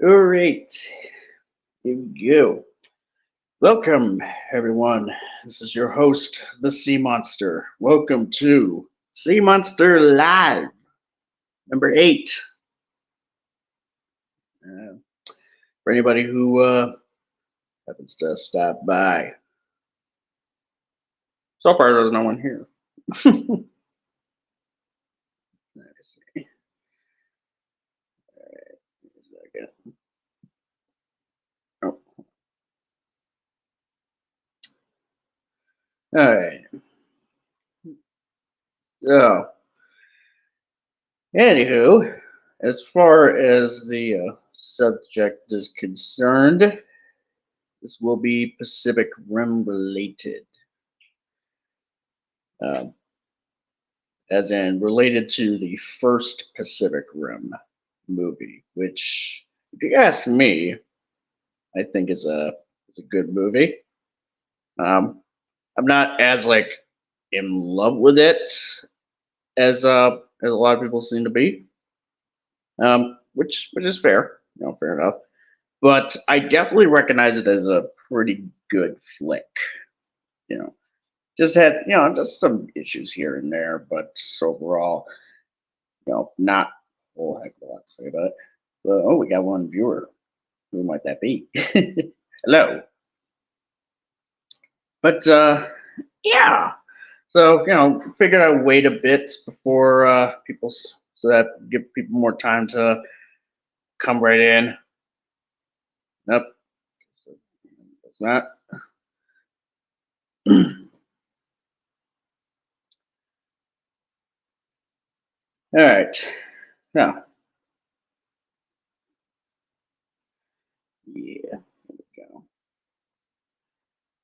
All right, here we go. Welcome, everyone. This is your host, the Sea Monster. Welcome to Sea Monster Live, number 8. Uh, for anybody who happens to stop by, so far there's no one here. Let's see. Oh, all right. So, anywho, as far as the subject is concerned, this will be Pacific Rim related. Um, as in related to the first Pacific Rim movie, which, if you ask me, I think is a good movie. Um, I'm not as like in love with it as a lot of people seem to be, which is fair, fair enough. But I definitely recognize it as a pretty good flick. You know, just had just some issues here and there, but overall, not a whole heck of a lot to say about it. But, oh, we got one viewer. Who might that be? Hello. But yeah. So figured I'd wait a bit before so that give people more time to come right in. Nope, so it's not. All right. Now, yeah, there we go.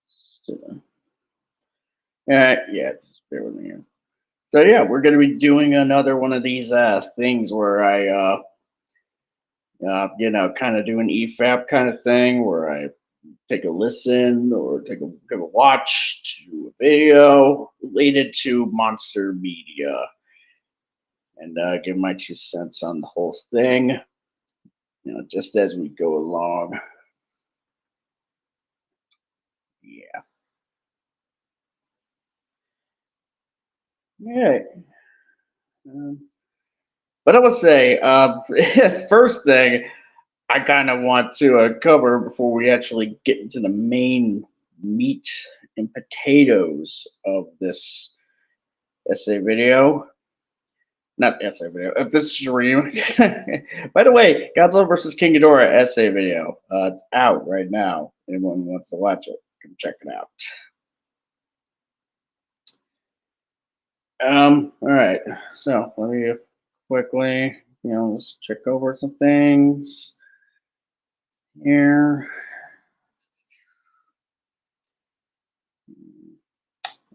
So, yeah, just bear with me here. So yeah, we're gonna be doing another one of these things where I kind of do an EFAP kind of thing where I take a listen or give a watch to a video related to monster media and give my 2 cents on the whole thing, just as we go along. Yeah. Yeah. Um, but I would say, first thing I kind of want to cover before we actually get into the main meat and potatoes of this essay video. Not essay video, of this stream. By the way, Godzilla vs. King Ghidorah essay video. It's out right now. Anyone wants to watch it, come check it out. All right. So let me quickly, let's check over some things here.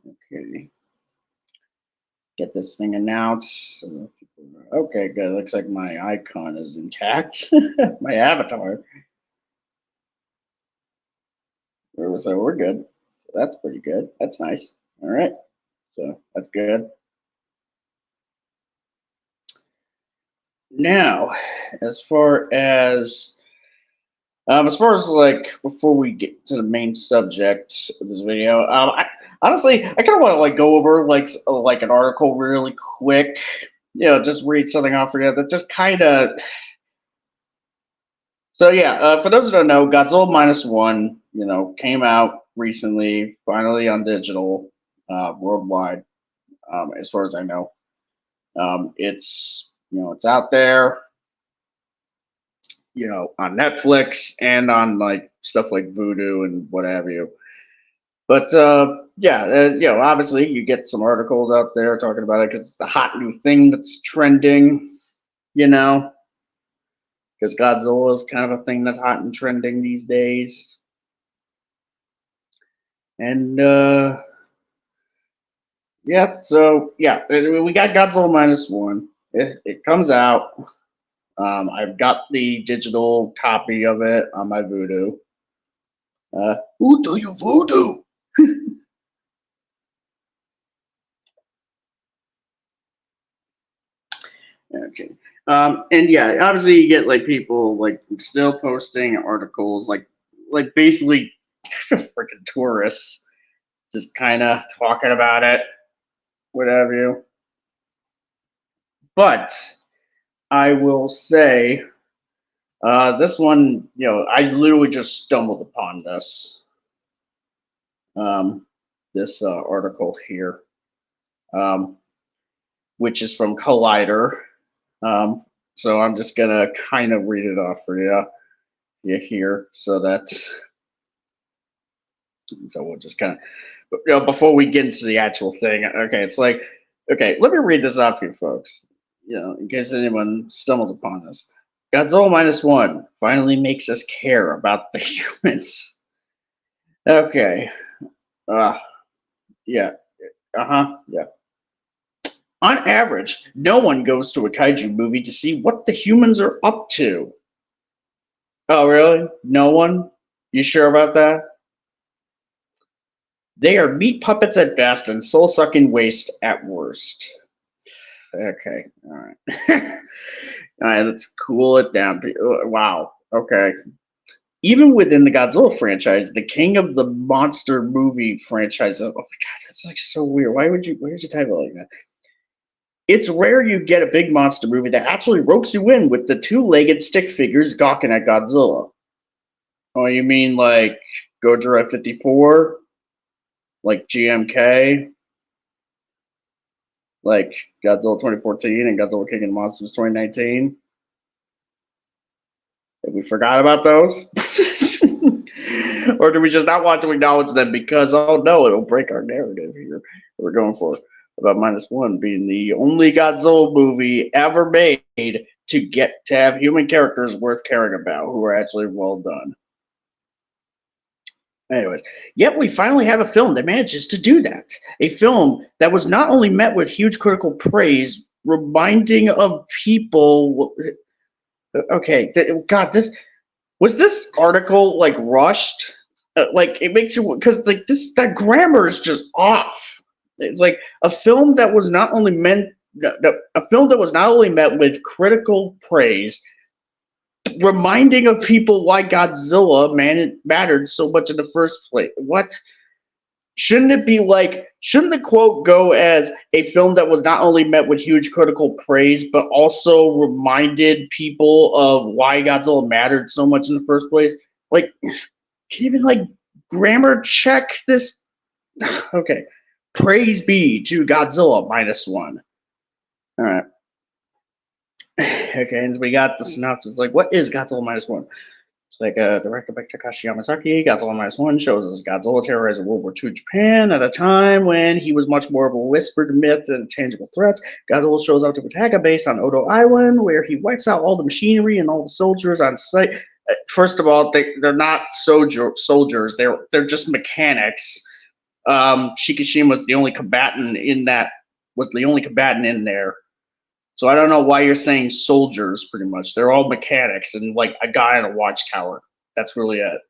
Okay. Get this thing announced. Okay, good. Looks like my icon is intact. My avatar. So we're good. So that's pretty good. That's nice. All right. So that's good. Now, as far as like before we get to the main subject of this video, honestly I kind of want to like go over like an article really quick. Just read something off for you that just kind of. So yeah, for those who don't know, Godzilla minus one, came out recently, finally on digital, worldwide, as far as I know. It's out there, on Netflix and on like stuff like Voodoo and what have you. But yeah, obviously you get some articles out there talking about it because it's the hot new thing that's trending, you know, because Godzilla is kind of a thing that's hot and trending these days. And yeah, so yeah, we got Godzilla minus one. It comes out. I've got the digital copy of it on my Voodoo. Who do you voodoo? Okay. And yeah, obviously you get like people like still posting articles like basically freaking tourists just kind of talking about it, whatever you. But I will say, this one, I literally just stumbled upon um, this article here, um, which is from Collider. Um, so I'm just gonna kind of read it off for you here, so we'll just kind of, before we get into the actual thing. Okay, it's like, okay, let me read this off for you folks. In case anyone stumbles upon this. Godzilla minus one finally makes us care about the humans. Okay. Uh, yeah. Yeah. On average, no one goes to a kaiju movie to see what the humans are up to. Oh, really? No one? You sure about that? They are meat puppets at best and soul sucking waste at worst. Okay, all right. All right, let's cool it down. Wow. Okay. Even within the Godzilla franchise, the king of the monster movie franchise. Oh my god, that's like so weird. Why did you type it like that? It's rare you get a big monster movie that actually ropes you in with the two-legged stick figures gawking at Godzilla. Oh, you mean like Gojira 54? Like GMK? Like Godzilla 2014 and Godzilla King of the Monsters 2019? Have we forgot about those? Or do we just not want to acknowledge them because, oh no, it'll break our narrative here that we're going for about minus one being the only Godzilla movie ever made to have human characters worth caring about who are actually well done. Anyways, yet we finally have a film that manages to do that. A film that was not only met with huge critical praise, reminding of people. Okay, God, this article like rushed? Like it makes you because like that grammar is just off. It's like a film that was not only a film that was not only met with critical praise, reminding of people why Godzilla mattered so much in the first place. What? Shouldn't it be like, shouldn't the quote go as a film that was not only met with huge critical praise, but also reminded people of why Godzilla mattered so much in the first place? Like, can you even like grammar check this? Okay. Praise be to Godzilla minus one. All right. Okay, and we got the synopsis. Like, what is Godzilla minus one? It's like directed by Takashi Yamazaki. Godzilla minus one shows us Godzilla terrorized World War II Japan at a time when he was much more of a whispered myth than a tangible threat. Godzilla shows up to attack a base on Odo Island where he wipes out all the machinery and all the soldiers on site. First of all, they're not soldiers. They're just mechanics. Shikishima was the only combatant in that. Was the only combatant in there. So I don't know why you're saying soldiers. Pretty much, they're all mechanics and like a guy in a watchtower. That's really it.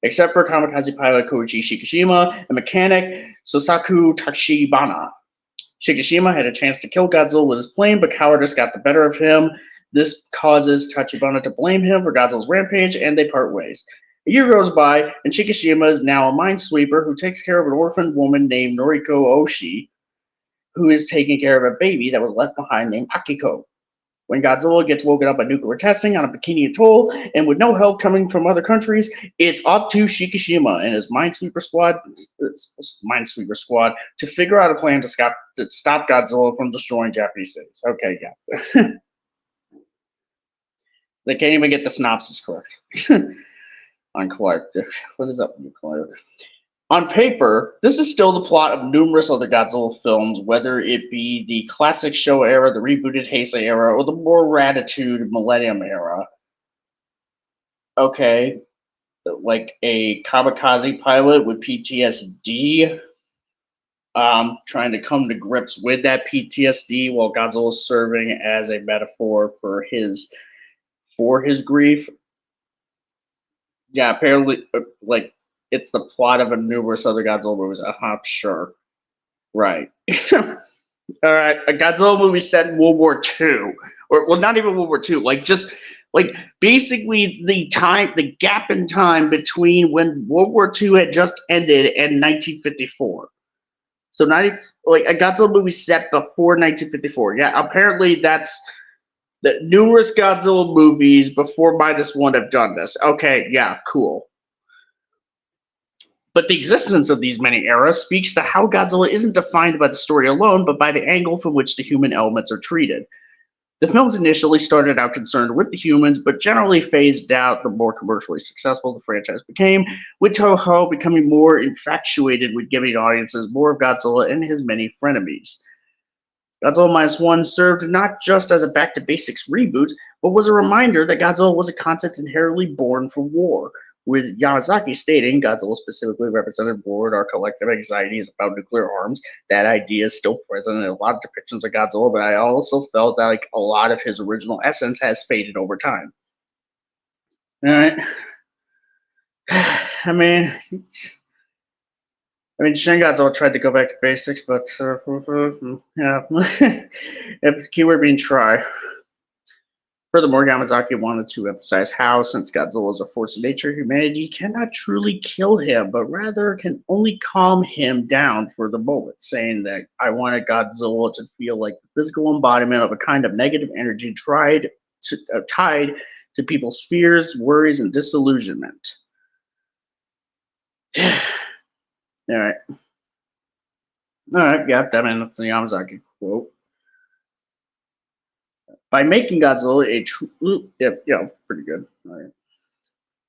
Except for kamikaze pilot Koichi Shikishima and mechanic Sosaku Tachibana. Shikishima had a chance to kill Godzilla with his plane, but cowardice got the better of him. This causes Tachibana to blame him for Godzilla's rampage, and they part ways. A year goes by, and Shikishima is now a minesweeper who takes care of an orphaned woman named Noriko Oshii, who is taking care of a baby that was left behind named Akiko. When Godzilla gets woken up by nuclear testing on a Bikini Atoll, and with no help coming from other countries, it's up to Shikishima and his Minesweeper squad to figure out a plan to stop Godzilla from destroying Japanese cities. Okay, yeah. They can't even get the synopsis correct on Collider. What is up with Collider? On paper, this is still the plot of numerous other Godzilla films, whether it be the classic Showa era, the rebooted Heisei era, or the more Ratitude Millennium era. Okay, like a kamikaze pilot with PTSD, trying to come to grips with that PTSD while Godzilla is serving as a metaphor for his grief. Yeah, apparently, like it's the plot of a numerous other Godzilla movies. Sure, right. All right, a Godzilla movie set in World War II, or well, not even World War II. Like just like basically the gap in time between when World War II had just ended and 1954. So not like a Godzilla movie set before 1954. Yeah, apparently that's the numerous Godzilla movies before -1 have done this. Okay, yeah, cool. But the existence of these many eras speaks to how Godzilla isn't defined by the story alone, but by the angle from which the human elements are treated. The films initially started out concerned with the humans, but generally phased out the more commercially successful the franchise became, with Toho becoming more infatuated with giving audiences more of Godzilla and his many frenemies. Godzilla -1 served not just as a back to basics reboot, but was a reminder that Godzilla was a concept inherently born for war, with Yamazaki stating Godzilla specifically represented war and our collective anxieties about nuclear arms. That idea is still present in a lot of depictions of Godzilla, but I also felt that like a lot of his original essence has faded over time. All right. I mean, Shin Godzilla tried to go back to basics, but yeah, if keyword being try. Furthermore, Yamazaki wanted to emphasize how, since Godzilla is a force of nature, humanity cannot truly kill him, but rather can only calm him down for the moment, saying that I wanted Godzilla to feel like the physical embodiment of a kind of negative energy tied to people's fears, worries, and disillusionment. All right. All right, yeah, that's a Yamazaki quote. By making Godzilla a true, yeah, pretty good. All right.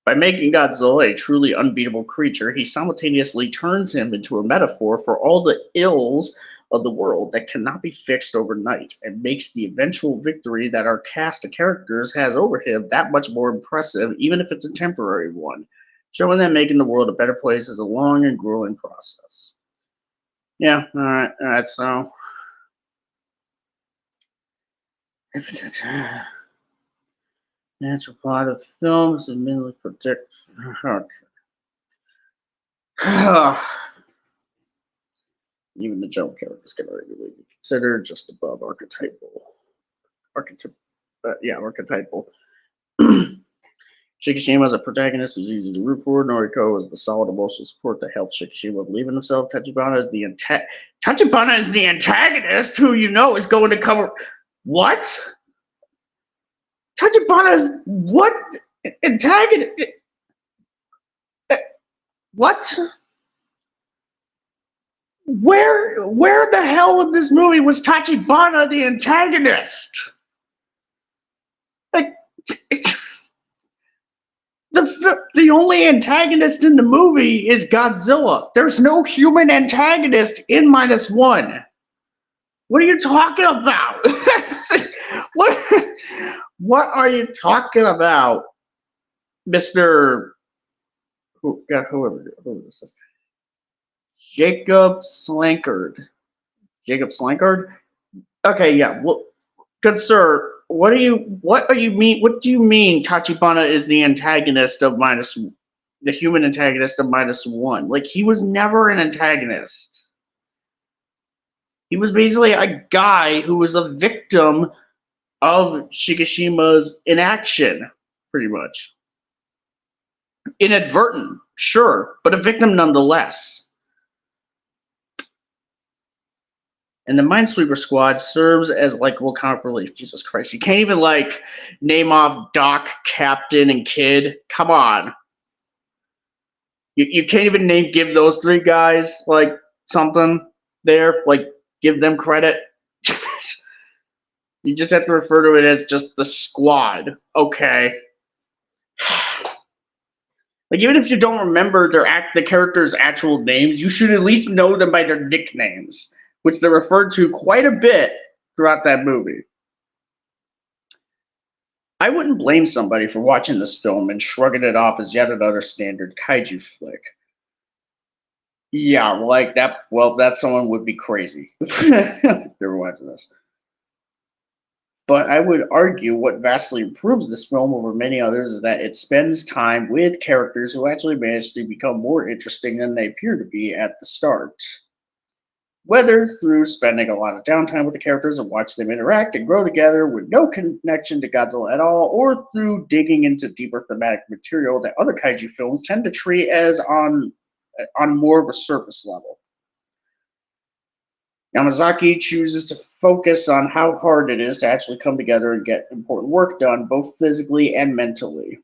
By making Godzilla a truly unbeatable creature, he simultaneously turns him into a metaphor for all the ills of the world that cannot be fixed overnight, and makes the eventual victory that our cast of characters has over him that much more impressive, even if it's a temporary one, showing that making the world a better place is a long and grueling process. Yeah, all right, so. Natural plot of the film is admittedly predict. Okay. Even the jump characters can arguably be considered just above archetypal. Archetypal. Shikishima is a protagonist who's easy to root for. Noriko is the solid emotional support that helps Shikishima believe in himself. Tachibana is the antagonist who you know is going to cover. What? Tachibana is what? Antagonist? What? Where the hell in this movie was Tachibana the antagonist? Like, the only antagonist in the movie is Godzilla. There's no human antagonist in -1. What are you talking about? What are you talking about, Mr. Whoever this is? Jacob Slankard. Jacob Slankard? Okay, yeah. Well, good sir, what do you mean? What do you mean Tachibana is the antagonist of the human antagonist of -1? Like, he was never an antagonist. He was basically a guy who was a victim of Shikishima's inaction, pretty much. Inadvertent, sure, but a victim nonetheless. And the Minesweeper Squad serves as likable comic relief. Jesus Christ, you can't even like name off Doc, Captain, and Kid. Come on, you can't even give those three guys like something there, like give them credit. You just have to refer to it as just the Squad, okay? Like, even if you don't remember the characters' actual names, you should at least know them by their nicknames, which they're referred to quite a bit throughout that movie. I wouldn't blame somebody for watching this film and shrugging it off as yet another standard kaiju flick. Yeah, like that. Well, that someone would be crazy if they were watching this. But I would argue what vastly improves this film over many others is that it spends time with characters who actually manage to become more interesting than they appear to be at the start. whether through spending a lot of downtime with the characters and watch them interact and grow together with no connection to Godzilla at all, or through digging into deeper thematic material that other kaiju films tend to treat as on more of a surface level. Yamazaki chooses to focus on how hard it is to actually come together and get important work done, both physically and mentally.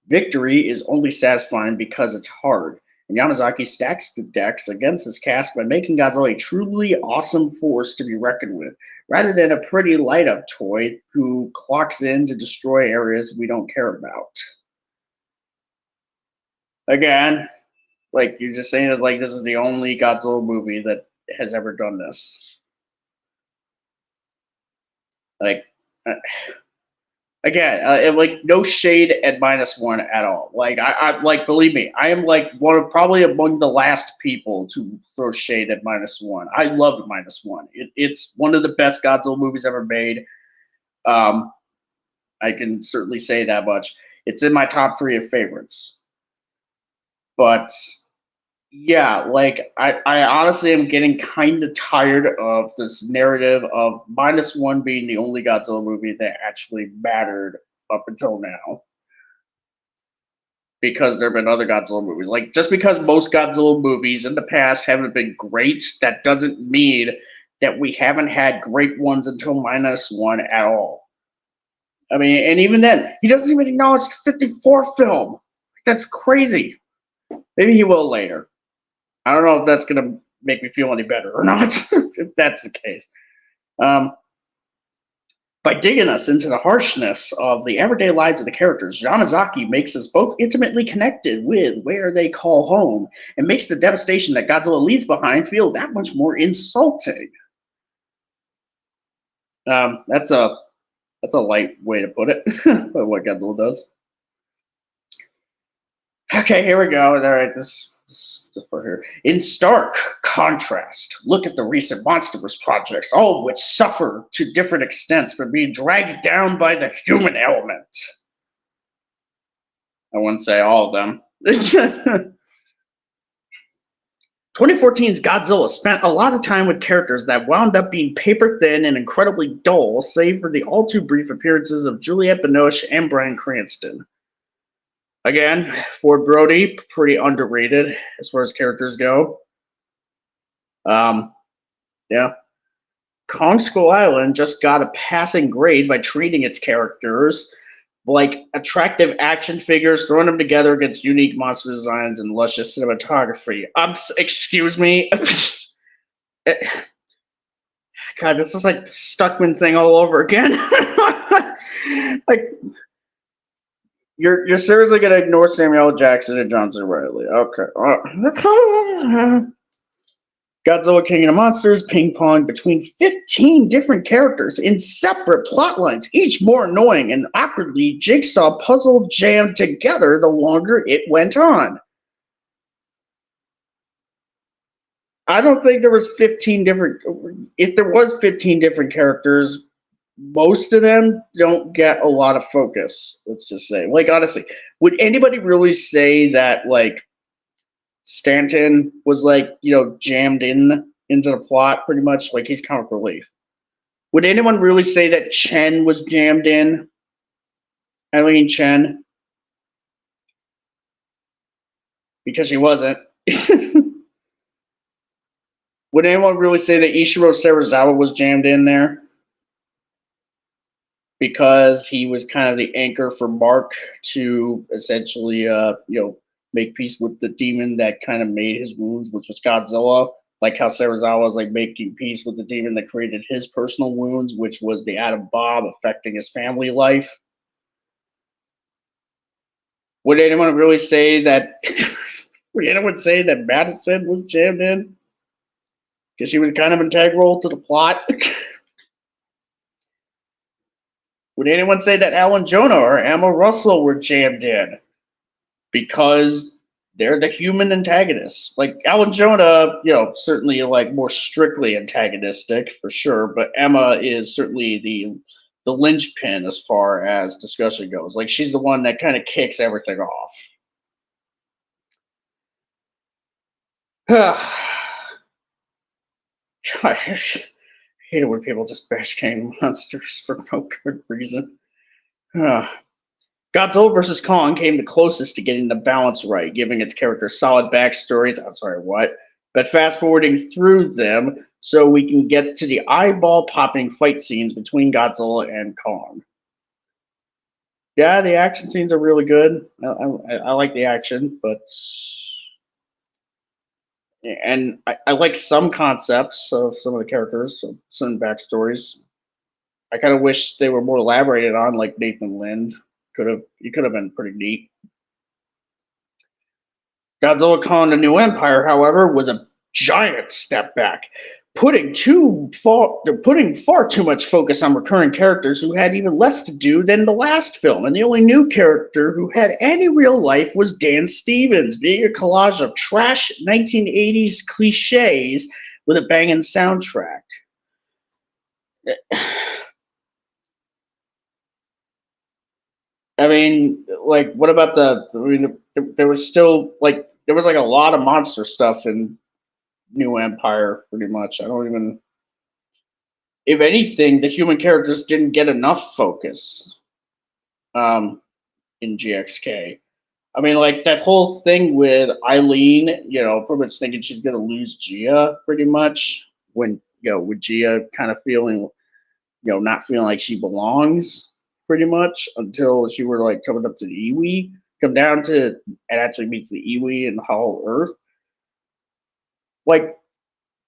Victory is only satisfying because it's hard, and Yamazaki stacks the decks against his cast by making Godzilla a truly awesome force to be reckoned with, rather than a pretty light-up toy who clocks in to destroy areas we don't care about. Again, like you're just saying, is like this is the only Godzilla movie that has ever done this. Like, again, like no shade at -1 at all. Like I like believe me, I am like one of probably among the last people to throw shade at -1. I loved -1. It's one of the best Godzilla movies ever made. I can certainly say that much. It's in my top 3 of favorites. But yeah, like I honestly am getting kind of tired of this narrative of -1 being the only Godzilla movie that actually mattered up until now. Because there have been other Godzilla movies. Like just because most Godzilla movies in the past haven't been great, that doesn't mean that we haven't had great ones until -1 at all. I mean, and even then, he doesn't even acknowledge the 54 film. That's crazy. Maybe he will later. I don't know if that's going to make me feel any better or not, if that's the case. By digging us into the harshness of the everyday lives of the characters, Yamazaki makes us both intimately connected with where they call home and makes the devastation that Godzilla leaves behind feel that much more insulting. That's a light way to put it, but what Godzilla does. Okay, here we go. All right, this part here. In stark contrast, look at the recent MonsterVerse projects, all of which suffer to different extents from being dragged down by the human element. I wouldn't say all of them. 2014's Godzilla spent a lot of time with characters that wound up being paper thin and incredibly dull, save for the all too brief appearances of Juliette Binoche and Bryan Cranston. Again, Ford Brody, pretty underrated as far as characters go. Yeah. Kong Skull Island just got a passing grade by treating its characters like attractive action figures, throwing them together against unique monster designs and luscious cinematography. Excuse me. God, this is like the Stuckman thing all over again. Like, you're seriously gonna ignore Samuel L. Jackson and John C. Reilly? Okay. Godzilla King of the Monsters ping-ponged between 15 different characters in separate plot lines, each more annoying and awkwardly jigsaw puzzle jammed together the longer it went on. I don't think there was 15 different. If there was 15 different characters, most of them don't get a lot of focus. Let's just say, like honestly, would anybody really say that like Stanton was like jammed into the plot pretty much? Like he's comic relief. Would anyone really say that Chen was jammed in? Eileen Chen, because she wasn't. Would anyone really say that Ishiro Serizawa was jammed in there? Because he was kind of the anchor for Mark to essentially, make peace with the demon that kind of made his wounds, which was Godzilla. Like how Serizawa was like making peace with the demon that created his personal wounds, which was the atom bomb affecting his family life. Would anyone really say that? Would anyone say that Madison was jammed in? Because she was kind of integral to the plot. Would anyone say that Alan Jonah or Emma Russell were jammed in? Because they're the human antagonists. Like Alan Jonah, certainly like more strictly antagonistic for sure, but Emma is certainly the linchpin as far as discussion goes. Like she's the one that kind of kicks everything off. God, I hate it when people just bash King monsters for no good reason. Uh, Godzilla vs. Kong came the closest to getting the balance right, giving its characters solid backstories. I'm sorry, what? But fast forwarding through them so we can get to the eyeball popping fight scenes between Godzilla and Kong. Yeah, the action scenes are really good. I like the action, but and I like some concepts of some of the characters, some backstories. I kind of wish they were more elaborated on, like Nathan Lind. He could have been pretty neat. Godzilla Kong: The New Empire, however, was a giant step back, putting far too much focus on recurring characters who had even less to do than the last film, and the only new character who had any real life was Dan Stevens, being a collage of trash 1980s cliches with a banging soundtrack. I mean, like, what about there was still, like, there was, like, a lot of monster stuff in New Empire, pretty much. I don't even, if anything, the human characters didn't get enough focus um, in GXK. I mean, like, that whole thing with Eileen, pretty much thinking she's going to lose Gia, pretty much, when, with Gia kind of feeling, not feeling like she belongs, pretty much, until she were, like, coming up to the Iwi, come down to, and actually meets the Iwi in Hollow Earth. Like,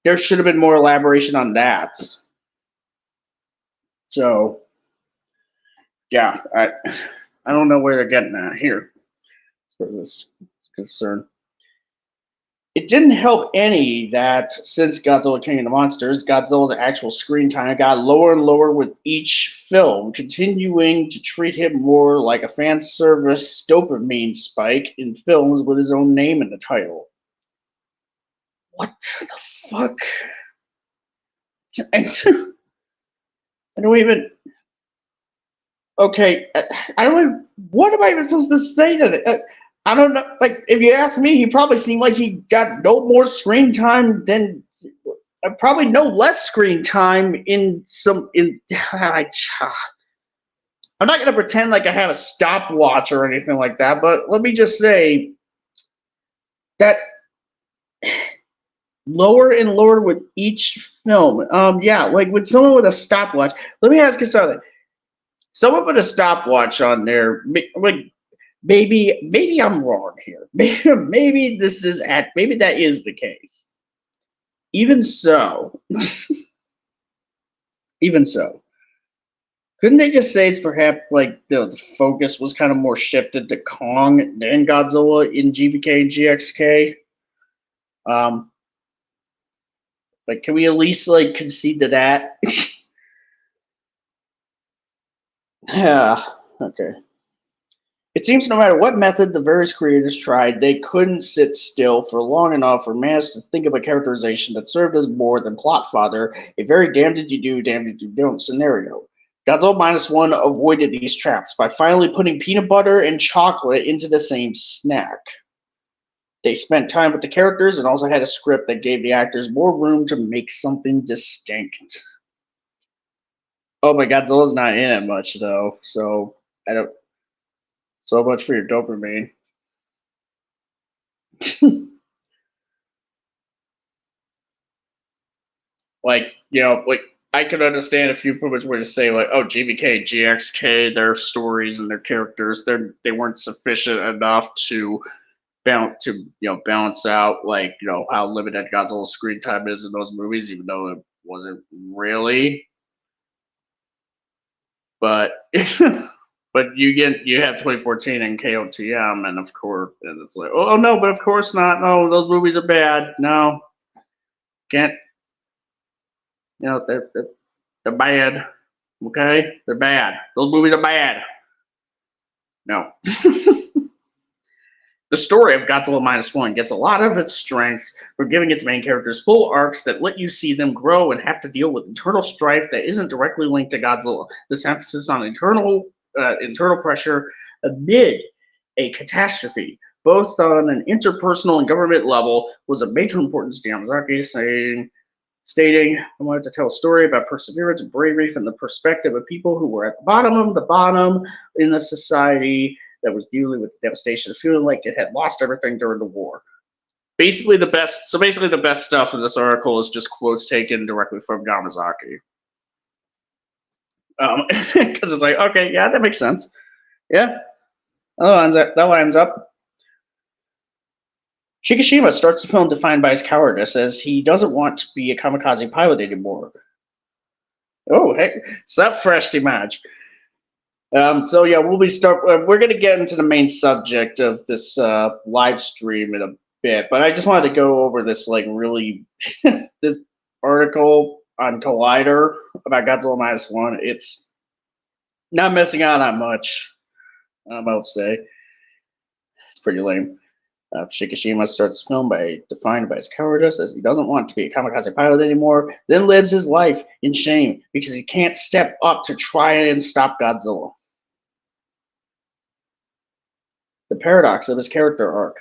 there should have been more elaboration on that. So, yeah, I don't know where they're getting at here as far as this is concerned. It didn't help any that since Godzilla King of the Monsters, Godzilla's actual screen time got lower and lower with each film, continuing to treat him more like a fan service dopamine spike in films with his own name in the title. What the fuck? I don't even. Okay, I don't even. What am I even supposed to say to that? I don't know. Like, if you ask me, he probably seemed like he got no more screen time than, probably no less screen time in some. I'm not gonna pretend like I have a stopwatch or anything like that, but let me just say that lower and lower with each film. Yeah, like with someone with a stopwatch. Let me ask you something. Someone put a stopwatch on there. Like, maybe I'm wrong here. Maybe that is the case. Even so, couldn't they just say it's perhaps like the focus was kind of more shifted to Kong than Godzilla in GBK and GXK? Like, can we at least like concede to that? Yeah. Okay. It seems no matter what method the various creators tried, they couldn't sit still for long enough or manage to think of a characterization that served as more than plot fodder, a very damned if you do, damned if you don't scenario. Godzilla Minus One avoided these traps by finally putting peanut butter and chocolate into the same snack. They spent time with the characters and also had a script that gave the actors more room to make something distinct. Oh, but Godzilla's not in it much, though, so I don't. So much for your dopamine. Like, like, I could understand if you pretty much were to say, like, oh, GVK, GXK, their stories and their characters, they weren't sufficient enough to balance out, like, how limited Godzilla's screen time is in those movies, even though it wasn't really. But but you have 2014 and KOTM, and of course, and it's like, oh no, but of course not. No, those movies are bad. No, can't. They're bad. Okay, they're bad. Those movies are bad. No. The story of Godzilla Minus One gets a lot of its strengths from giving its main characters full arcs that let you see them grow and have to deal with internal strife that isn't directly linked to Godzilla. This emphasis on internal pressure amid a catastrophe, both on an interpersonal and government level, was of major importance to Yamazaki, saying, stating, I wanted to tell a story about perseverance and bravery from the perspective of people who were at the bottom of the bottom in a society that was dealing with the devastation of feeling like it had lost everything during the war. Basically the best stuff in this article is just quotes taken directly from Yamazaki. Because it's like, okay, yeah, that makes sense. Yeah, that lines up. Shikishima starts the film defined by his cowardice, as he doesn't want to be a kamikaze pilot anymore. Oh, hey, it's that fresh image. So yeah, we're going to get into the main subject of this live stream in a bit, but I just wanted to go over this really this article on Collider about Godzilla Minus One. It's not missing out on much, I would say. It's pretty lame. Shikishima starts the film defined by his cowardice, as he doesn't want to be a kamikaze pilot anymore, then lives his life in shame because he can't step up to try and stop Godzilla. The paradox of his character arc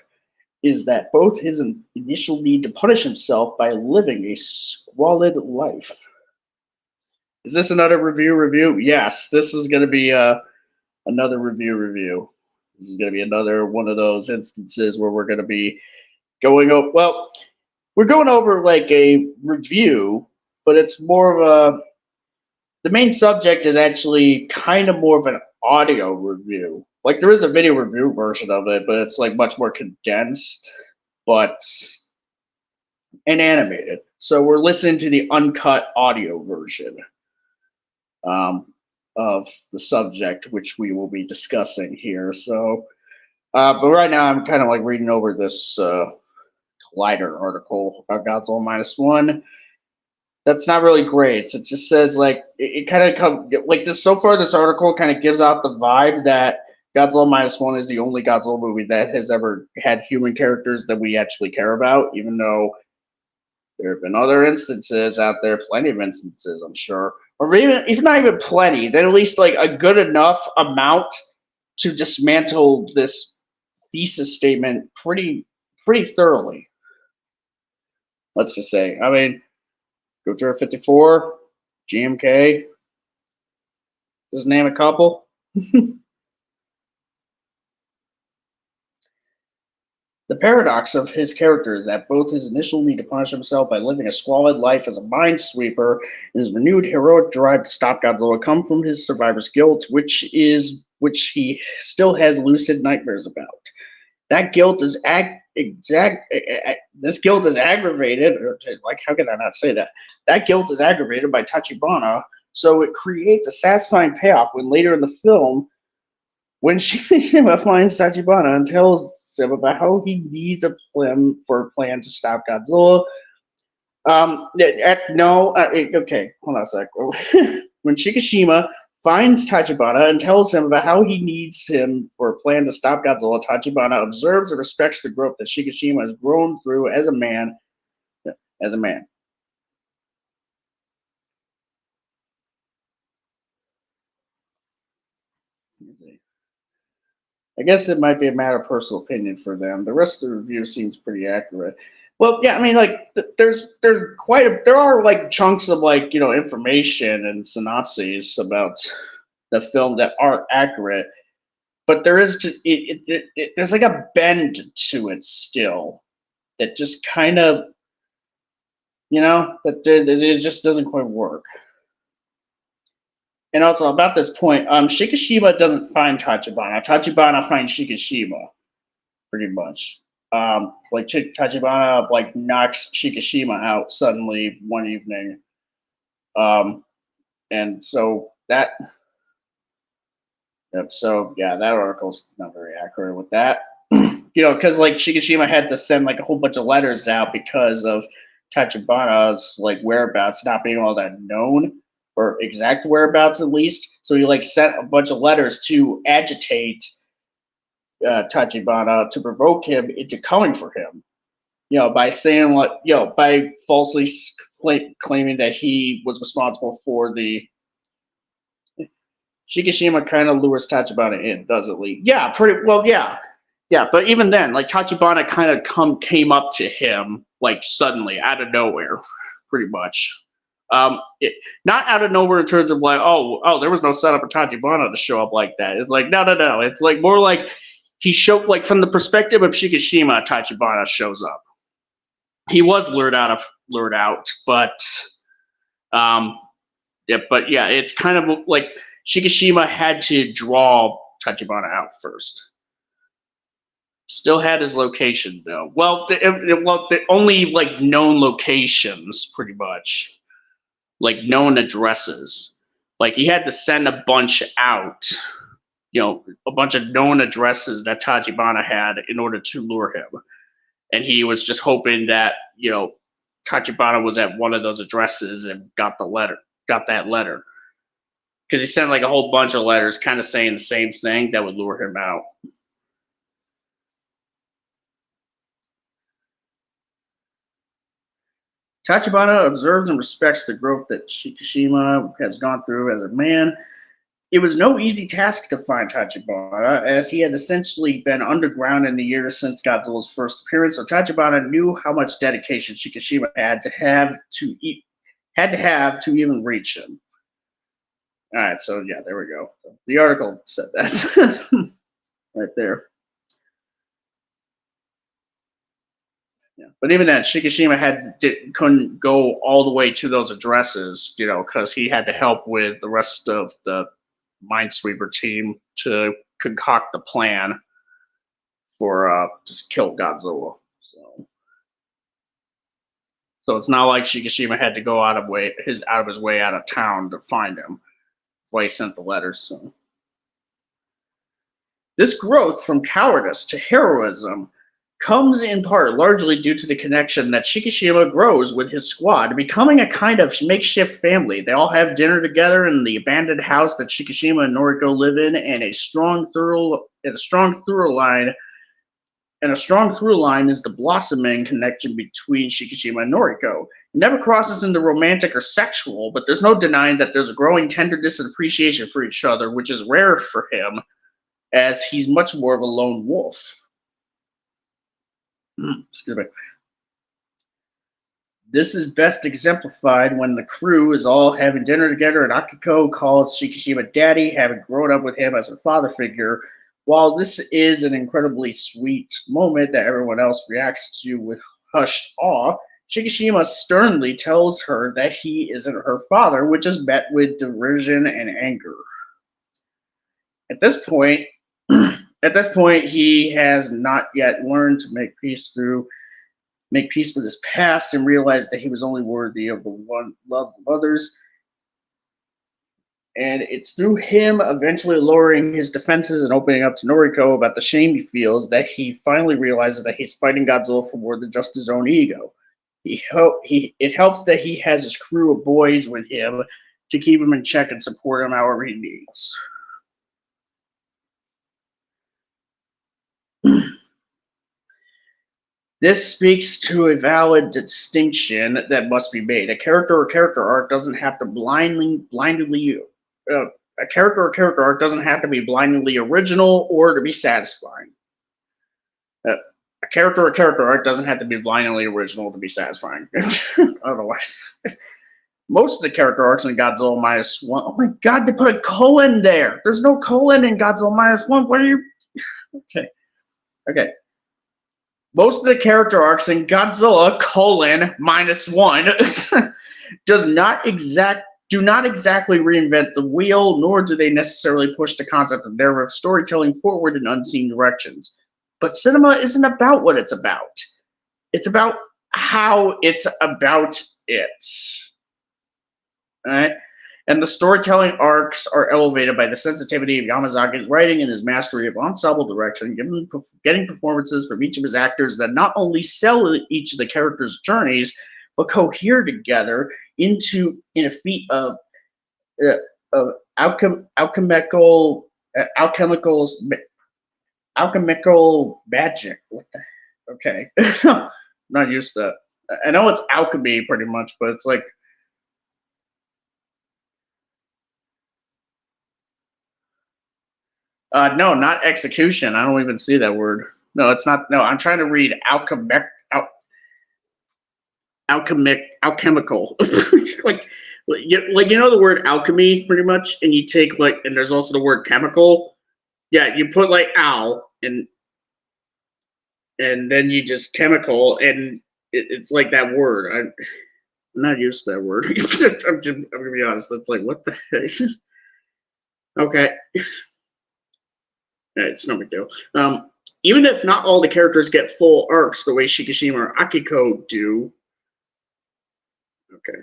is that both his initial need to punish himself by living a squalid life. Is this another review? Yes, this is going to be another review. This is going to be another one of those instances where we're going to be going over, we're going over like a review, but it's more of the main subject is actually kind of more of an audio review. Like there is a video review version of it, but it's like much more condensed, and animated. So we're listening to the uncut audio version of the subject, which we will be discussing here. So, but right now I'm kind of like reading over this Collider article about Godzilla Minus One. That's not really great. It just says like it kind of come like this. So far, this article kind of gives out the vibe that Godzilla Minus One is the only Godzilla movie that has ever had human characters that we actually care about, even though there have been other instances out there, plenty of instances, I'm sure, or even if not even plenty, then at least like a good enough amount to dismantle this thesis statement pretty thoroughly. Let's just say, I mean, Gojira 54, GMK, just name a couple. The paradox of his character is that both his initial need to punish himself by living a squalid life as a minesweeper and his renewed heroic drive to stop Godzilla come from his survivor's guilt, which he still has lucid nightmares about. That guilt is this guilt is aggravated, or like how can I not say that? That guilt is aggravated by Tachibana, so it creates a satisfying payoff when later in the film, when Shikishima finds Tachibana and tells him about how he needs a plan to stop Godzilla. Okay, hold on a sec. When Shikishima finds Tachibana and tells him about how he needs him for a plan to stop Godzilla, Tachibana observes and respects the growth that Shikishima has grown through as a man. I guess it might be a matter of personal opinion for them. The rest of the review seems pretty accurate. Well, yeah, I mean, like, there are like chunks of like information and synopses about the film that aren't accurate, but there is just there's like a bend to it still that just kind of that it just doesn't quite work. And also about this point, Shikishima doesn't find Tachibana. Tachibana finds Shikishima, pretty much. Like Tachibana like knocks Shikishima out suddenly one evening, and so that. Yep. So yeah, that article's not very accurate with that. Because like Shikishima had to send like a whole bunch of letters out because of Tachibana's like whereabouts not being all that known, or exact whereabouts at least. So he like sent a bunch of letters to agitate Tachibana to provoke him into coming for him. By saying by falsely claiming that he was responsible for the. Shikishima kind of lures Tachibana in, doesn't he? Yeah, pretty well. Yeah. But even then, like Tachibana kind of came up to him like suddenly out of nowhere. pretty much. Not out of nowhere in terms of like, oh, there was no setup for Tachibana to show up like that. It's like, no. It's like more like he showed, like, from the perspective of Shikishima, Tachibana shows up. He was lured out, but yeah, it's kind of like Shikishima had to draw Tachibana out first. Still had his location though. Well, the only like known locations, pretty much, like known addresses. Like he had to send a bunch out, a bunch of known addresses that Tachibana had in order to lure him, and he was just hoping that Tachibana was at one of those addresses and got that letter, because he sent like a whole bunch of letters, kind of saying the same thing that would lure him out. Tachibana observes and respects the growth that Shikishima has gone through as a man. It was no easy task to find Tachibana, as he had essentially been underground in the years since Godzilla's first appearance, so Tachibana knew how much dedication Shikishima had to have to even reach him. Alright, so yeah, there we go. So the article said that. Right there. Yeah. But even then, Shikishima couldn't go all the way to those addresses, because he had to help with the rest of the Minesweeper team to concoct the plan for to kill Godzilla. So it's not like Shikishima had to go out of his way out of town to find him. That's why he sent the letters. So this growth from cowardice to heroism comes in part largely due to the connection that Shikishima grows with his squad, becoming a kind of makeshift family. They all have dinner together in the abandoned house that Shikishima and Noriko live in, and a strong through line is the blossoming connection between Shikishima and Noriko. It never crosses into romantic or sexual, but there's no denying that there's a growing tenderness and appreciation for each other, which is rare for him, as he's much more of a lone wolf. Excuse me. This is best exemplified when the crew is all having dinner together and Akiko calls Shikishima daddy, having grown up with him as her father figure. While this is an incredibly sweet moment that everyone else reacts to with hushed awe, Shikishima sternly tells her that he isn't her father, which is met with derision and anger. At this point, he has not yet learned to make peace with his past and realize that he was only worthy of the love of others. And it's through him eventually lowering his defenses and opening up to Noriko about the shame he feels that he finally realizes that he's fighting Godzilla for more than just his own ego. It helps that he has his crew of boys with him to keep him in check and support him however he needs. This speaks to a valid distinction that must be made. A character or character arc doesn't have to be blindingly original or to be satisfying. A character or character arc doesn't have to be blindingly original to be satisfying. Otherwise, most of the character arcs in Godzilla -1. Oh my God, they put a colon there. There's no colon in Godzilla -1. What are you? Okay. Most of the character arcs in Godzilla -1 do not exactly reinvent the wheel, nor do they necessarily push the concept of narrative storytelling forward in unseen directions. But cinema isn't about what it's about. It's about how it's about it. All right? And the storytelling arcs are elevated by the sensitivity of Yamazaki's writing and his mastery of ensemble direction, getting performances from each of his actors that not only sell each of the characters' journeys, but cohere together in a feat of alchemical magic. What the? Okay, not used to that. I know it's alchemy pretty much, but it's like. No, not execution. I don't even see that word. No, it's not. No, I'm trying to read alchemical, like you know the word alchemy pretty much, and you take like, and there's also the word chemical. Yeah, you put like al and then you just chemical, and it's like that word. I'm not used to that word. I'm gonna be honest. That's like what the heck? Okay, it's no big deal. Even if not all the characters get full arcs the way Shikishima or Akiko do. Okay.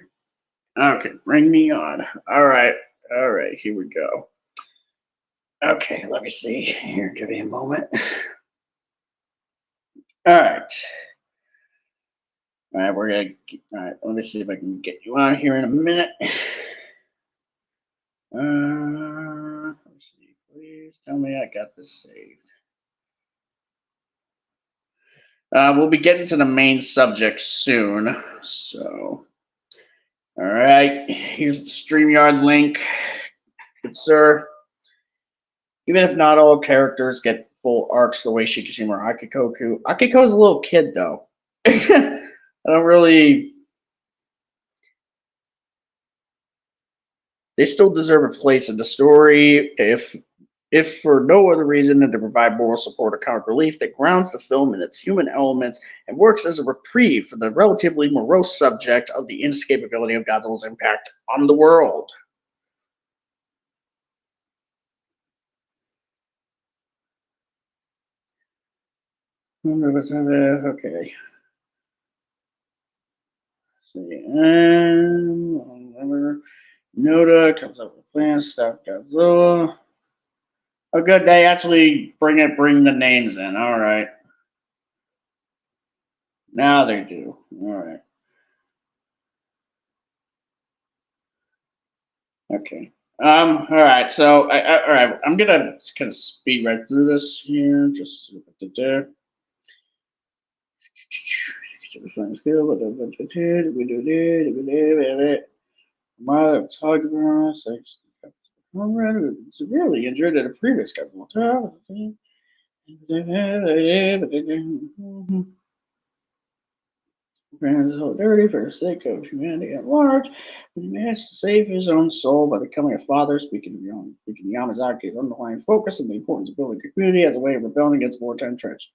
Okay, bring me on. All right. All right, here we go. Okay, let me see. Here, give me a moment. All right. All right, we're gonna. All right, let me see if I can get you on here in a minute. Let's see. Please tell me I got this saved. We'll be getting to the main subject soon. So, all right. Here's the StreamYard link. Good sir. Even if not all characters get full arcs the way Shikishima or Akiko. Akiko's a little kid though. I don't really. They still deserve a place in the story, if for no other reason than to provide moral support or comic relief that grounds the film in its human elements and works as a reprieve for the relatively morose subject of the inescapability of Godzilla's impact on the world. Okay. Let's see. Noda comes up with a plan, stop Godzilla. Oh, good. They actually bring the names in. All right. Now they do. All right. Okay. All right. So, all right. I'm gonna kind of speed right through this here. Just Mother Tugger, severely injured at a previous couple. Brandon is so dirty for the sake of humanity at large, but he managed to save his own soul by becoming a father. Speaking Yamazaki's underlying focus on the importance of building a community as a way of rebelling against wartime tragedy.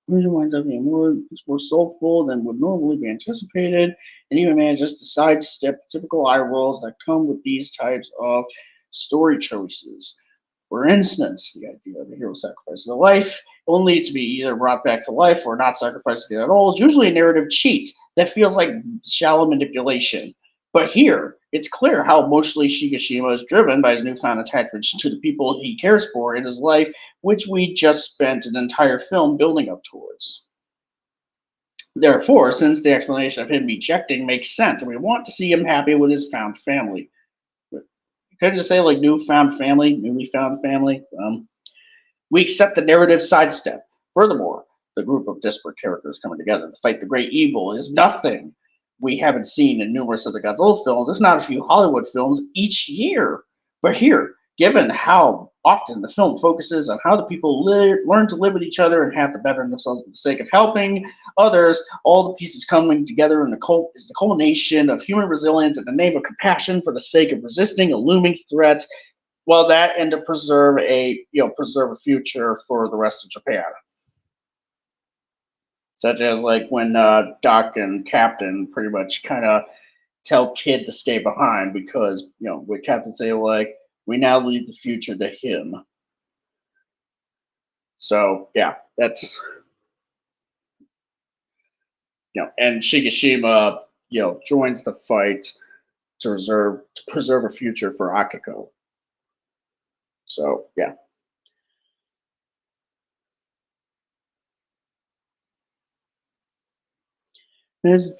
The conclusion winds up being more soulful than would normally be anticipated, and even manages to sidestep the typical eye rolls that come with these types of story choices. For instance, the idea of the hero sacrificing their life only to be either brought back to life or not sacrificing it at all is usually a narrative cheat that feels like shallow manipulation. But here, it's clear how emotionally Shikishima is driven by his newfound attachment to the people he cares for in his life, which we just spent an entire film building up towards. Therefore, since the explanation of him ejecting makes sense, and we want to see him happy with his found family. Couldn't just say like newfound family, newly found family. We accept the narrative sidestep. Furthermore, the group of disparate characters coming together to fight the great evil is nothing we haven't seen in numerous of the Godzilla films, if not a few Hollywood films each year. But here, given how often the film focuses on how the people learn to live with each other and have to better themselves for the sake of helping others, all the pieces coming together in is the culmination of human resilience in the name of compassion for the sake of resisting a looming threat. Well, that and to preserve a future for the rest of Japan, such as like when Doc and Captain pretty much kind of tell Kid to stay behind because with Captain say like we now leave the future to him. So yeah, that's and Shikishima joins the fight to preserve a future for Akiko. So yeah. And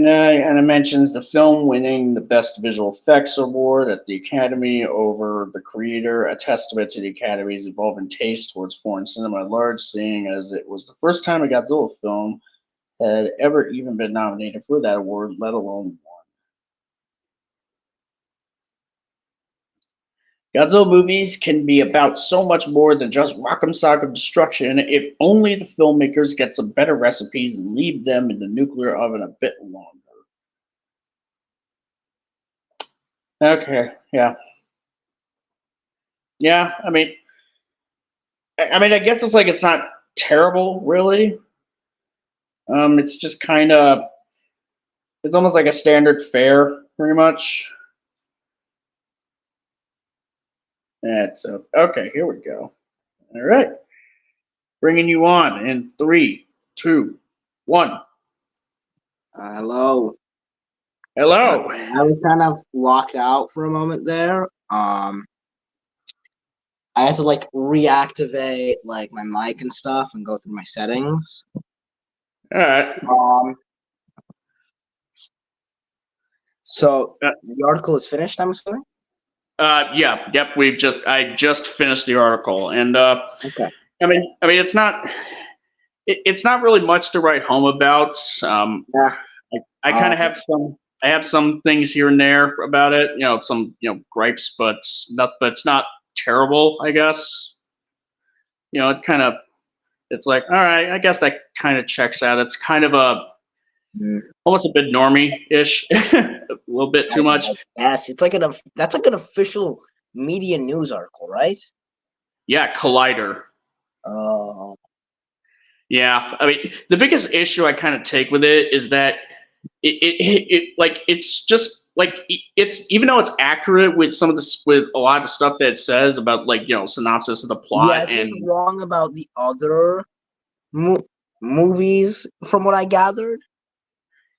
it mentions the film winning the Best Visual Effects Award at the Academy over The Creator, a testament to the Academy's evolving taste towards foreign cinema at large, seeing as it was the first time a Godzilla film had ever even been nominated for that award, let alone won. Godzilla movies can be about so much more than just rock'em sock'em destruction if only the filmmakers get some better recipes and leave them in the nuclear oven a bit longer. Okay, yeah. Yeah, I guess it's like it's not terrible, really. It's just kind of, it's almost like a standard fare, pretty much. And so, okay, here we go. All right, bringing you on in three, two, one. Hello. Hello. I was kind of locked out for a moment there. I had to like reactivate like my mic and stuff and go through my settings. All right. So the article is finished, I'm assuming? Yeah, yep. I just finished the article, and Okay. it's not really much to write home about. Yeah. I kind of have some things here and there about it. Some gripes, but it's not terrible. I guess. It's like, all right. I guess that kind of checks out. It's kind of almost a bit normie-ish, a little bit too much. Yes, it's like that's like an official media news article, right? Yeah, Collider. Oh. Yeah, the biggest issue I kind of take with it is that it's just like it's even though it's accurate with with a lot of the stuff that it says about synopsis of the plot Yeah, and it's wrong about the other movies, from what I gathered.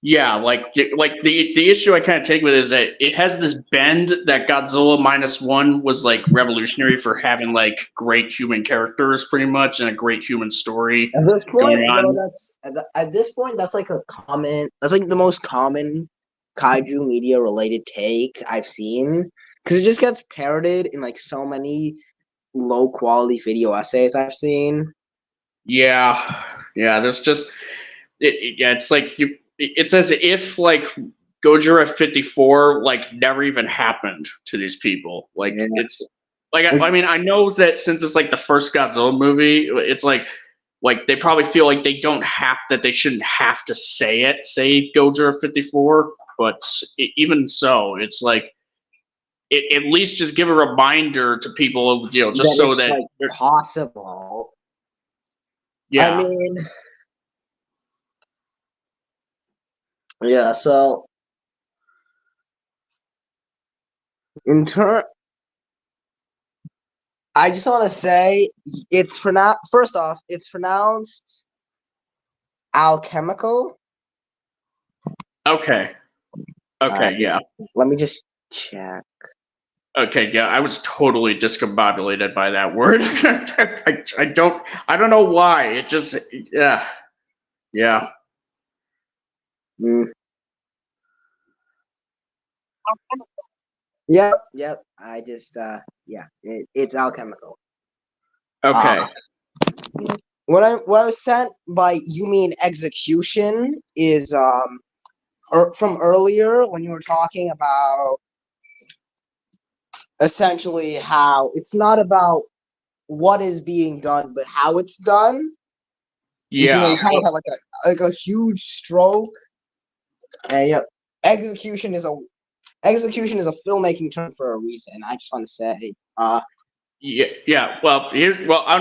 yeah, the issue I kind of take with it is that it has this bend that Godzilla -1 was like revolutionary for having like great human characters pretty much and a great human story At this point, going on. at this point that's like that's like the most common kaiju media related take I've seen, because it just gets parroted in like so many low quality video essays I've seen. Yeah, yeah. There's just yeah. It's like it's as if like Gojira 54 like never even happened to these people. Like Yeah. it's like I know that since it's like the first Godzilla movie, it's like they probably feel like they shouldn't have to say Gojira 54, but even so, it's like at least just give a reminder to people, just so that like possible. yeah. I mean, yeah. So in turn, I just want to say it's pronounced. First off, it's pronounced alchemical. Okay. Okay. Yeah. Let me just check. Okay, yeah, I was totally discombobulated by that word. I don't know why. It just yeah. Yeah. Mm. Yep. I just yeah, it's alchemical. Okay. What I was sent by You Mean Execution is from earlier when you were talking about essentially how it's not about what is being done, but how it's done. Yeah. You kind of have like a huge stroke, and execution is a filmmaking term for a reason. I just want to say, yeah. Well,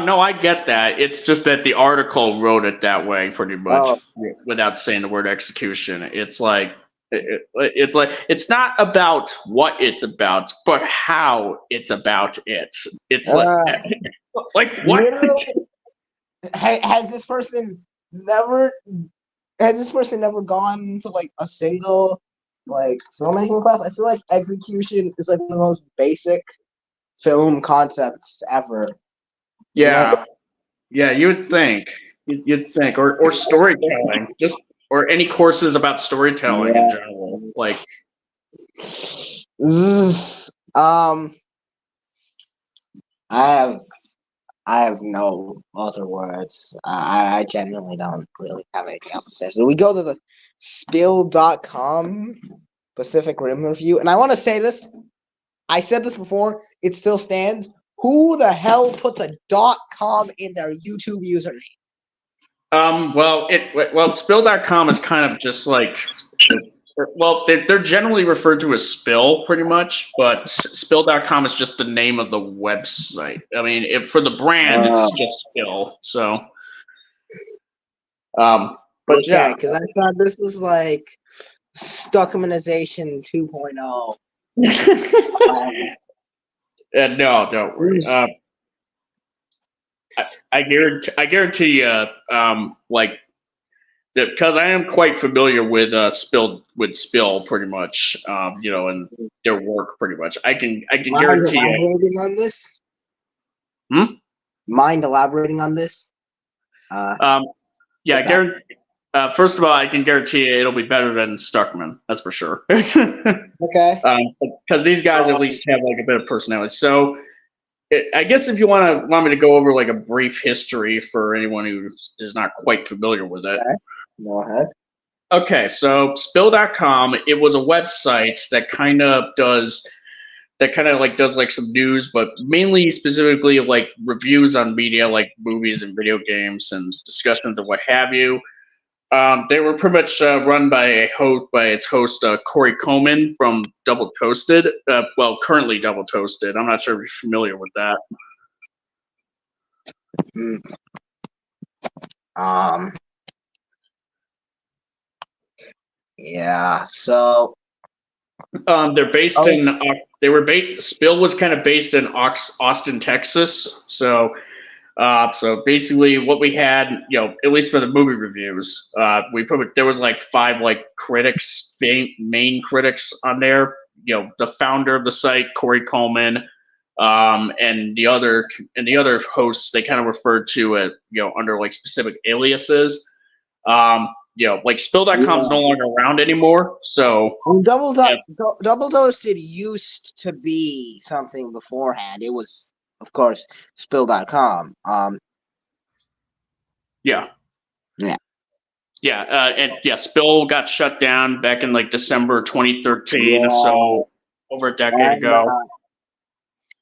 no, I get that. It's just that the article wrote it that way, pretty much, without saying the word execution. It's like it's not about what it's about, but how it's about it. It's like what? Literally, has this person never gone to like a single like filmmaking class? I feel like execution is like one of the most basic film concepts ever. Yeah. Yeah, you would think. You'd think, or storytelling, just or any courses about storytelling in general. Like, I have no other words. I genuinely don't really have anything else to say. So we go to the spill.com Pacific Rim review, and I want to say this. I said this before. It still stands. Who the hell puts a .com in their YouTube username? Well, Spill.com is kind of just like, well, they're generally referred to as Spill pretty much, but Spill.com is just the name of the website. I mean, if for the brand, it's just Spill. So, but Okay, yeah. because I thought this was like Stuckmanization 2.0. No, don't worry. I guarantee you, like, because I am quite familiar with Spill pretty much, and their work pretty much. I can guarantee you. Elaborating on this? Mind elaborating on this? Yeah, I guarantee. First of all, I can guarantee you it'll be better than Stuckman. That's for sure. Okay. Because these guys at least have like a bit of personality. So, I guess if you want me to go over like a brief history for anyone who is not quite familiar with it. Okay. Go ahead. Okay, so Spill.com, it was a website that kind of does like some news, but mainly specifically like reviews on media like movies and video games and discussions of what have you. They were pretty much run by its host Corey Coleman from Double Toasted. Currently Double Toasted. I'm not sure if you're familiar with that. Yeah. So. They're based in. Spill was kind of based in Austin, Texas. So basically, what we had, at least for the movie reviews, there was like 5 like critics, main critics on there. The founder of the site, Corey Coleman, and the other hosts, they kind of referred to it, under like specific aliases. Like Spill.com is no longer around anymore. So Double Toasted used to be something beforehand. It was, of course, Spill.com. Yeah. Spill got shut down back in like December 2013, so over a decade ago.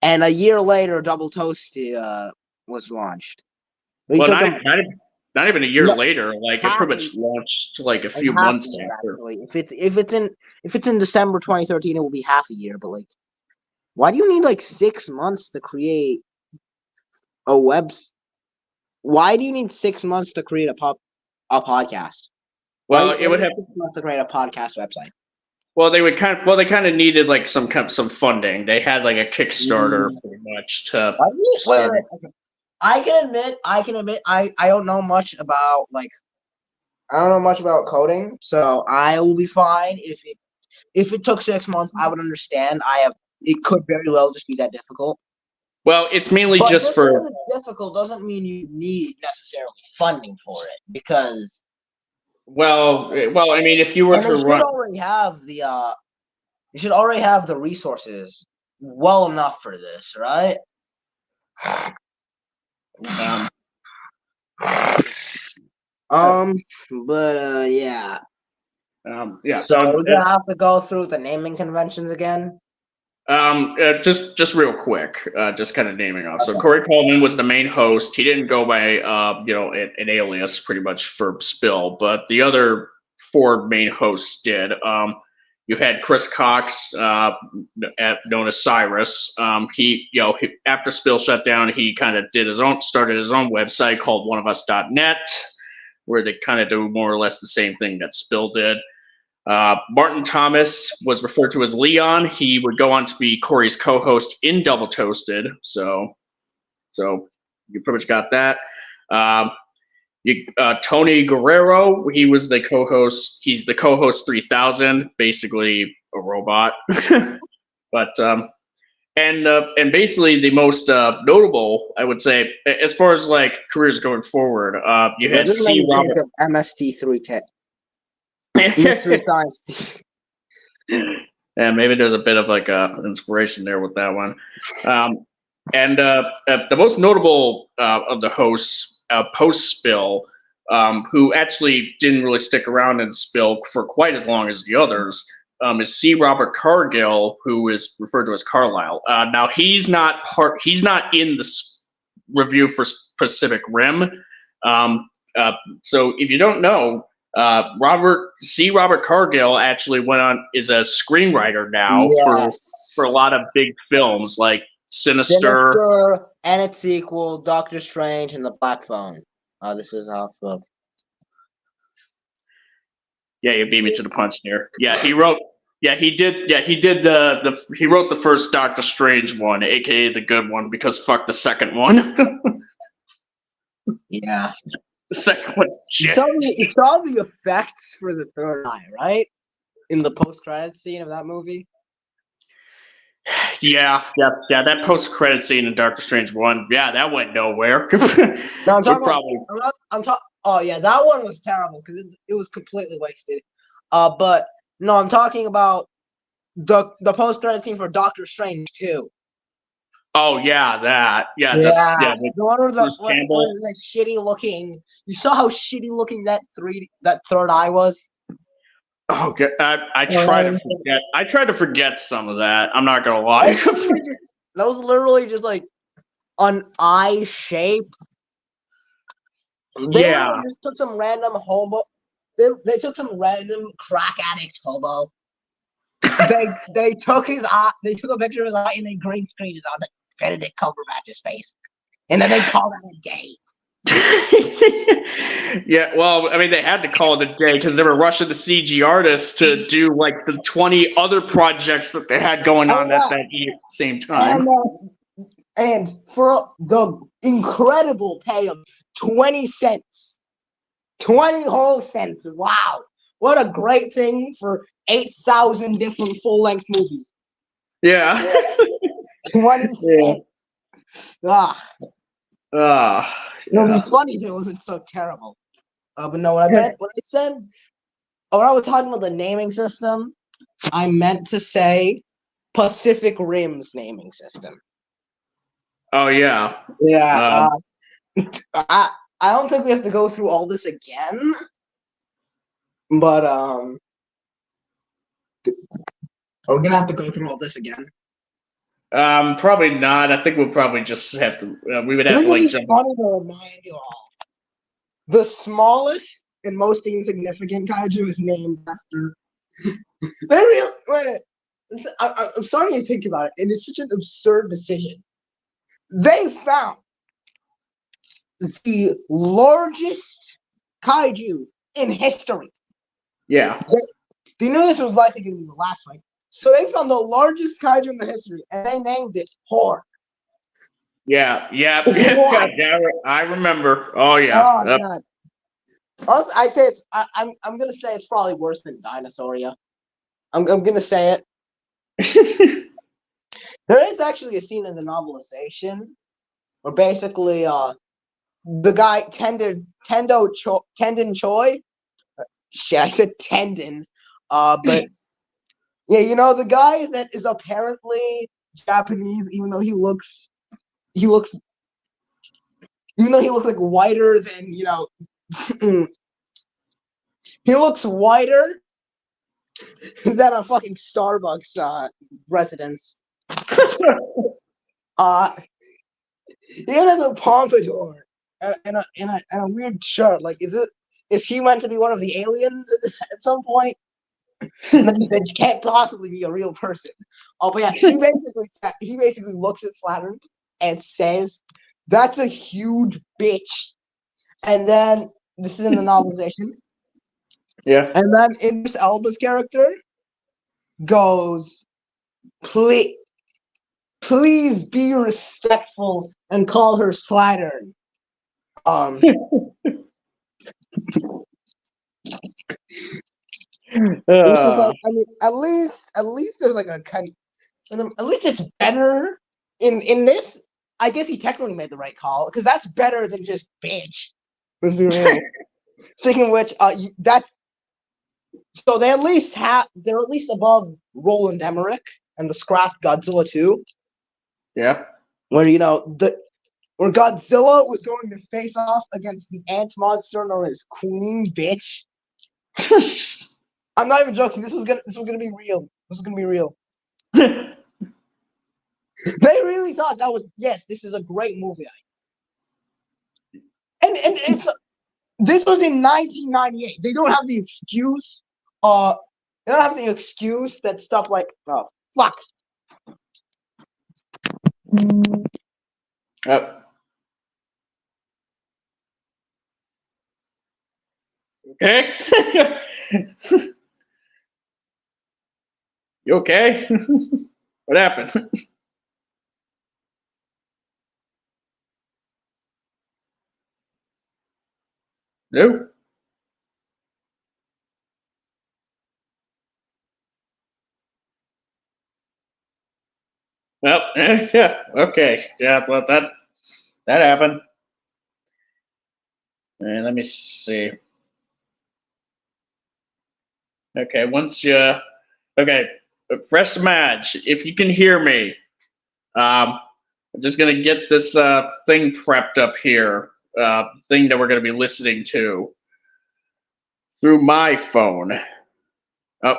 And a year later, Double Toasted was launched. Not even a year later. Like it pretty much launched like a few months after. If it's in December 2013, it will be half a year. But like, why do you need like 6 months to create a Why do you need 6 months to create a podcast? Well, it would have 6 months to create a podcast website. Well, they kind of needed like some funding. They had like a Kickstarter pretty much to. Wait. I can admit, I don't know much about coding, so I will be fine if it took 6 months. I would understand. It could very well just be that difficult. Well, it's mainly just for difficult doesn't mean you need necessarily funding for it because. Well, I mean, if you were to run, you should already have the resources well enough for this, right? Yeah. Yeah. So we're gonna have to go through the naming conventions again. Just real quick, just kind of naming off. So Corey Coleman was the main host. He didn't go by an alias pretty much for Spill, but the other 4 main hosts did. You had Chris Cox, known as Cyrus. He after Spill shut down, he kind of started his own website called oneofus.net, where they kind of do more or less the same thing that Spill did. Martin Thomas was referred to as Leon. He would go on to be Corey's co-host in Double Toasted. So you pretty much got that. Tony Guerrero, he was the co-host. He's the co-host 3000, basically a robot. But and basically the most notable, I would say, as far as like careers going forward, you had C. Robert MST3K. Mystery Science. Yeah, maybe there's a bit of like inspiration there with that one. And the most notable of the hosts post-Spill, who actually didn't really stick around in Spill for quite as long as the others, is C. Robert Cargill, who is referred to as Carlisle. Now he's not in this review for Pacific Rim. So if you don't know, Robert Cargill actually is a screenwriter now for a lot of big films like Sinister, and its sequel, Doctor Strange and the Black Phone. This is off of. Yeah, you beat me to the punch here. Yeah, he wrote. Yeah, he did. Yeah, he did he wrote the first Doctor Strange one, aka the good one, because fuck the second one. Yeah. The second one's shit. You saw the effects for the third eye, right? In the post-credit scene of that movie. Yeah. That post-credit scene in Doctor Strange 1, yeah, that went nowhere. No, I'm talking oh yeah, that one was terrible because it was completely wasted. But no, I'm talking about the post-credit scene for Doctor Strange 2. Oh yeah, that. Yeah, the one where the shitty looking. You saw how shitty looking that third eye was. Oh, God, I try to forget. I tried to forget some of that. I'm not gonna lie. That was literally just like an eye shape. They just took some random hobo. They took some random crack addict hobo. They took his eye. They took a picture of his eye and they green screened it on the Benedict Cumberbatch's face, and then they called it a day. Yeah, well, I mean, they had to call it a day because they were rushing the CG artists to do like the 20 other projects that they had going on at that same time. And for the incredible pay of 20 cents, 20 whole cents. Wow, what a great thing for 8,000 different full-length movies. Yeah. 20 cents. It'll be funny if it wasn't so terrible. But no, what I when I was talking about the naming system, I meant to say Pacific Rim's naming system. Oh yeah. Yeah. I don't think we have to go through all this again. But are we gonna have to go through all this again? Probably not. I think we'll probably just have to. We would have to like jump. Funny to remind you all. The smallest and most insignificant kaiju is named after. I'm sorry to think about it, and it's such an absurd decision. They found the largest kaiju in history. Yeah. They knew this was likely going to be the last fight. So they found the largest kaiju in the history, and they named it Horn. Yeah. God damn it. I remember. Oh yeah. Oh God. Also, I'd say it's. I'm gonna say it's probably worse than Dinosauria. I'm gonna say it. There is actually a scene in the novelization where basically the guy Tendon Choi. Shit, I said tendon. But yeah, you know the guy that is apparently Japanese, even though he looks like whiter than he looks whiter than a fucking Starbucks residence. He has a pompadour and a weird shirt. Like, is he meant to be one of the aliens at some point? That can't possibly be a real person. Oh, but yeah, he basically looks at Slattern and says, "That's a huge bitch." And then this is in the novelization. Yeah. And then Idris Elba's character goes, please be respectful and call her Slattern. I mean, at least there's like a kind. At least it's better in this. I guess he technically made the right call because that's better than just bitch. Let's be real. Speaking of which, that's so they're at least above Roland Emmerich and the Scrapped Godzilla 2. Yeah. Where where Godzilla was going to face off against the ant monster known as Queen Bitch. I'm not even joking. This was gonna be real. This was gonna be real. They really thought that was yes. This is a great movie. And it's this was in 1998. They don't have the excuse. They don't have the excuse that stuff like oh fuck. Yep. Okay. You okay? What happened? No. Well, yeah. Okay. Yeah. Well, that happened. And let me see. Okay. Once you. Okay. Fresh match. If you can hear me, I'm just gonna get this thing prepped up here. Thing that we're gonna be listening to through my phone. Oh,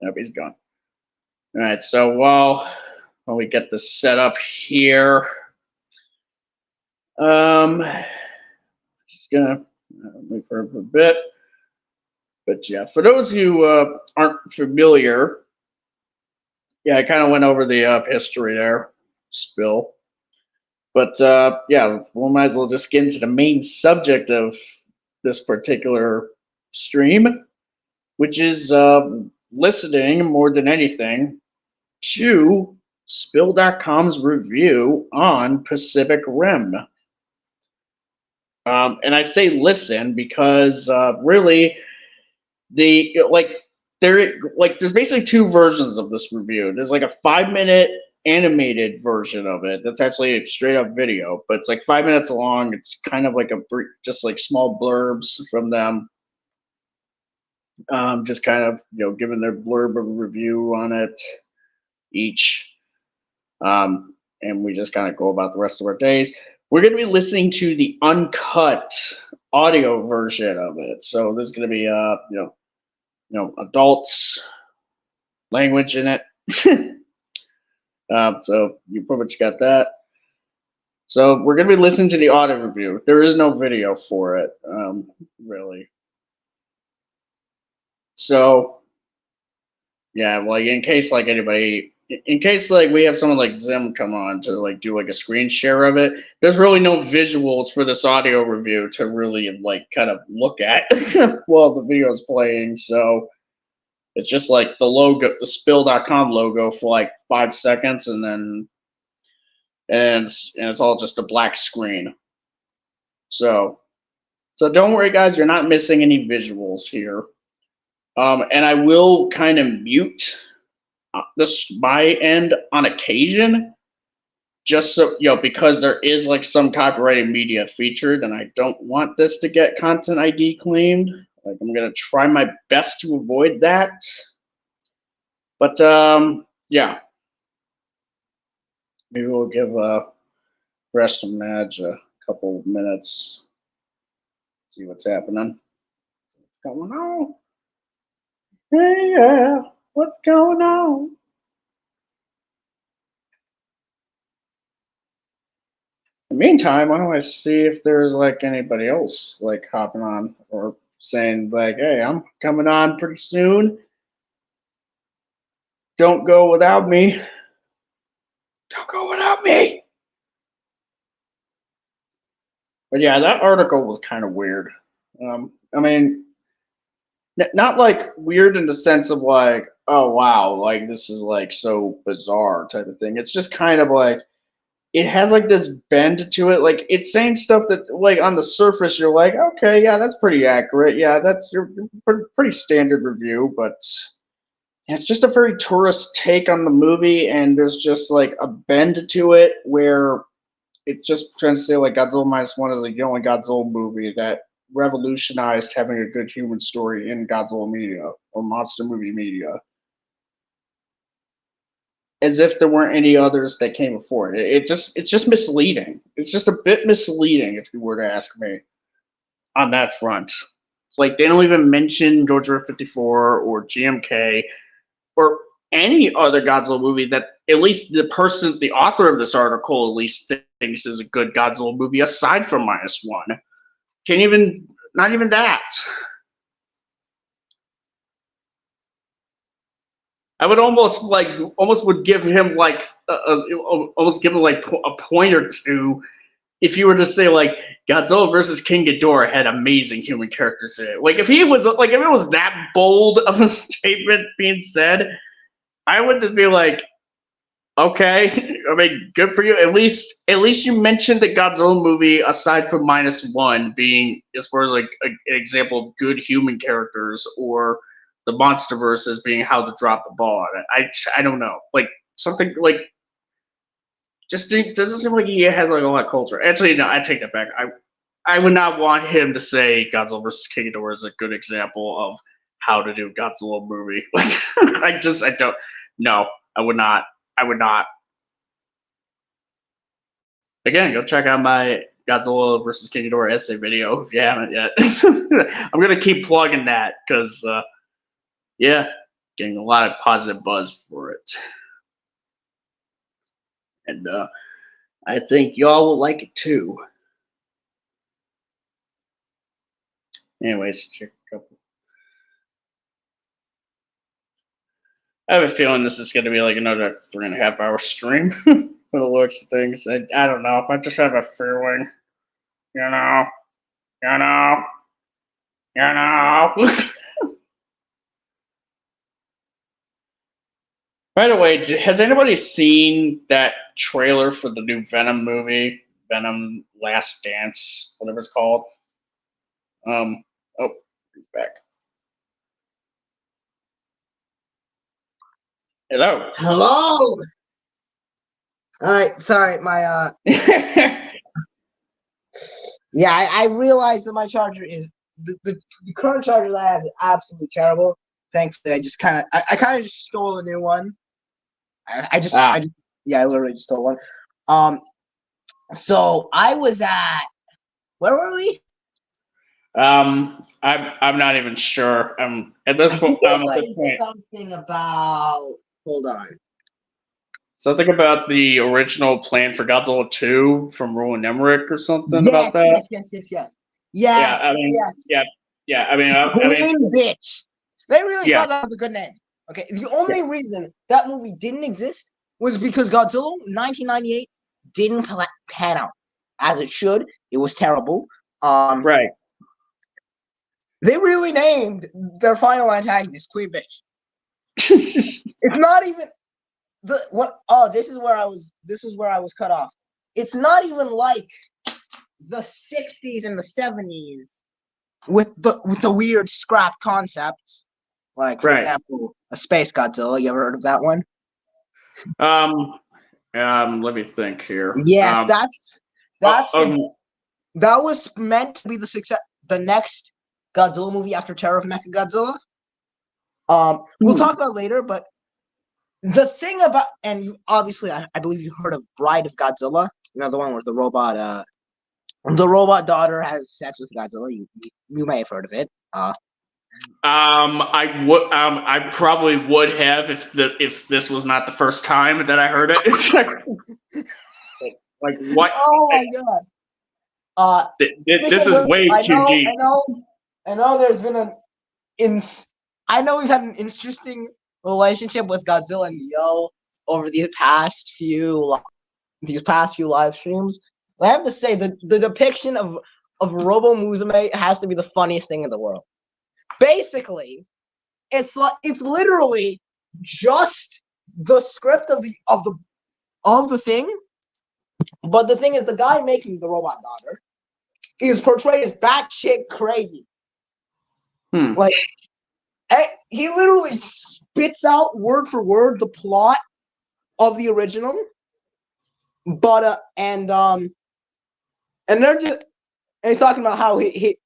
nope, he's gone. All right. So while we get this set up here, just gonna wait for a bit. But yeah, for those who aren't familiar, yeah, I kind of went over the history there, spill. But yeah, we might as well just get into the main subject of this particular stream, which is listening more than anything to Spill.com's review on Pacific Rim. And I say listen because really there's basically two versions of this review. There's like a 5-minute animated version of it that's actually a straight up video, but it's like 5 minutes long. It's kind of like just like small blurbs from them, just kind of giving their blurb of review on it each, and we just kind of go about the rest of our days. We're going to be listening to the uncut audio version of it, so there's going to be adults language in it. So you pretty much got that. So we're going to be listening to the audio review. There is no video for it, really. So yeah, like in case like we have someone like Zim come on to like do like a screen share of it, there's really no visuals for this audio review to really like kind of look at while the video is playing. So it's just like the logo, the Spill.com logo for like 5 seconds, and then it's all just a black screen. So don't worry, guys, you're not missing any visuals here. And I will kind of mute this my end on occasion, just so because there is like some copyrighted media featured, and I don't want this to get content ID claimed. Like I'm gonna try my best to avoid that. But yeah, maybe we'll give rest of Madge a couple of minutes, see what's happening. What's going on? Hey, yeah, what's going on? In the meantime, why don't I see if there's like anybody else like hopping on or saying like, "Hey, I'm coming on pretty soon. Don't go without me. Don't go without me." But yeah, that article was kind of weird. I mean, not like weird in the sense of like, oh wow, like this is like so bizarre type of thing. It's just kind of like it has like this bend to it. Like it's saying stuff that like on the surface you're like, okay, yeah, that's pretty accurate. Yeah, that's your pretty standard review, but it's just a very tourist take on the movie, and there's just like a bend to it where it just trying to say like Godzilla Minus One is like the only Godzilla movie that revolutionized having a good human story in Godzilla media or monster movie media, as if there weren't any others that came before it. It's just misleading. It's just a bit misleading if you were to ask me on that front. Like they don't even mention Godzilla 54 or GMK or any other Godzilla movie that at least the author of this article, at least thinks is a good Godzilla movie aside from -1. Can't even, not even that. I would almost would give him like almost give him like a point or two if you were to say like Godzilla versus King Ghidorah had amazing human characters in it. Like if it was that bold of a statement being said, I would just be like, okay, I mean, good for you. At least you mentioned the Godzilla movie aside from -1 being as far as like an example of good human characters, or the MonsterVerse as being how to drop the ball on it. I don't know, like something like just doesn't seem like he has like a lot of culture. Actually, no, I take that back. I would not want him to say Godzilla vs. King Ghidorah is a good example of how to do a Godzilla movie. Like I don't. No, I would not. I would not. Again, go check out my Godzilla vs. King Ghidorah essay video if you haven't yet. I'm gonna keep plugging that because, yeah, getting a lot of positive buzz for it, and I think y'all will like it too. Anyways, check a couple. I have a feeling this is going to be like another 3.5 hour stream for the looks of things. I don't know. I just have a feeling. You know. You know. You know. By the way, has anybody seen that trailer for the new Venom movie? Venom Last Dance, whatever it's called. Oh, he's back. Hello. Hello. All right, sorry, my yeah, I realized that my charger is the current charger that I have is absolutely terrible. Thankfully, I kind of just stole a new one. I just yeah, I literally just stole one. So I was at, where were we? I'm not even sure. At this point. Something about, hold on. Something about the original plan for Godzilla 2 from Roland Emmerich or something about that. Yes. Yeah, I mean, yes. yeah. I mean, Queen Bitch. They really Yeah. thought that was a good name. Okay, the only reason that movie didn't exist was because Godzilla 1998 didn't pan out as it should. It was terrible. right. They really named their final antagonist Queen Bitch. It's not even this is where I was cut off. It's not even like the 60s and the 70s with the weird scrap concepts. Like, for example, a Space Godzilla. You ever heard of that one? Let me think here. Yes, that was meant to be the next Godzilla movie after Terror of Mechagodzilla. We'll talk about it later, but the thing about, and you obviously, I believe you heard of Bride of Godzilla. You know, the one where the robot daughter has sex with Godzilla. You may have heard of it. I probably would have if this was not the first time that I heard it. Like what? Oh my god! This is way too deep. I know. There's been I know we've had an interesting relationship with Godzilla and Neo over these past few live streams. But I have to say the depiction of Robo Musume has to be the funniest thing in the world. Basically, it's literally just the script of the thing, but the thing is, the guy making the robot daughter is portrayed as batshit crazy. Like, he literally spits out word for word the plot of the original, but and he's talking about how he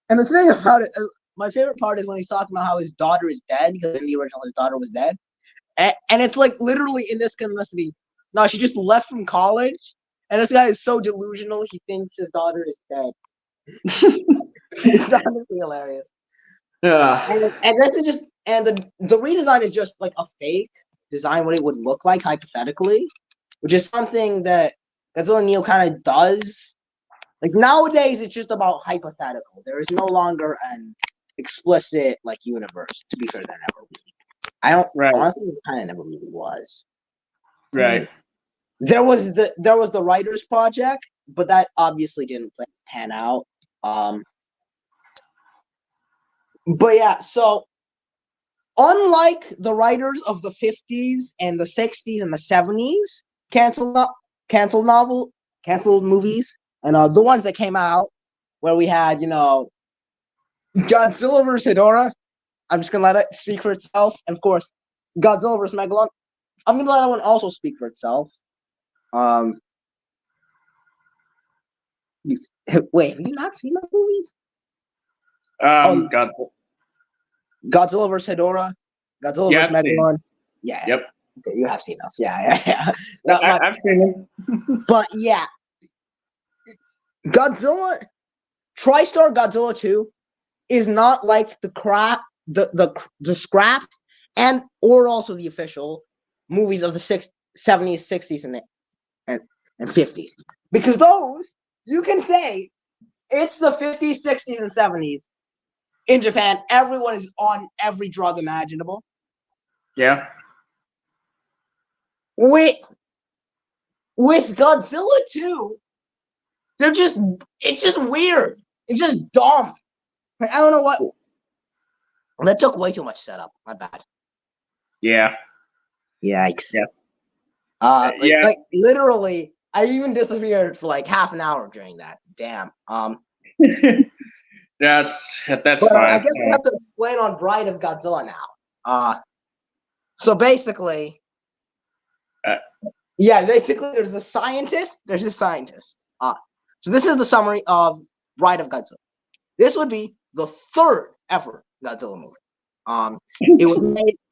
and the thing about it. My favorite part is when he's talking about how his daughter is dead, because in the original his daughter was dead. And it's like literally in this capacity. No, she just left from college. And this guy is so delusional, he thinks his daughter is dead. It's honestly hilarious. Yeah. And this is just the redesign is just like a fake design what it would look like hypothetically, which is something that Godzilla Neo kind of does. Like nowadays, it's just about hypothetical. There is no longer an explicit like universe. To be fair, there never really. I don't Right. honestly, it kind of never really was. Right. There was the writers project, but that obviously didn't pan out. But yeah, so unlike the writers of the 50s and the 60s and the 70s, canceled canceled movies, and the ones that came out where we had, Godzilla vs. Hedorah. I'm just gonna let it speak for itself. And of course, Godzilla vs. Megalon. I'm gonna let that one also speak for itself. Wait, have you not seen those movies? God. Godzilla vs. Hedorah, Godzilla Yeah, vs. I've seen Megalon. Yeah. Yep. Okay, you have seen those. Yeah. Not much. I've seen them. But yeah, Godzilla, TriStar Godzilla 2 is not like the scrapped and or also the official movies of the 70s, 60s, and 50s. Because those, you can say, it's the 50s, 60s, and 70s. In Japan, everyone is on every drug imaginable. Yeah. With Godzilla 2, it's just weird. It's just dumb. Like, I don't know what. That took way too much setup. My bad. Yeah. Yikes. Yeah. Like literally, I even disappeared for like half an hour during that. Damn. That's But fine. I guess we have to explain on Bride of Godzilla now. So basically, basically there's a scientist. So this is the summary of Bride of Godzilla. This would be the third ever Godzilla movie. It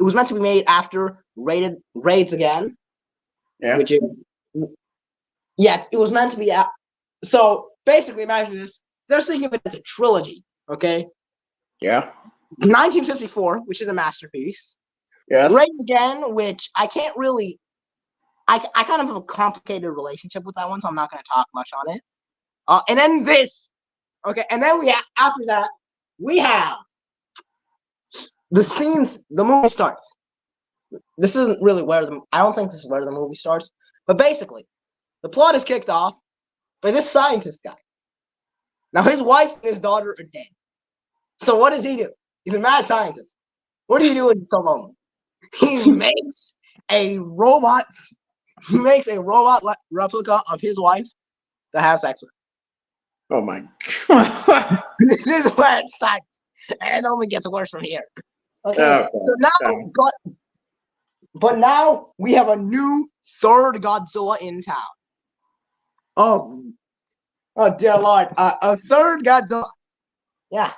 was meant to be made after Raids Again. Yeah. Which is, it was meant to be. So basically, imagine this. They're thinking of it as a trilogy. Okay. Yeah. 1954, which is a masterpiece. Yes. Raids Again, which I can't really. I kind of have a complicated relationship with that one, so I'm not going to talk much on it. And then this. Okay, and then after that we have the scenes. The movie starts. This isn't really I don't think this is where the movie starts. But basically, the plot is kicked off by this scientist guy. Now his wife and his daughter are dead. So what does he do? He's a mad scientist. What do you do when you're so lonely? He makes a robot. He makes a robot replica of his wife to have sex with. Oh my god. This is where it starts, and it only gets worse from here. Okay. So now, but now we have a new third Godzilla in town. Oh dear Lord! A third Godzilla. Yeah.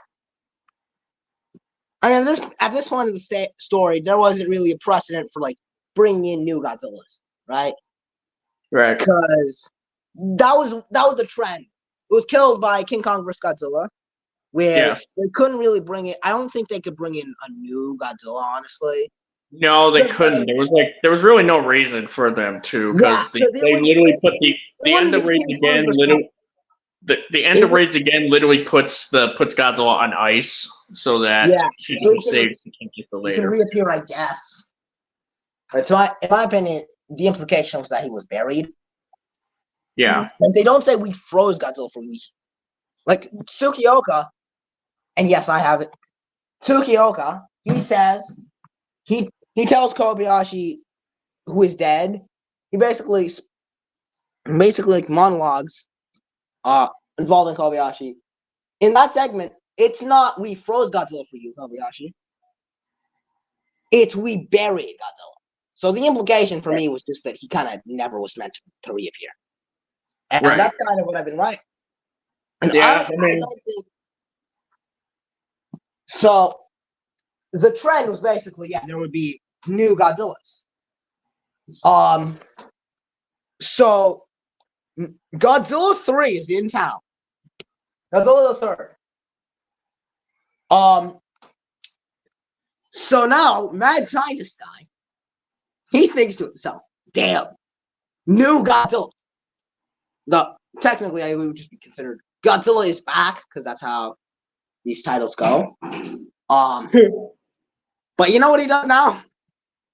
I mean, at this point in the story, there wasn't really a precedent for like bringing in new Godzillas, right? Right. Because that was the trend. It was killed by King Kong vs. Godzilla, where they couldn't really bring it. I don't think they could bring in a new Godzilla, honestly. No, they couldn't. There was really no reason for them to, because they literally put the end of Raids Again. The end of Raids Again literally puts Godzilla on ice so that he can be saved for later. He can reappear, I guess. But so in my opinion, the implication was that he was buried. Yeah. Like they don't say we froze Godzilla for weeks. Like Tsukioka, and yes, I have it. Tsukioka, he says he tells Kobayashi, who is dead, he basically like monologues involving Kobayashi. In that segment, it's not we froze Godzilla for you, Kobayashi. It's we buried Godzilla. So the implication for me was just that he kind of never was meant to reappear. And that's kind of what I've been writing. And I don't think... So the trend was basically, there would be new Godzillas. So Godzilla 3 is in town. Godzilla the Third. So now, mad scientist guy, he thinks to himself, "Damn, new Godzilla." Technically, I would just be considered Godzilla is back because that's how these titles go. But you know what he does now?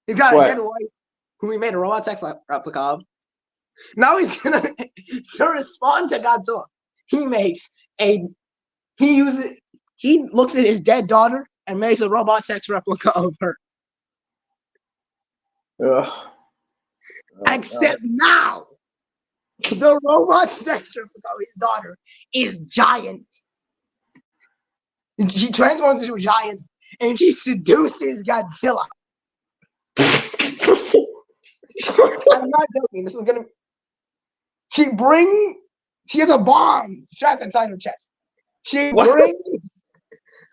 He's got a What? dead wife who he made a robot sex replica of. Now he's gonna to respond to Godzilla. He looks at his dead daughter and makes a robot sex replica of her. Ugh. Except now, the robot sex replica of his daughter is giant. She transforms into a giant and she seduces Godzilla. I'm not joking. This is gonna. She has a bomb strapped inside her chest. She brings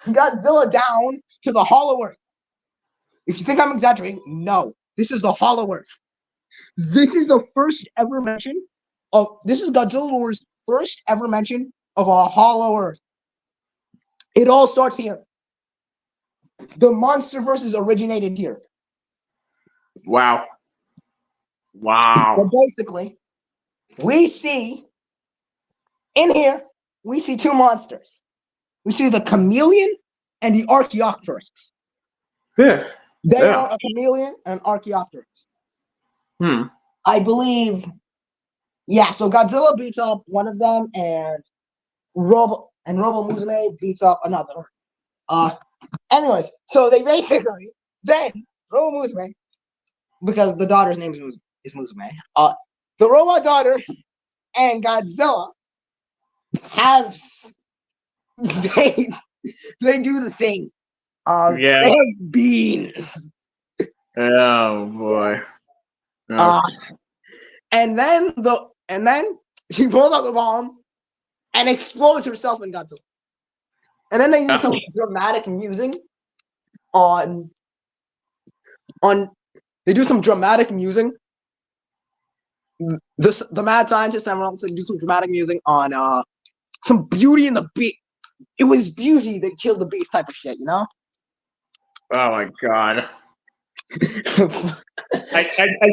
Godzilla down to the Hollow Earth. If you think I'm exaggerating, no. This is the Hollow Earth. This is the first ever mention of. This is Godzilla lore's first ever mention of a Hollow Earth. It all starts here. The monster verses originated here. Wow. But basically, we see in here, we see two monsters. We see the chameleon and the Archaeopteryx. Yeah. They are a chameleon and an Archaeopteryx. I believe, yeah, so Godzilla beats up one of them and Robo Musume beats up another. Anyways, so they basically, then Robo Musume, because the daughter's name is Musume, the robot daughter and Godzilla have they do the thing. Yeah. They have beans. Oh boy. And then she pulls out the bomb and explodes herself in Godzilla. And then they do some dramatic musing on they do some dramatic musing. The mad scientist and everyone else do some dramatic musing on some Beauty and the Beast. It was Beauty that killed the Beast type of shit, you know? Oh my god. I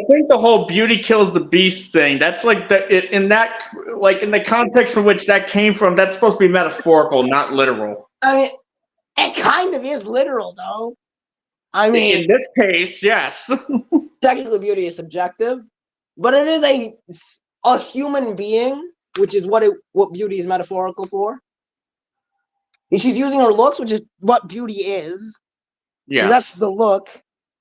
think the whole Beauty kills the Beast thing, that's like in the context from which that came from, that's supposed to be metaphorical, not literal. I mean, it kind of is literal though. I mean, in this case, yes. Technically beauty is subjective, but it is a human being, which is what beauty is metaphorical for. And she's using her looks, which is what beauty is. Yes. That's the look.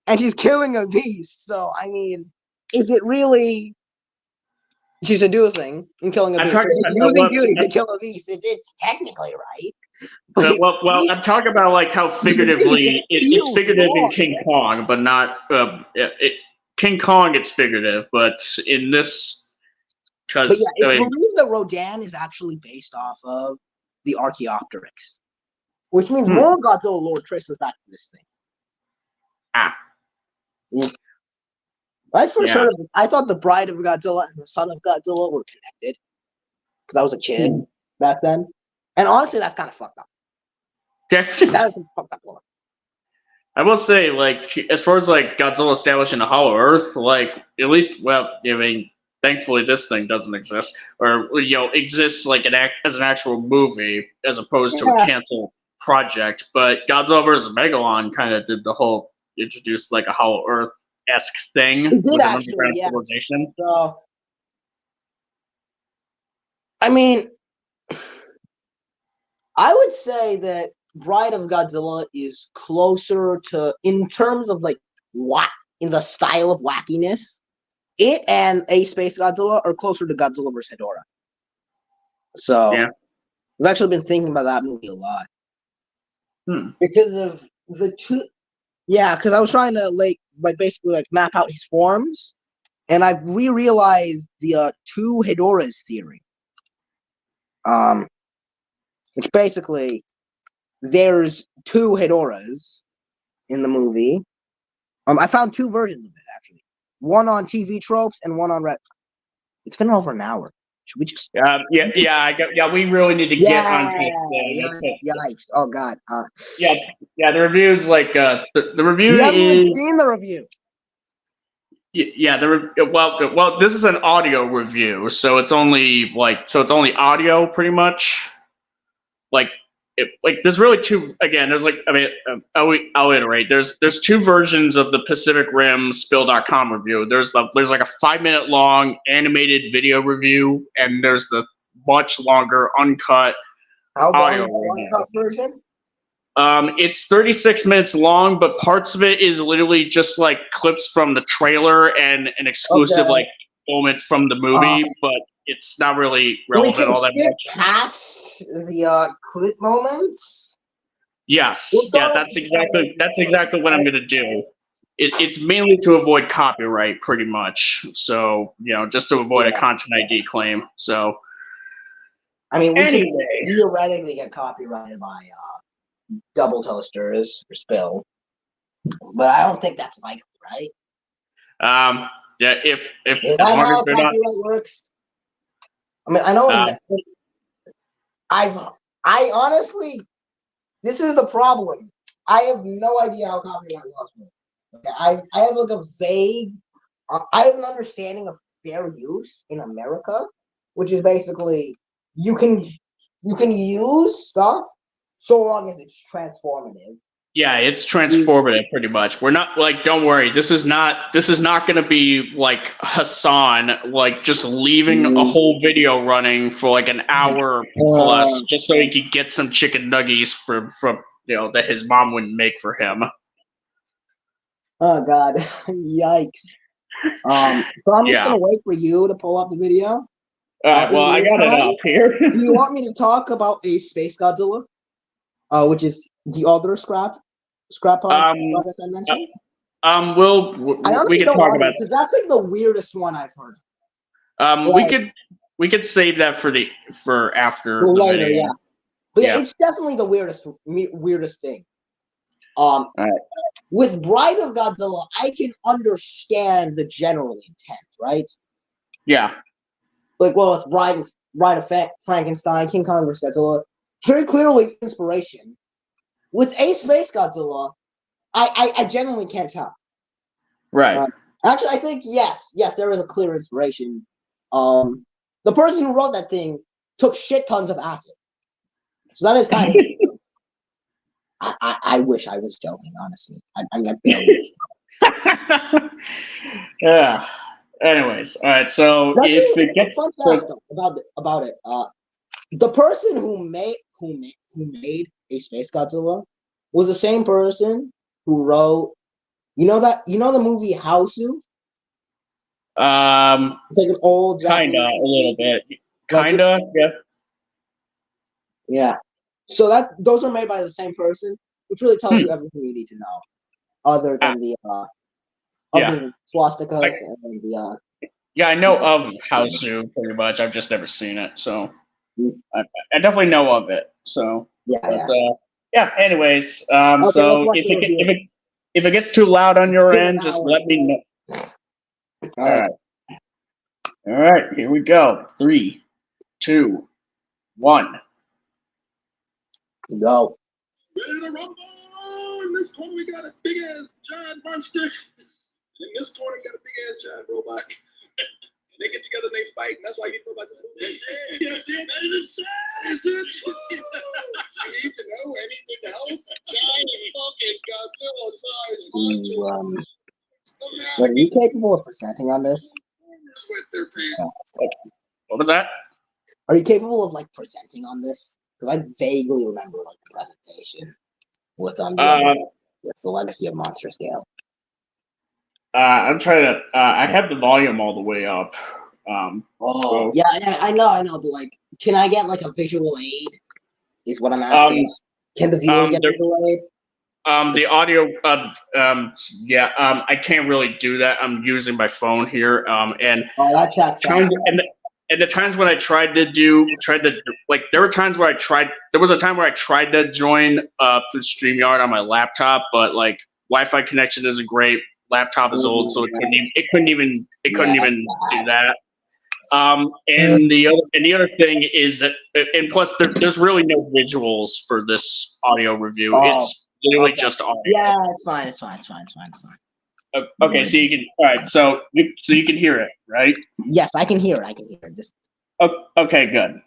And she's killing a beast. So, I mean, is it really... She's seducing and killing a beast. She's using beauty to kill a beast. It's technically right. Well, I'm talking about like how figuratively it's figurative in King Kong, but not King Kong. It's figurative, but in this, because yeah, I believe the Rodan is actually based off of the Archaeopteryx, which means more Godzilla lore traces back to this thing. When I first heard of it, I thought the Bride of Godzilla and the Son of Godzilla were connected because I was a kid back then, and honestly, that's kind of fucked up. That is some fucked up lore. I will say, like, as far as like Godzilla establishing a Hollow Earth, like at least, well, I mean, thankfully this thing doesn't exist, or exists like as an actual movie as opposed to a canceled project. But Godzilla vs. Megalon kind of did the whole introduced like a Hollow Earth-esque thing with an underground civilization. So, I mean, I would say that Bride of Godzilla is closer to, in terms of like in the style of wackiness, it and A Space Godzilla are closer to Godzilla vs. Hedorah. So I've actually been thinking about that movie a lot. Because of the two. Yeah, because I was trying to basically like map out his forms, and I've realized the two Hedorahs theory. Which basically there's two Hedorahs in the movie. I found two versions of it actually. One on TV Tropes and one on Reddit. It's been over an hour. Should we just? We really need to get on top of Yikes! Oh God. The reviews the review We haven't is even seen the review. This is an audio review, so it's only audio pretty much. There's really two. Again, I'll iterate. There's two versions of the Pacific Rim Spill.com review. There's like a 5-minute long animated video review, and there's the much longer uncut How long audio is the uncut version? It's 36 minutes long, but parts of it is literally just like clips from the trailer and an exclusive moment from the movie, but it's not really relevant all that much. Past the clip moments. Yes, that's exactly what I'm gonna do. It's mainly to avoid copyright, pretty much. So just to avoid a content ID claim. So, I mean, we can theoretically get copyrighted by Double Toasters or Spill, but I don't think that's likely, right? If is that how copyright works? I mean, I know. I honestly, this is the problem. I have no idea how copyright laws work. Okay? I have like a vague. I have an understanding of fair use in America, which is basically you can use stuff so long as it's transformative. Yeah, it's transformative pretty much. We're not don't worry, this is not gonna be like Hassan, just leaving a whole video running for like an hour plus just so he could get some chicken nuggies from that his mom wouldn't make for him. Oh God. Yikes. So I'm just gonna wait for you to pull up the video. I got it up here. Do you want me to talk about a Space Godzilla? Which is the other scrap project I mentioned. We can talk about because that's like the weirdest one I've heard. We could save that for after the later, video. yeah. But it's definitely the weirdest thing. All right. With Bride of Godzilla, I can understand the general intent, right? Yeah. It's Bride of Frankenstein, King Kong vs. Godzilla. Very clearly inspiration. With a Space Godzilla, I genuinely can't tell. Right. Actually, I think yes, there is a clear inspiration. The person who wrote that thing took shit tons of acid, so that is kind of. I wish I was joking, honestly. I'm not barely. Yeah. Anyways, all right. So if it gets fun fact about it, the person who made a Space Godzilla was the same person who wrote, the movie Hausu? It's like an old Japanese kinda a little bit. Kinda, yeah. Yeah. So those are made by the same person, which really tells you everything you need to know. Other than the swastikas and the Yeah, I know of Hausu pretty much. I've just never seen it, so I definitely know of it. So Anyways, so if it gets too loud on your end, just let me know. All right. Here we go. 3, 2, 1. Go. Ready to rumble! In this corner, we got a big ass giant monster. In this corner, we got a big ass giant robot. They get together and they fight, and that's all you know about this movie. Yes, that is it. Is it? You need to know anything else? Giant fucking Godzilla size monster. Are you capable of presenting on this? What was that? Are you capable of presenting on this? Because I vaguely remember the presentation with the Legacy of Monster Scale. I'm trying to. I have the volume all the way up. Yeah, I know, but can I get a visual aid? Is what I'm asking. Can the viewers get visual aid? The audio. I can't really do that. I'm using my phone here. And that checks out. And the times when I there were times where there was a time where I tried to join through StreamYard on my laptop, but Wi-Fi connection isn't great. Laptop is old, so it couldn't even do that. And the other thing is that, and plus, there's really no visuals for this audio review. Oh, It's literally okay. just audio. Yeah, it's fine. It's fine. Okay, so you can. All right, so you can hear it, right? Yes, I can hear it. Just Okay, good.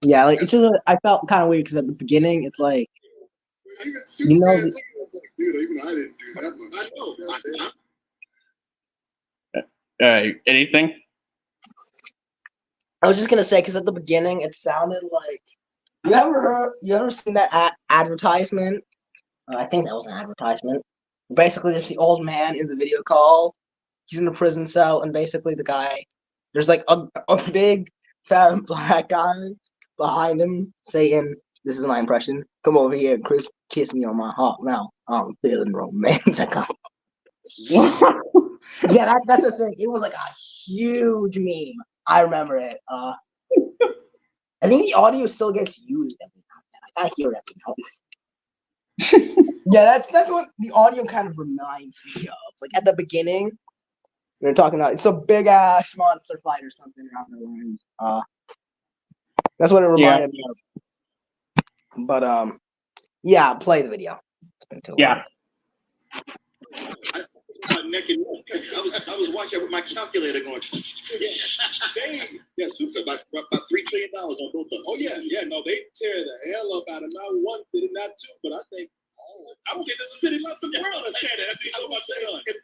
yeah, like it's just I felt kind of weird because at the beginning it's like Even You know Superman the- second was like, dude, even I didn't do that much. I know. Anything? I was just gonna say because at the beginning it sounded like you ever seen that advertisement? I think that was an advertisement. Basically, there's the old man in the video call. He's in a prison cell, and basically the guy, there's like a big fat black guy behind him saying, "This is my impression. Come over here and kiss me on my heart now. I'm feeling romantic." Yeah, that's the thing. It was like a huge meme. I remember it. I think the audio still gets used every now and then. I gotta hear it every now and then. Yeah, that's what the audio kind of reminds me of. Like at the beginning, we were talking about it's a big ass monster fight or something around the lines. That's what it reminded me of. But yeah, play the video. It's been too long. Neck and neck. I was watching with my calculator going. Yeah, Suits about $3 trillion on both of them. Oh yeah, no, they tear the hell up out of not one city, not two, but I think I don't think there's a city left in the world that's standing. I think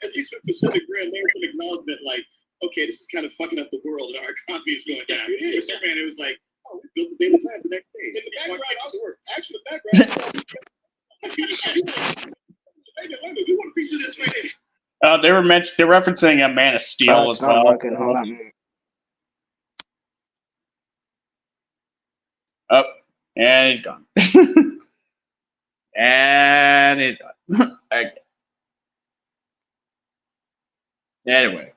at least with Pacific Rim, there's some acknowledgement like, okay, this is kind of fucking up the world and our economy is going down. With Superman, it was like, oh, we built the daily plan the next day. In the background, I was work. Actually, the background. Wait, we want a piece of this right here. They're referencing a Man of Steel as well. Working. Hold on. Oh, and he's gone. And he's gone. Okay. Anyway.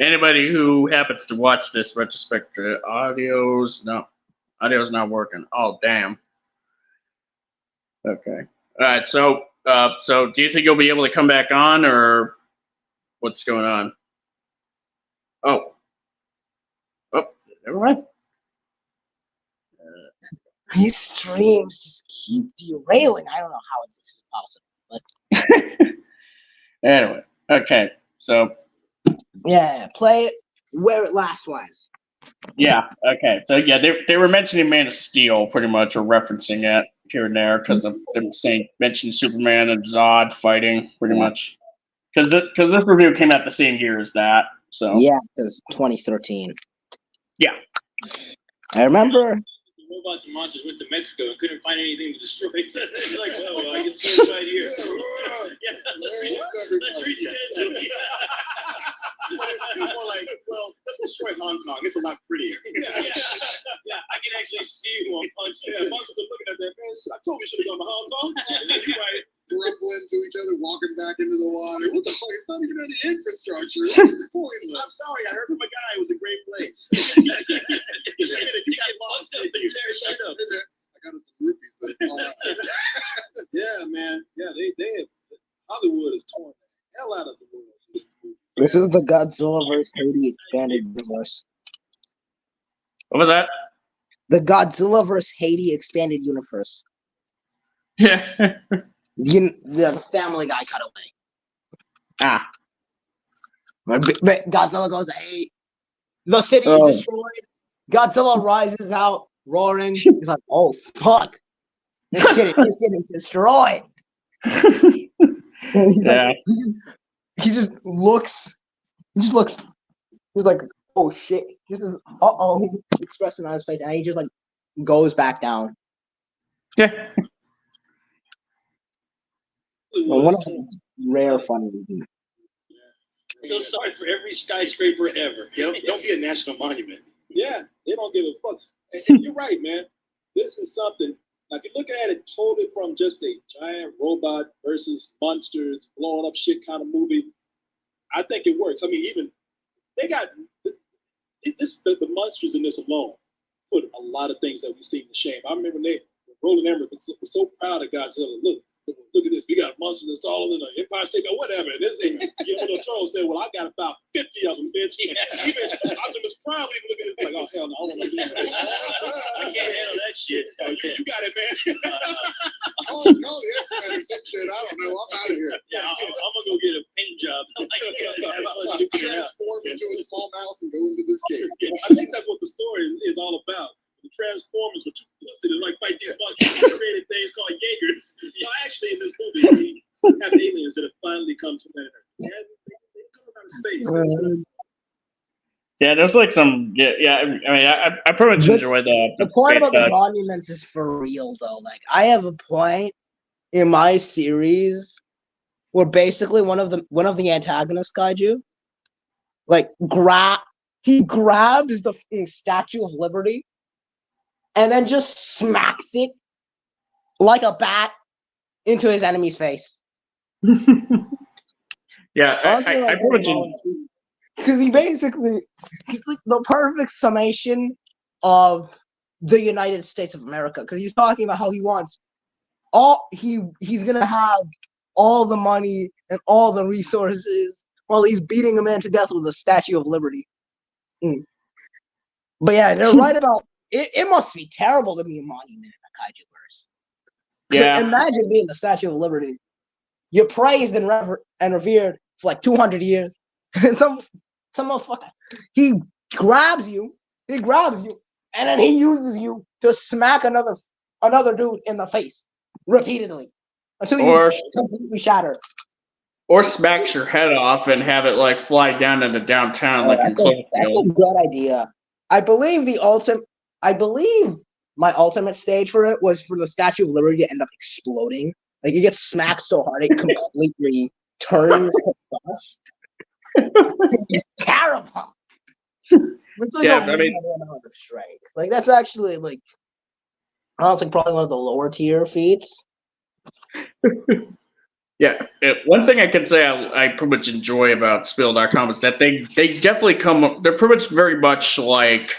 Anybody who happens to watch this retrospective, audio's not working. Oh, damn. Okay. All right. So do you think you'll be able to come back on, or what's going on? Oh, never mind. These streams just keep derailing. I don't know how this is possible. But Anyway, okay. So yeah, play it where it last was. yeah, okay. So yeah, they were mentioning Man of Steel pretty much, or referencing it here and there because they were mentioning Superman and Zod fighting pretty much. Because this review came out the same year as that. So Yeah, because 2013. Yeah. I remember. Robots and monsters went to Mexico and couldn't find anything to destroy. So they're like, well, I guess we're right here. Yeah, let's reschedule. More like, well, let's destroy Hong Kong. It's a lot prettier. Yeah, I can actually see who I'm punching. Yeah, monsters are looking at that, man. I told you we should have gone to Hong Kong. That's right. Grumbling to each other, walking back into the water. What the fuck? It's not even any infrastructure. It's pointless. I'm sorry. I heard from a guy it was a great place. I got us some rupees. Yeah, man. Yeah, they have, Hollywood is torn the hell out of the world. This is the Godzilla vs. Haiti expanded universe. what was that? The Godzilla vs. Haiti expanded universe. Yeah. The Family Guy cut away. Ah. Godzilla goes to Haiti. The city is destroyed. Godzilla rises out, roaring. He's like, "Oh fuck! This city is destroyed." Yeah. He just looks. He's like, "Oh shit!" This is expressing on his face, and he just like goes back down. Yeah. One of the rare funny reviews. I feel sorry for every skyscraper ever. Yeah, don't be a national monument. Yeah, they don't give a fuck. And you're right, man. This is something. Now, if you're looking at it totally from just a giant robot versus monsters blowing up shit kind of movie, I think it works. I mean, even they got the monsters in this alone put a lot of things that we see to shame. I remember when Roland Emmerich was so proud of Godzilla. Look at this. We got monsters that's taller than the Empire State Building, whatever. And this thing, Guillermo del Toro said, well, I got about 50 of them, bitch. Even Optimus Prime would even look at this like, oh, hell no, I don't want to do that. I can't handle that shit. You got it, man. Call the X-Men or some shit. I don't know. I'm out of here. Yeah, I'm gonna go get a paint job. Transform into a small mouse and go into this cave. I think that's what the story is all about. The Transformers were too pussy to like fight these monsters. They created things called Jaegers. So actually, in this movie, we have aliens that have finally come to planet Earth. They come out of space. Yeah, there's like some. Yeah. I mean, I pretty much enjoy The point about the monuments is for real, though. Like, I have a point in my series where basically one of the antagonist kaiju, like, he grabs the Statue of Liberty and then just smacks it like a bat into his enemy's face. Yeah, I pretty much. Because he's like the perfect summation of the United States of America. Because he's talking about how he wants he's gonna have all the money and all the resources while he's beating a man to death with a Statue of Liberty. But yeah, they're right about it. It must be terrible to be a monument in the Kaiju-verse. Yeah. Imagine being the Statue of Liberty. You're praised and revered for like 200 years. And some motherfucker, he grabs you, and then he uses you to smack another dude in the face repeatedly until you completely shatter. Or smacks your head off and have it like fly down into downtown like in Cloverfield. That's a good idea. I believe my ultimate stage for it was for the Statue of Liberty to end up exploding. Like, you get smacked so hard it completely turns to dust. It's terrible. It's like I mean, strike. Like, that's actually like, honestly, probably one of the lower tier feats. Yeah, one thing I can say I pretty much enjoy about Spill.com is that they definitely they're pretty much very much like,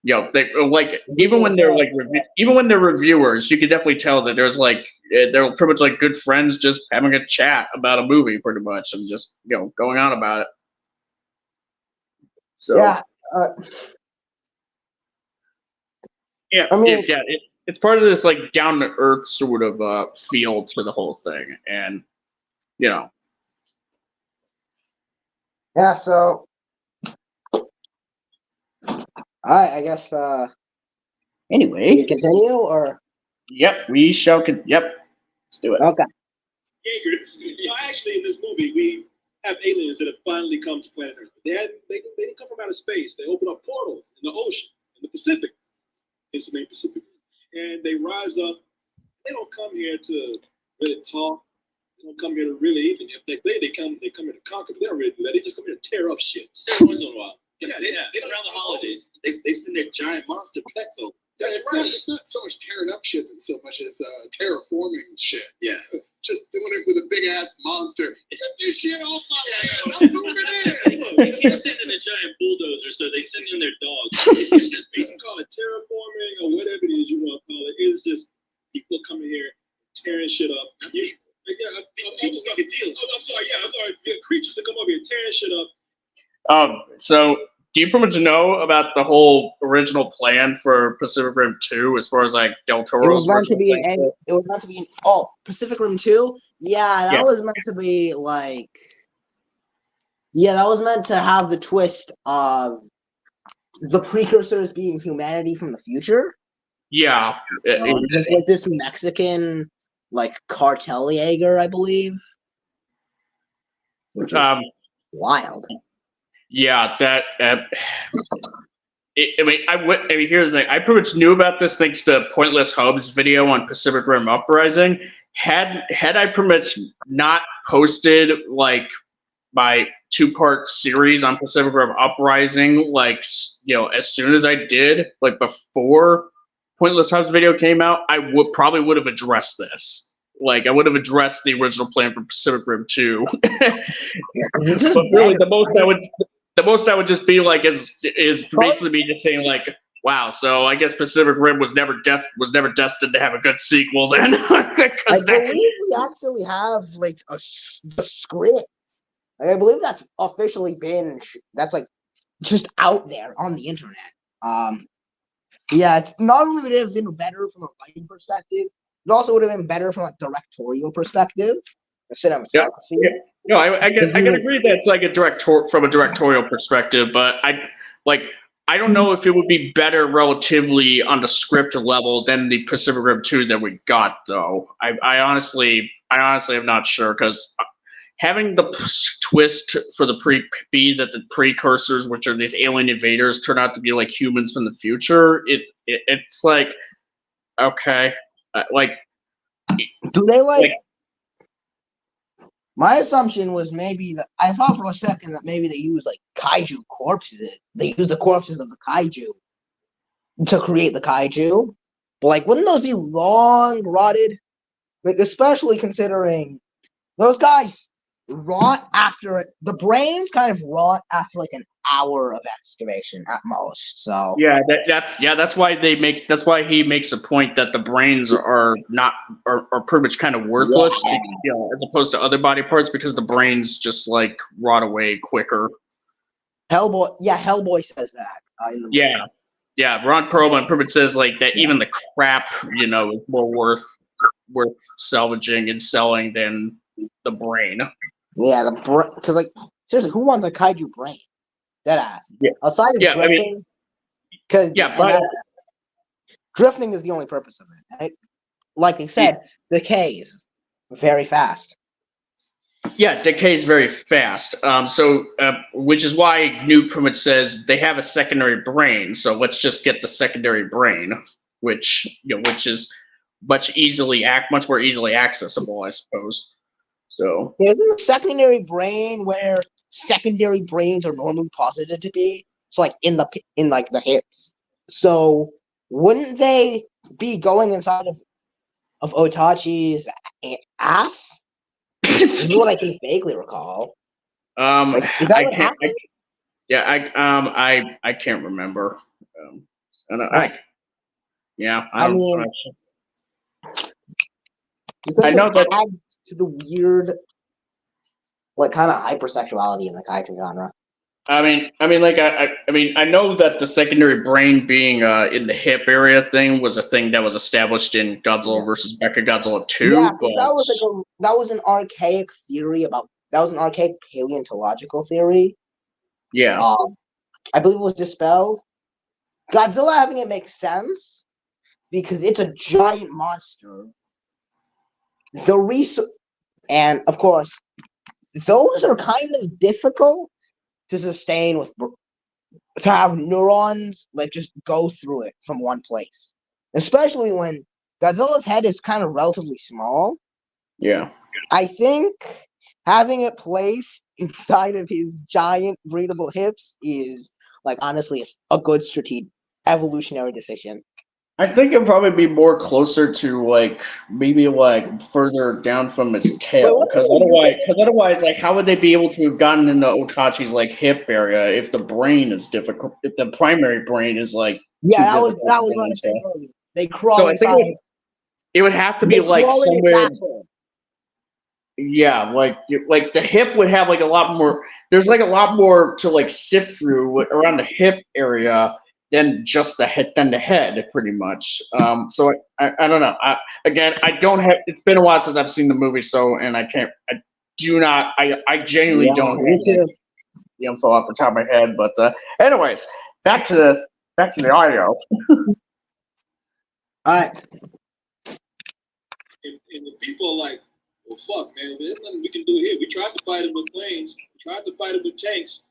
they like, even when they're reviewers, you can definitely tell that there's like, they're pretty much like good friends just having a chat about a movie pretty much and just, going on about it. So yeah. I mean, it's part of this like down to earth sort of feel to the whole thing, and Yeah. So, all right. I guess. Anyway, continue or. Yep, we shall. Yep, let's do it. Okay. Jaegers. Actually, in this movie, we have aliens that have finally come to planet Earth. They didn't come from outer space. They open up portals in the ocean, in the Pacific. Hence the name Pacific. And they rise up. They don't come here to really talk. They don't come here to really, even if they say they come here to conquer, they don't really do that. They just come here to tear up shit. Once in a while. They don't around the holidays. They send their giant monster pets over. Yeah, it's not so much tearing up shit, but so much as terraforming shit. Yeah, just doing it with a big ass monster. Get this shit off my land! I'm moving in. They can't send in a giant bulldozer, so they send in their dogs. You can call it terraforming or whatever it is you want to call it. It's just people coming here tearing shit up. People make a deal. I'm sorry. Creatures that come over here tearing shit up. So do you pretty much know about the whole original plan for Pacific Rim 2 as far as like Del Toro's? It was meant to be Pacific Rim 2? Yeah, that was meant to be like, that was meant to have the twist of the precursors being humanity from the future. Yeah. Just like this Mexican like cartel Jaeger, I believe. Which is wild. Yeah, that. Here's the thing. I pretty much knew about this thanks to Pointless Hub's video on Pacific Rim Uprising. Had I pretty much not posted like my 2-part series on Pacific Rim Uprising, like as soon as I did, like before Pointless Hub's video came out, I would have addressed this. Like, I would have addressed the original plan for Pacific Rim 2. But really, the most I would just be like is basically me just saying like, Wow, so I guess Pacific Rim was never destined to have a good sequel then. 'Cause I that- believe we actually have like the script. Like, I believe that's officially been that's like just out there on the internet. Yeah, it's not only would it have been better from a writing perspective, it also would have been better from a directorial perspective, the cinematography. Yeah. No, I can agree that it's like from a directorial perspective, but I don't know if it would be better relatively on the script level than the Pacific Rim 2 that we got, though. I honestly am not sure, because having the twist for the be that the precursors, which are these alien invaders, turn out to be like humans from the future, it's like, okay, Do they like? My assumption was maybe that I thought for a second that maybe they use like kaiju corpses. They use the corpses of the kaiju to create the kaiju. But like, wouldn't those be long rotted? Like, especially considering those guys rot after it. The brains kind of rot after like an hour of excavation at most. So yeah, that's why he makes a point that the brains are pretty much kind of worthless, as opposed to other body parts, because the brains just like rot away quicker. Hellboy says that in the movie. Yeah, Ron Perlman pretty much says like that even the crap, is more worth salvaging and selling than the brain. Yeah, because like seriously, who wants a kaiju brain? Dead ass. Yeah. Outside of drifting, drifting is the only purpose of it. Right? Like they said, decays very fast. Yeah, decays very fast. Which is why Newt pretty much says they have a secondary brain. So let's just get the secondary brain, which is much more easily accessible, I suppose. So isn't the secondary brain where secondary brains are normally posited to be? So like in the hips. So wouldn't they be going inside of Otachi's ass? This is what I can vaguely recall. Is that what happened? I can't remember. I know that adds to the weird, like, kind of hypersexuality in the kaiju genre. I know that the secondary brain being in the hip area thing was a thing that was established in Godzilla versus Mechagodzilla 2. Yeah, but that was an archaic theory that was an archaic paleontological theory. Yeah. I believe it was dispelled. Godzilla having it makes sense because it's a giant monster. And of course, those are kind of difficult to sustain to have neurons like just go through it from one place, especially when Godzilla's head is kind of relatively small. Yeah, I think having it placed inside of his giant breathable hips is like honestly a good strategic evolutionary decision. I think it'd probably be more closer to like maybe like further down from his tail, because otherwise, like, how would they be able to have gotten into Otachi's like hip area if the brain is difficult? If the primary brain is like that was what I said earlier. They crawl. So I think it would have to be like somewhere. Yeah, like the hip would have like a lot more. There's like a lot more to like sift through around the hip area than just the head, pretty much. So I don't know. I don't have. It's been a while since I've seen the movie, and I can't. I genuinely don't have the info off the top of my head. But anyways, back to the audio. All right. And the people are like, well, fuck, man, there's nothing we can do here. We tried to fight him with planes. We tried to fight him with tanks.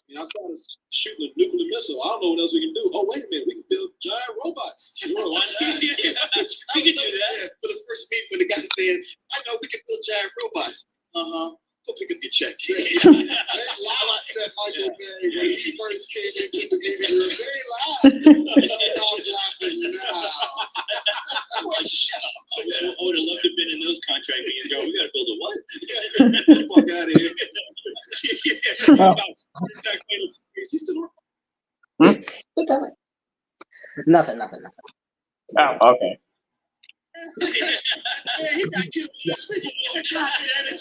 And I started shooting a nuclear missile. I don't know what else we can do. Oh, wait a minute. We can build giant robots. Sure, why not? We can do that. For the first meeting, when the guy said, I know we can build giant robots. Go pick up your check. They laughed at Michael Bay when he first came into the meeting room. They laughed. I'm laughing now. Well, shut up. I would have loved to have been in those contract meetings. Girl, we got to build a what? Fuck out of here. He's still Good Nothing. Oh, okay. Yeah, he got killed last week. God damn it.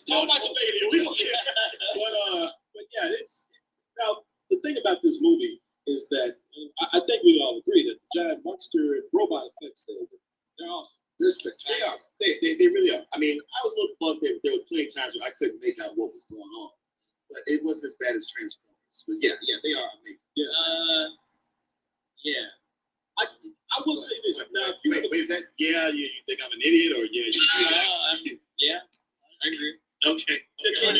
Talk about the lady. We don't care. But yeah, it's now the thing about this movie is that I think we all agree that the giant monster robot effects they're awesome. They're spectacular. They really are. I mean, I was a little bugged. There were plenty of times where I couldn't make out what was going on, but it wasn't as bad as Transformers. But yeah, they are amazing. Yeah. Yeah. I will say this. Now, wait, is that? Yeah, you think I'm an idiot, or yeah? Yeah, I agree. Okay. But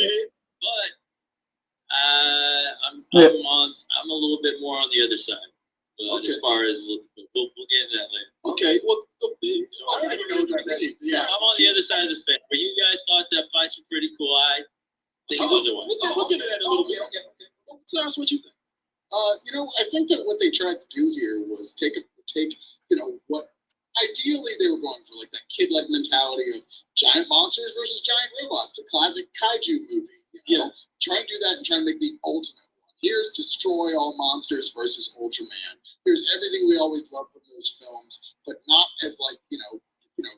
I'm a little bit more on the other side. As far as we'll get into that later. Okay. Well, I don't even know what that means. Yeah, I'm on the other side of the fence. But you guys thought that fights were pretty cool. I think otherwise. We'll get into that in a little bit. Okay. Tell us what you think. I think that what they tried to do here was take what ideally they were going for, like that kid-like mentality of giant monsters versus giant robots, the classic kaiju movie. Try and do that and try and make the ultimate one. Here's destroy all monsters versus Ultraman. Here's everything we always loved from those films, but not as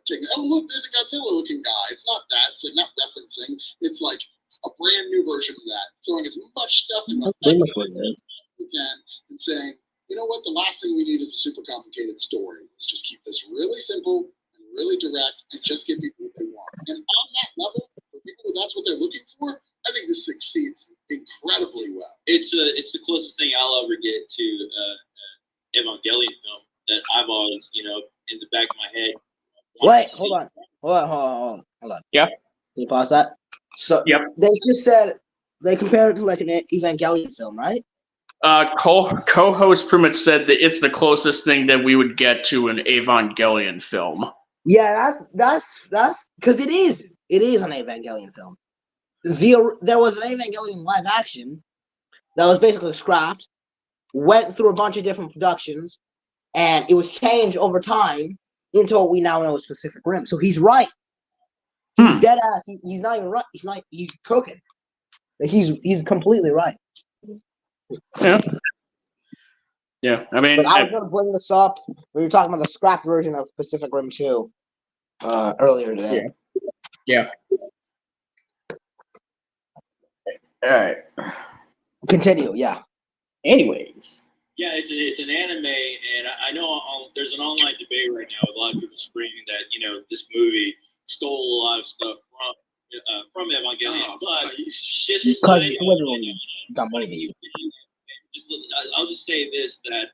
taking, oh look, there's a Godzilla-looking guy. It's not that. It's like not referencing. It's like a brand new version of that, throwing as much stuff in the face as we can and saying, you know what, the last thing we need is a super complicated story. Let's just keep this really simple and really direct and just give people what they want. And on that level, for people who that's what they're looking for, I think this succeeds incredibly well. It's the closest thing I'll ever get to Evangelion film that I've always, in the back of my head. Wait, hold on. Yeah. Can you pause that? So Yep. They just said they compared it to like an Evangelion film, right? Co-host pretty much said that it's the closest thing that we would get to an Evangelion film. Yeah, that's because it is an Evangelion film. There was an Evangelion live action that was basically scrapped, went through a bunch of different productions, and it was changed over time into what we now know as Pacific Rim. So he's right. He's dead ass. He's not even right. He's cooking. He's completely right. Yeah. I mean, but I was going to bring this up. We were talking about the scrap version of Pacific Rim 2 earlier today. Yeah. All right. Continue. Yeah. Anyways. Yeah, it's an anime, and I know there's an online debate right now with a lot of people screaming that this movie stole a lot of stuff from Evangelion, but I'll just say this, that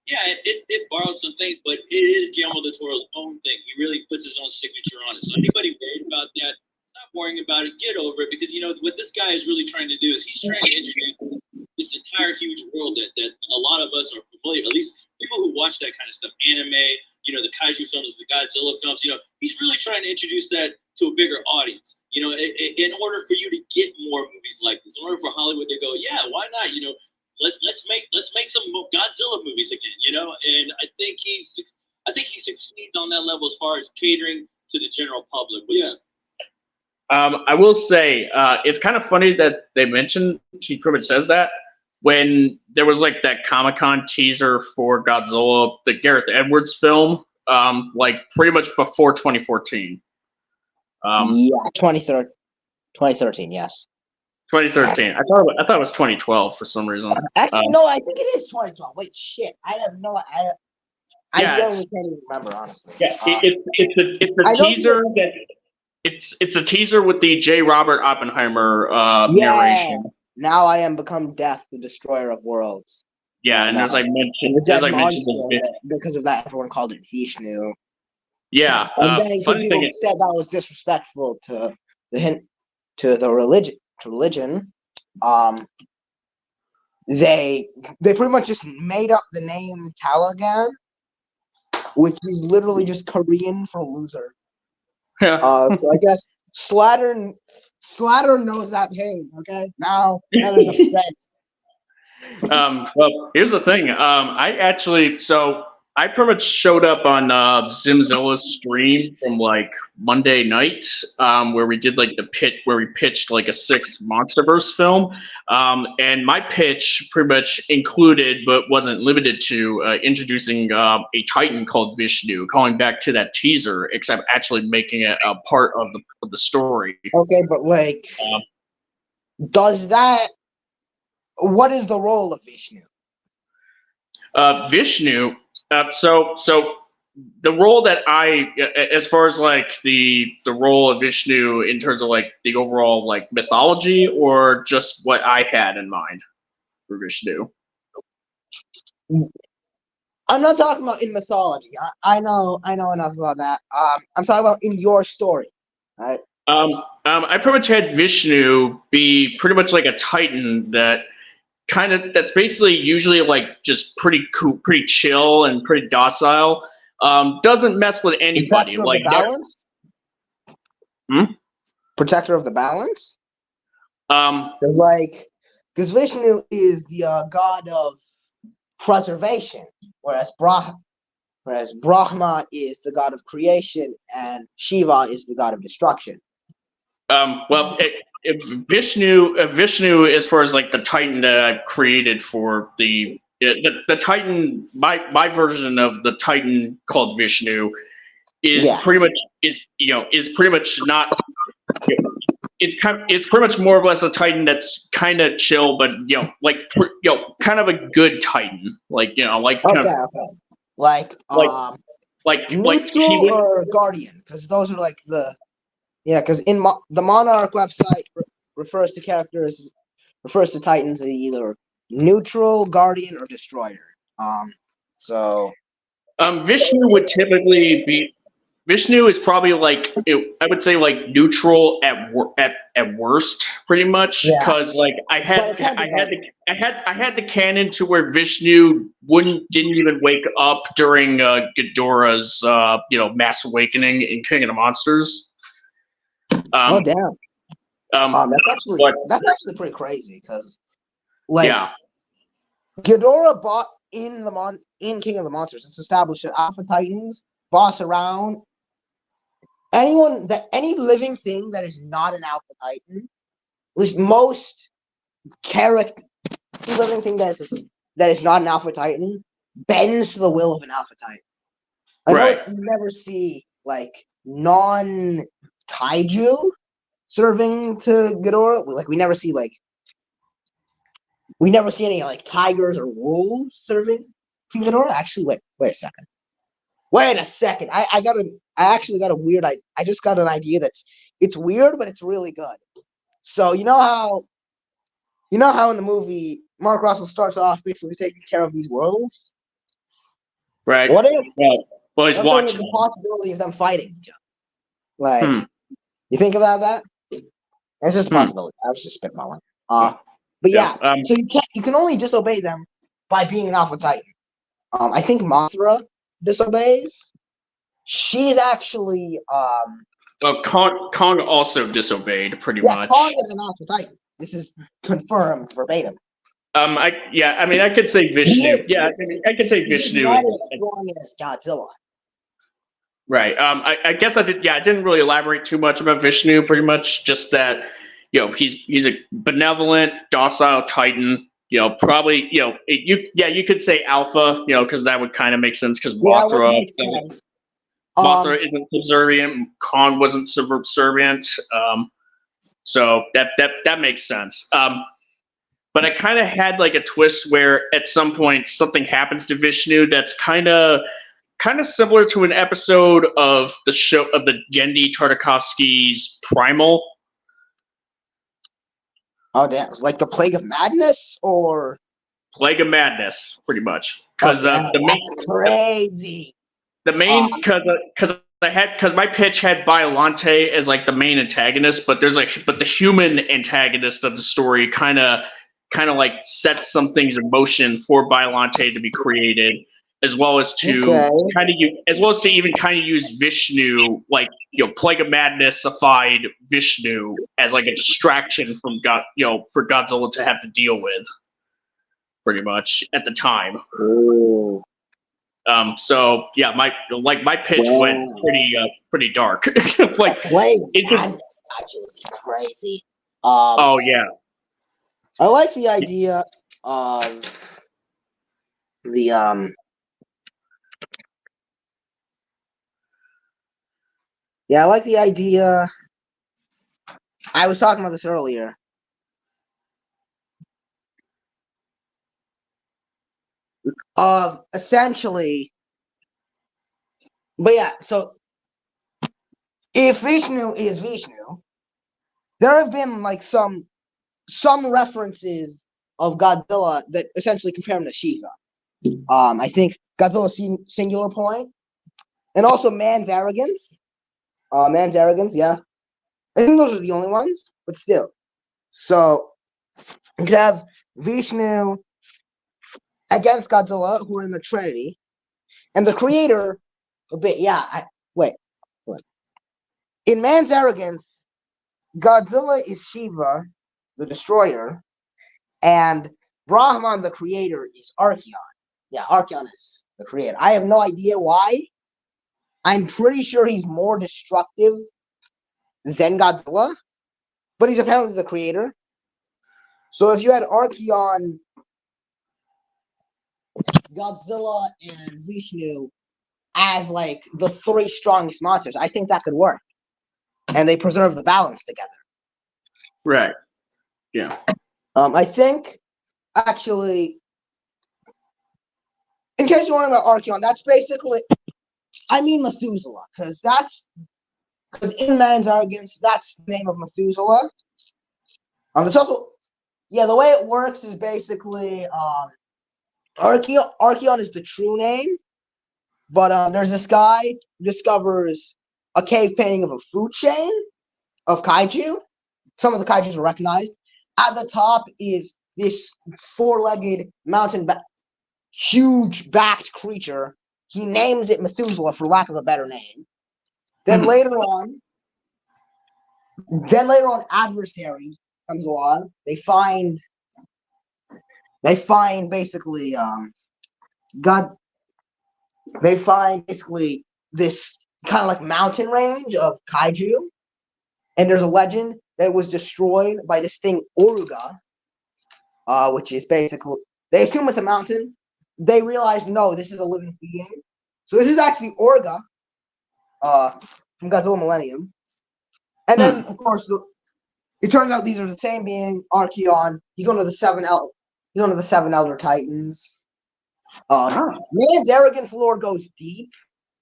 it borrowed some things, but it is Guillermo del Toro's own thing. He really puts his own signature on it. So anybody worried about that, stop worrying about it. Get over it, because what this guy is really trying to do is he's trying to introduce this entire huge world that a lot of us are familiar. At least people who watch that kind of stuff, anime, the kaiju films, the Godzilla films. He's really trying to introduce that to a bigger audience. In order for you to get more movies like this, in order for Hollywood to go, yeah, why not? Let's make some Godzilla movies again. And I think he succeeds on that level as far as catering to the general public. I will say it's kind of funny that they mentioned he pretty much says that when there was like that Comic-Con teaser for Godzilla, the Gareth Edwards film, like pretty much before 2014. 2013. Yes. 2013. I thought it was 2012 for some reason. Actually, no, I think it is 2012. Wait, shit. I have no. I genuinely can't even remember, honestly. Yeah, it's the teaser that. It's a teaser with the J. Robert Oppenheimer narration. Now I am become death, the destroyer of worlds. Yeah, and as I mentioned, because of that, everyone called it Vishnu. Yeah, and then people said that was disrespectful to the religion. They pretty much just made up the name Talagan, which is literally just Korean for loser. Yeah. So I guess Slatter knows that pain. Okay, now there's a friend. Well, here's the thing. I actually I pretty much showed up on Zimzilla's stream from like Monday night, where we did like where we pitched like a sixth MonsterVerse film, and my pitch pretty much included, but wasn't limited to, introducing a Titan called Vishnu, calling back to that teaser, except actually making it a part of the story. Okay, but like, does that? What is the role of Vishnu? Vishnu. So the role that as far as like the role of Vishnu in terms of like the overall like mythology, or just what I had in mind for Vishnu. I'm not talking about in mythology. I know enough about that. I'm talking about in your story. Right? I pretty much had Vishnu be pretty much like a Titan that's basically usually like just pretty cool, pretty chill, and pretty docile. Doesn't mess with anybody. Protector of Like the balance. Protector of the balance. Because Vishnu is the god of preservation, whereas Brahma is the god of creation, and Shiva is the god of destruction. Well, Vishnu, as far as like the Titan that I've created for the Titan, my version of the Titan called Vishnu is pretty much not. It's pretty much more or less a Titan that's kind of chill, but kind of a good Titan, like neutral or guardian, because those are like because in the Monarch website refers to Titans as either neutral, guardian, or destroyer. Vishnu would typically be. Vishnu is probably like I would say like neutral at worst, pretty much, because like I had the canon to where Vishnu didn't even wake up during Ghidorah's mass awakening in King of the Monsters. Oh damn! That's actually pretty crazy, because Ghidorah bought in King of the Monsters. It's established that Alpha Titans boss around any living thing that is not an Alpha Titan. At least most living thing that is not an Alpha Titan bends to the will of an Alpha Titan. I know we never see like non-kaiju serving to Ghidorah. Like we never see any like tigers or wolves serving to Ghidorah. Actually, wait a second. I just got an idea it's weird, but it's really good. So you know how in the movie Mark Russell starts off basically taking care of these werewolves? Right. What if he's watching the possibility of them fighting each other? You think about that? It's just a possibility. I was just spitballing. So you can only disobey them by being an Alpha Titan. I think Mothra disobeys. She's actually Kong also disobeyed pretty much. Kong is an Alpha Titan. This is confirmed verbatim. I could say Vishnu. I could say Vishnu. He's not as strong as Godzilla. Right. I guess I didn't really elaborate too much about Vishnu. Pretty much just that he's a benevolent, docile Titan. Probably you could say Alpha. Because that would kind of make sense, because Mothra isn't subservient. Kong wasn't subservient. So that makes sense. But I kind of had like a twist where at some point something happens to Vishnu that's kind of similar to an episode of the show of the Genndy Tartakovsky's Primal. Oh damn! Like the Plague of Madness, or Plague of Madness, pretty much. Because that's crazy. The main because my pitch had Biollante as like the main antagonist, but the human antagonist of the story kind of like sets some things in motion for Biollante to be created, as well as to even kind of use Vishnu, like Plague of Madness-ified Vishnu as like a distraction from for Godzilla to have to deal with, pretty much at the time. Ooh. So yeah, my pitch went pretty dark. Like Wait, it just, Kaiju would be crazy. oh yeah, I like the idea of the Yeah, I like the idea. I was talking about this earlier. Of essentially, but yeah. So if Vishnu is Vishnu, there have been like some references of Godzilla that essentially compare him to Shiva. I think Godzilla's singular point, and also man's arrogance. Man's arrogance, yeah. I think those are the only ones, but still. So you could have Vishnu against Godzilla, who are in the Trinity, and the creator a bit. Yeah, wait. In man's arrogance, Godzilla is Shiva, the destroyer, and Brahman, the creator, is Archeon. Yeah, Archeon is the creator. I have no idea why. I'm pretty sure he's more destructive than Godzilla, but he's apparently the creator. So if you had Archeon, Godzilla, and Vishnu as like the three strongest monsters, I think that could work. And they preserve the balance together. right, yeah. I think actually, in case you're wondering about Archeon, that's basically, I mean Methuselah, because in man's arrogance, that's the name of Methuselah. There's also, yeah, the way it works is basically, Archeon is the true name, but there's this guy who discovers a cave painting of a food chain of kaiju. Some of the kaijus are recognized. At the top is this four-legged huge backed creature. He names it Methuselah for lack of a better name. Then later on, adversary comes along. They find basically They find basically this kind of like mountain range of kaiju, and there's a legend that it was destroyed by this thing Oruga, which is basically, they assume it's a mountain. They realize no, this is a living being. So this is actually Orga, from Godzilla Millennium. And then of course it turns out these are the same being, Archeon. He's one of the seven Elder Titans. Man's arrogance lore goes deep.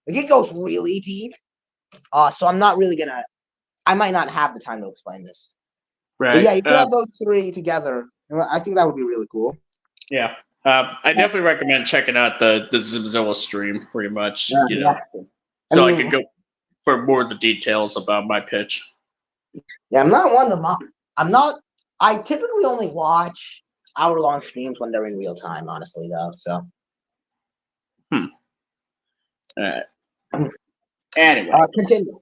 Like it goes really deep. So I'm not really gonna. I might not have the time to explain this. Right. But yeah, you could have those three together. And I think that would be really cool. Yeah. I definitely recommend checking out the Zilla stream pretty much. Yeah. So I could go for more of the details about my pitch. Yeah, I'm not one of I typically only watch hour-long streams when they're in real time, honestly, though. So. All right. Anyway. Continue.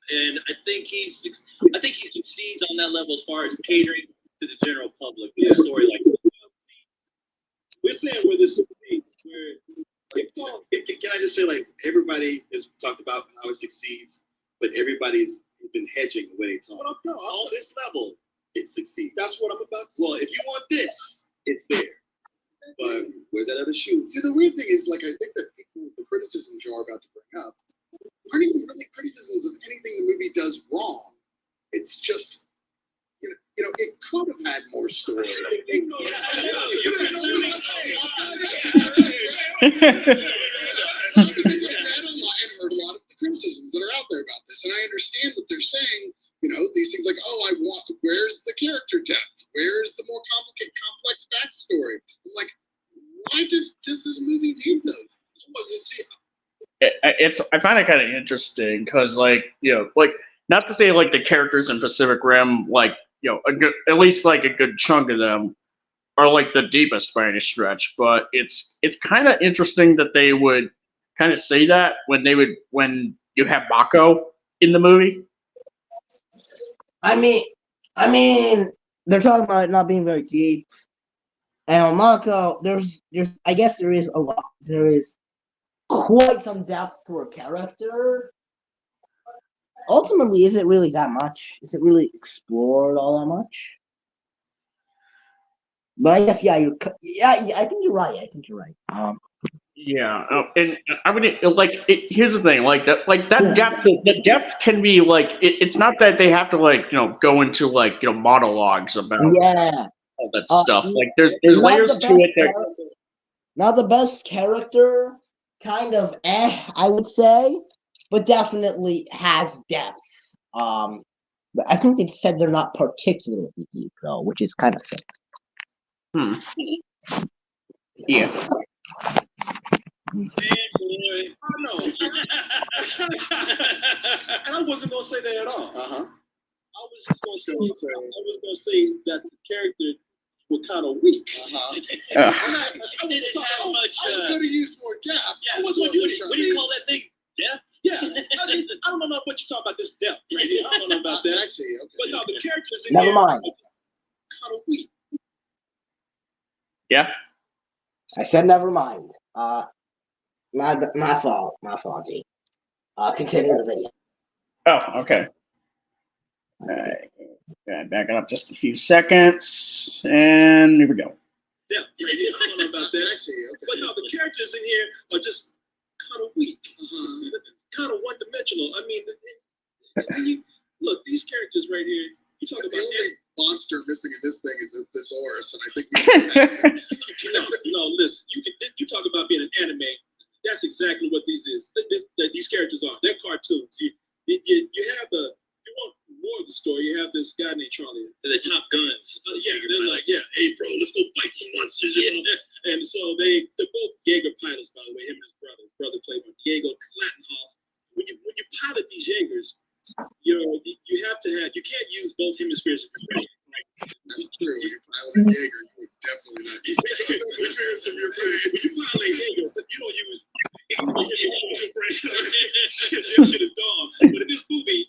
And I think he succeeds on that level as far as catering to the general public with a story like this. We're saying where this succeeds. Can I just say, like, everybody has talked about how it succeeds, but everybody's been hedging the way they talk. On this level, it succeeds. That's what I'm about to say. Well, if you want this, it's there. But where's that other shoe? See, the weird thing is, like, I think that the criticisms you're about to bring up aren't even really criticisms of anything the movie does wrong. It's just, you know, it could have had more story. Because I've read a lot and heard a lot of the criticisms that are out there about this, and I understand what they're saying. You know, these things like, where's the character depth? Where's the more complicated, complex backstory? I'm like, why does this movie need those? I find it kind of interesting because, like, not to say like the characters in Pacific Rim, like, at least like a good chunk of them are like the deepest by any stretch, but it's kind of interesting that they would kind of say that when you have Mako in the movie. I mean, they're talking about it not being very deep, and on Mako, there's I guess there is a lot there is quite some depth to her character. Ultimately, is it really that much? Is it really explored all that much? But I guess, yeah, I think you're right. Yeah, and I would here's the thing, like that depth, the depth can be like it's not that they have to go into monologues about Yeah. all that stuff. Like there's Not layers the to best it that character- Not the best character, kind of I would say, but definitely has depth. But I think they said they're not particularly deep though, which is kind of sick. yeah. Man, boy. I know. And I wasn't gonna say that at all. Uh-huh. I was just gonna say that the character were kind of weak. Uh-huh. I Didn't was have talking. much. I could have used more depth. Yeah, I was what gonna do you call that thing? Depth? Yeah, I don't know what you're talking about. This depth right here. I don't know about I that. see. Okay. But no, the characters in Never here mind. kind of weak. Yeah. I said never mind. My fault. G. Continue the video. Oh, okay. Back it up just a few seconds, and here we go. Depth right here. I don't know about that. I see. Okay. But no, the characters in here are just kind of weak, Uh-huh. kind of one-dimensional. I mean, when you look, these characters right here. You talk The about only monster missing in this thing is the thesaurus, and I think listen. You talk about being an anime. That's exactly what these is. These characters are. They're cartoons. You have you want more of the story. You have this guy named Charlie. They're the Top Guns. They're like, hey bro, let's go fight some monsters. You know? And so they're both Jaeger pilots, by the way. Him and his brother. His brother played by Diego Klattenhoff. When you pilot these Jaegers, you can't use both hemispheres. that's true. When you're piloting Jaeger, you would definitely not use the fears of your brain. When you pilot Jaeger, you don't use your brain. That shit is dumb. But in this movie,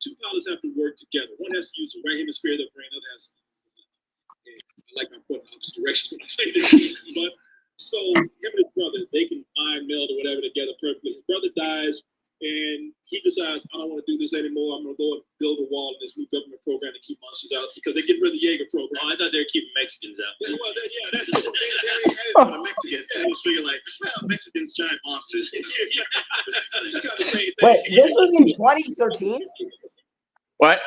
two pilots have to work together. One has to use the right hemisphere of their brain, the other has to use the left. And I like my point in opposite directions when I play this. But so him and his brother, they can mind meld or whatever together perfectly. His brother dies, and he decides, I don't want to do this anymore. I'm going to go and build a wall in this new government program to keep monsters out because they're getting rid of the Jaeger program. Oh, I thought they were keeping Mexicans out. Well, They already had it on a Mexican. They was figuring like, well, Mexicans, giant monsters. it's kind of the same thing. Wait, this was in 2013. What?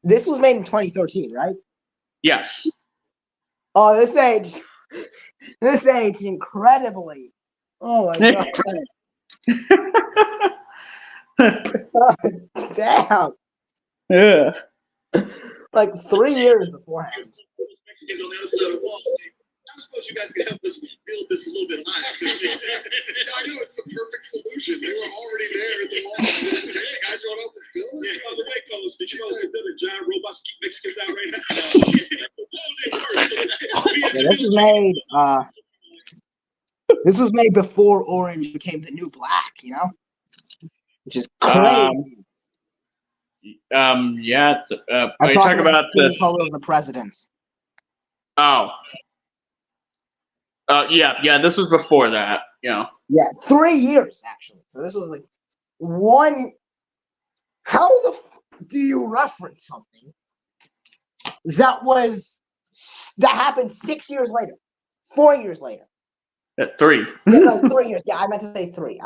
This was made in 2013, right? Yes. Oh, this age incredibly. Oh my god. Damn. Yeah. Like 3 years beforehand. Mexicans on the other side of the wall saying, I suppose you guys can help us build this a little bit higher. I know it's the perfect solution. They were already there at the wall. Hey guys, you want to help us build it? On the way, Coach, did you know they're building giant robots to keep Mexicans out right now? This was made before Orange became the new black, which is crazy. Yeah. Are I'm you talking about the color of the presidents. Oh. Yeah. This was before that. Yeah, 3 years actually. So this was like one. How the do you reference something that happened 6 years later, 4 years later? 3. Yeah, no, 3 years. Yeah, I meant to say 3.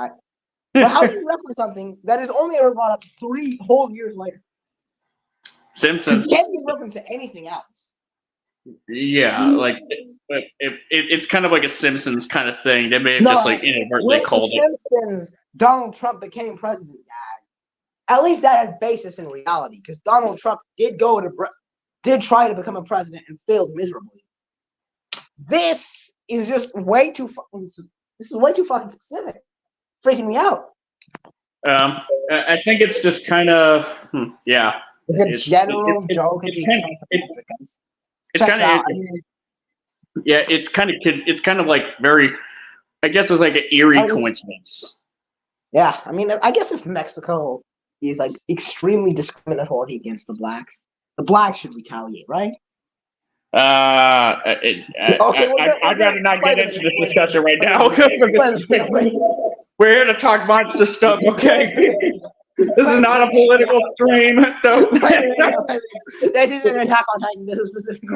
But how do you reference something that is only ever brought up 3 whole years later? Simpsons. You can't be referenced to anything else. Yeah, like it's kind of like a Simpsons kind of thing. They may have just inadvertently With called the Simpsons, Donald Trump became president. At least that had basis in reality, because Donald Trump did try to become a president and failed miserably. This is just way too fucking. This is way too fucking specific. Freaking me out. I think it's just kind of yeah. It's a general joke. It's kind of yeah. It's kind of like very. I guess it's like an eerie coincidence. Yeah, I mean, I guess if Mexico is like extremely discriminatory against the blacks should retaliate, right? I'd rather not get into this discussion right now. We're here to talk monster stuff, okay? This is not a political stream. This is an Attack on Titan. This is specific.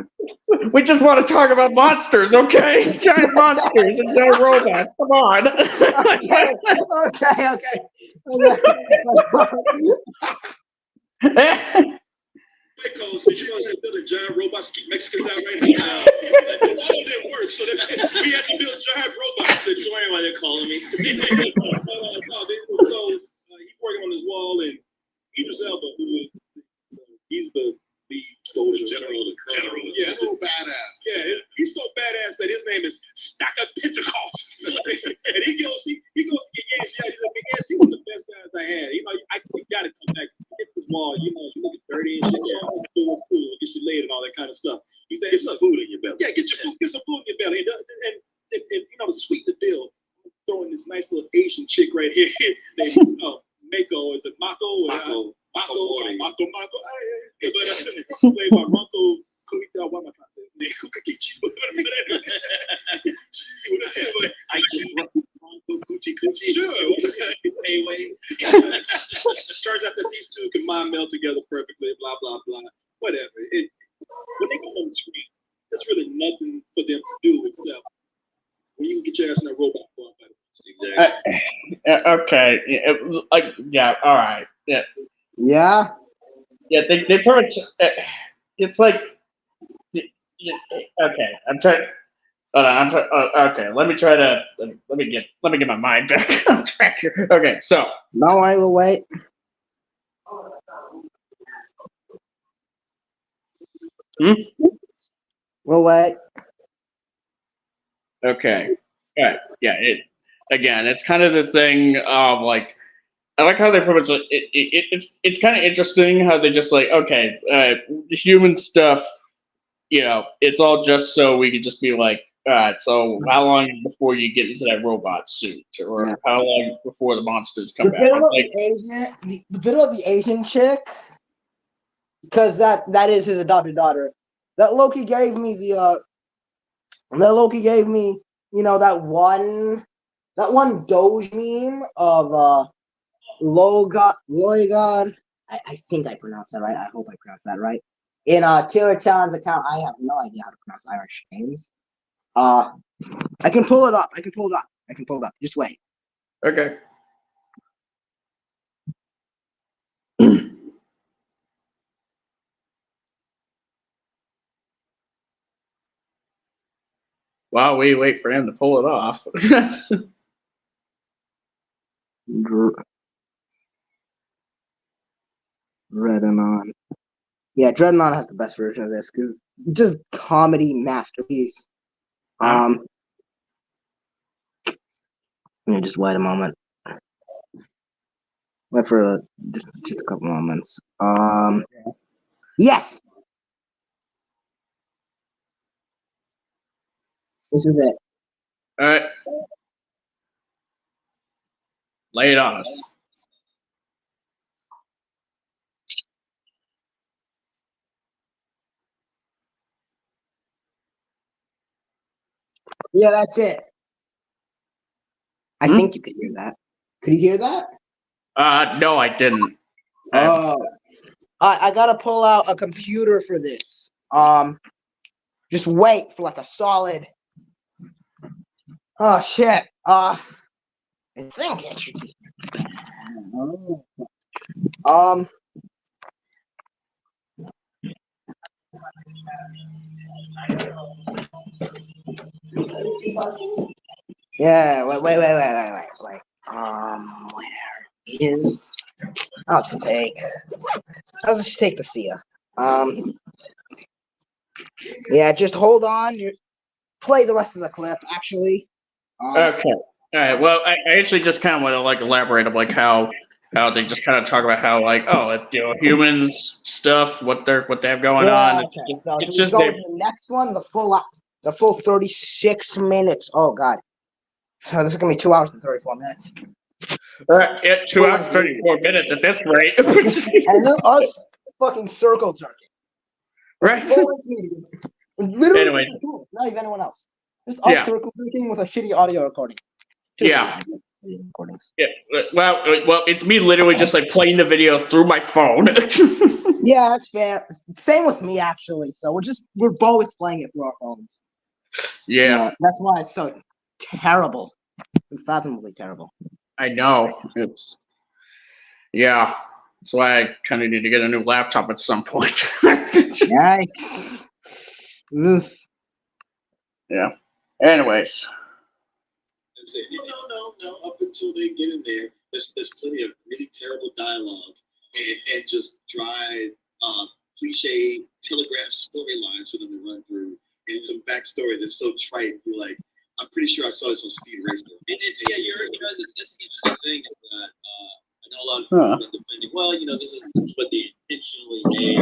We just want to talk about monsters, okay? Giant monsters and giant robots. Come on. Okay. Because you know they're building giant robots to keep Mexicans out right now. All didn't work, so we had to build giant robots. They're joining why they're calling me. So he's working on his wall, and Idris Elba, he's the soldier general, yeah, Little badass. yeah, he's so badass that his name is Stacker Pentecost, and he goes to get Yates. Yeah, he's like, yes, he was the best guys I had. You know, you got to come back. Hit this wall, you know, you look dirty and shit. Yeah, it's cool, get you laid and all that kind of stuff. He said, "Get some food in your belly." Yeah, get some food in your belly, and you know, to sweeten the deal, I'm throwing this nice little Asian chick right here named Mako. Is it Mako? Mako. But played by Ronco. What am I trying to say? His name Kukichi. I keep Ronco Coochie. Sure. Anyway. Turns out that these two can mind meld together perfectly. Blah blah blah. Whatever. When they come on the screen, there's really nothing for them to do except when you can get your ass in a robot form. Exactly. Okay. Yeah. All right. Yeah. Yeah. Yeah. They pretty much. It's like. Okay. I'm trying. Hold on. Okay. Let me try to. Let me get my mind back on track here. Okay. So. No, I will wait. We'll wait. Okay. Yeah. Yeah. It's kind of the thing of like. I like how they pretty much. It's kind of interesting how they just like, okay, the human stuff, you know, it's all just so we could just be like, all right, so how long before you get into that robot suit, or how long before the monsters come back? The bit about the Asian chick, because that is his adopted daughter. That Loki gave me you know, that one Doge meme of Loigod. I think I pronounced that right. I hope I pronounced that right. In Tira Chan's account, I have no idea how to pronounce Irish names. I can pull it up. Just wait. Okay. While we wait for him to pull it off. Dreadanon. Yeah, Dreadanon has the best version of this because just comedy masterpiece. Let me just wait a moment. Wait for just a couple moments. Yes. This is it. All right. Lay it on us. Yeah, that's it. I think you could hear that. Could you hear that? No, I didn't. I gotta pull out a computer for this. Just wait for like a solid. Oh shit. I think it should be. Yeah, wait. Where is? I'll just take the Sia. Yeah, just hold on. Play the rest of the clip, actually. Okay. All right. Well, I actually just kind of want to like elaborate on like how they just kind of talk about how like, oh, you know, humans stuff, what they have going on. Okay. It's just go to the next one, the full 36 minutes. Oh god. So this is gonna be 2 hours and 34 minutes. Yeah, 2 hours and 34 minutes at this rate. And then us fucking circle jerking. Right. Literally, Anyway. just the two of us, not even anyone else. Just us Yeah. circle drinking with a shitty audio recording. Just Yeah. audio recordings. Yeah. Well, it's me literally just like playing the video through my phone. Yeah, that's fair. Same with me actually. So we're both playing it through our phones. Yeah, That's why it's so terrible. Unfathomably terrible. I know. Yeah. That's why I kind of need to get a new laptop at some point. Yikes. Oof. Yeah. Anyways. That's it. No. Up until they get in there, there's plenty of really terrible dialogue and just dry, cliche telegraph storylines for them to run through, and some backstories that's so trite. You're like, I'm pretty sure I saw this on Speed Racer. That's the interesting thing is that I know a lot of people have been defending. Well, this is what they intentionally made.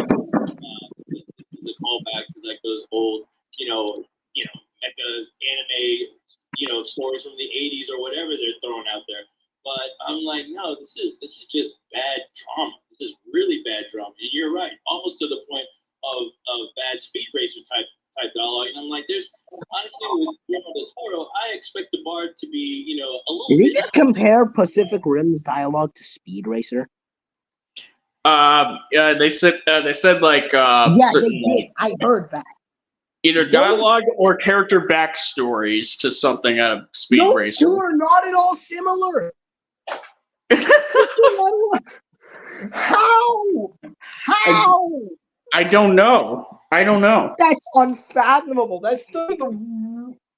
This is a callback to like those old, mecha anime, stories from the '80s or whatever they're throwing out there. But I'm like, no, this is just bad drama. This is really bad drama. And you're right, almost to the point of bad Speed Racer type dialogue. And I'm like, there's honestly with Guillermo del Toro, I expect the bar to be, a little Did you bit. just compare Pacific Rim's dialogue to Speed Racer? They said like Yeah, certain, they did. I heard that. either Those- dialogue or character backstories to something out of Speed Those Racer. two are not at all similar. How? I don't know. That's unfathomable. That's one of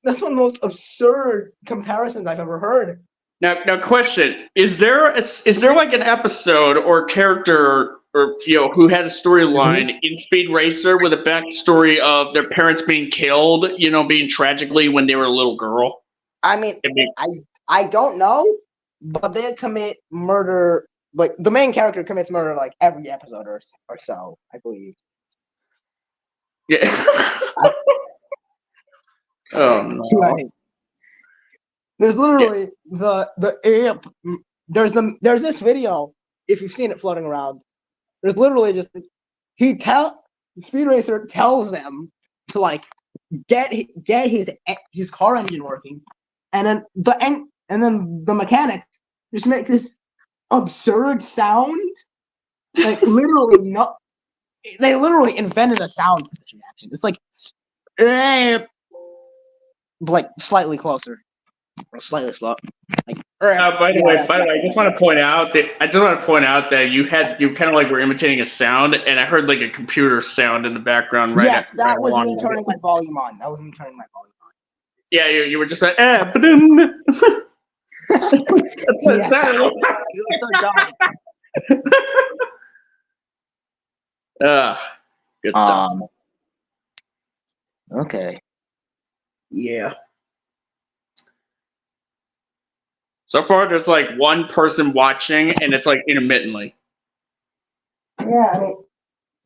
the most absurd comparisons I've ever heard. Now, question: Is there like an episode or character or who had a storyline in Speed Racer with a backstory of their parents being killed? Being tragically when they were a little girl. I mean, I don't know, but they commit murder. Like the main character commits murder like every episode or so, I believe. Yeah. Oh no. Like, there's literally there's this video, if you've seen it floating around. There's literally just Speed Racer tells them to like get his car engine working, and then the mechanic just make this absurd sound. Like literally they literally invented a sound for this reaction. It's like slightly closer. Or slightly slow. Like By the way, I just want to point out that you kind of like were imitating a sound, and I heard like a computer sound in the background. Right. Yes, that right was along me with turning it. my volume on. Yeah, you were just like, ba-dum. Yeah. You were so dumb. Good stuff. Okay. Yeah. So far, there's like one person watching, and it's like intermittently. Yeah, I mean,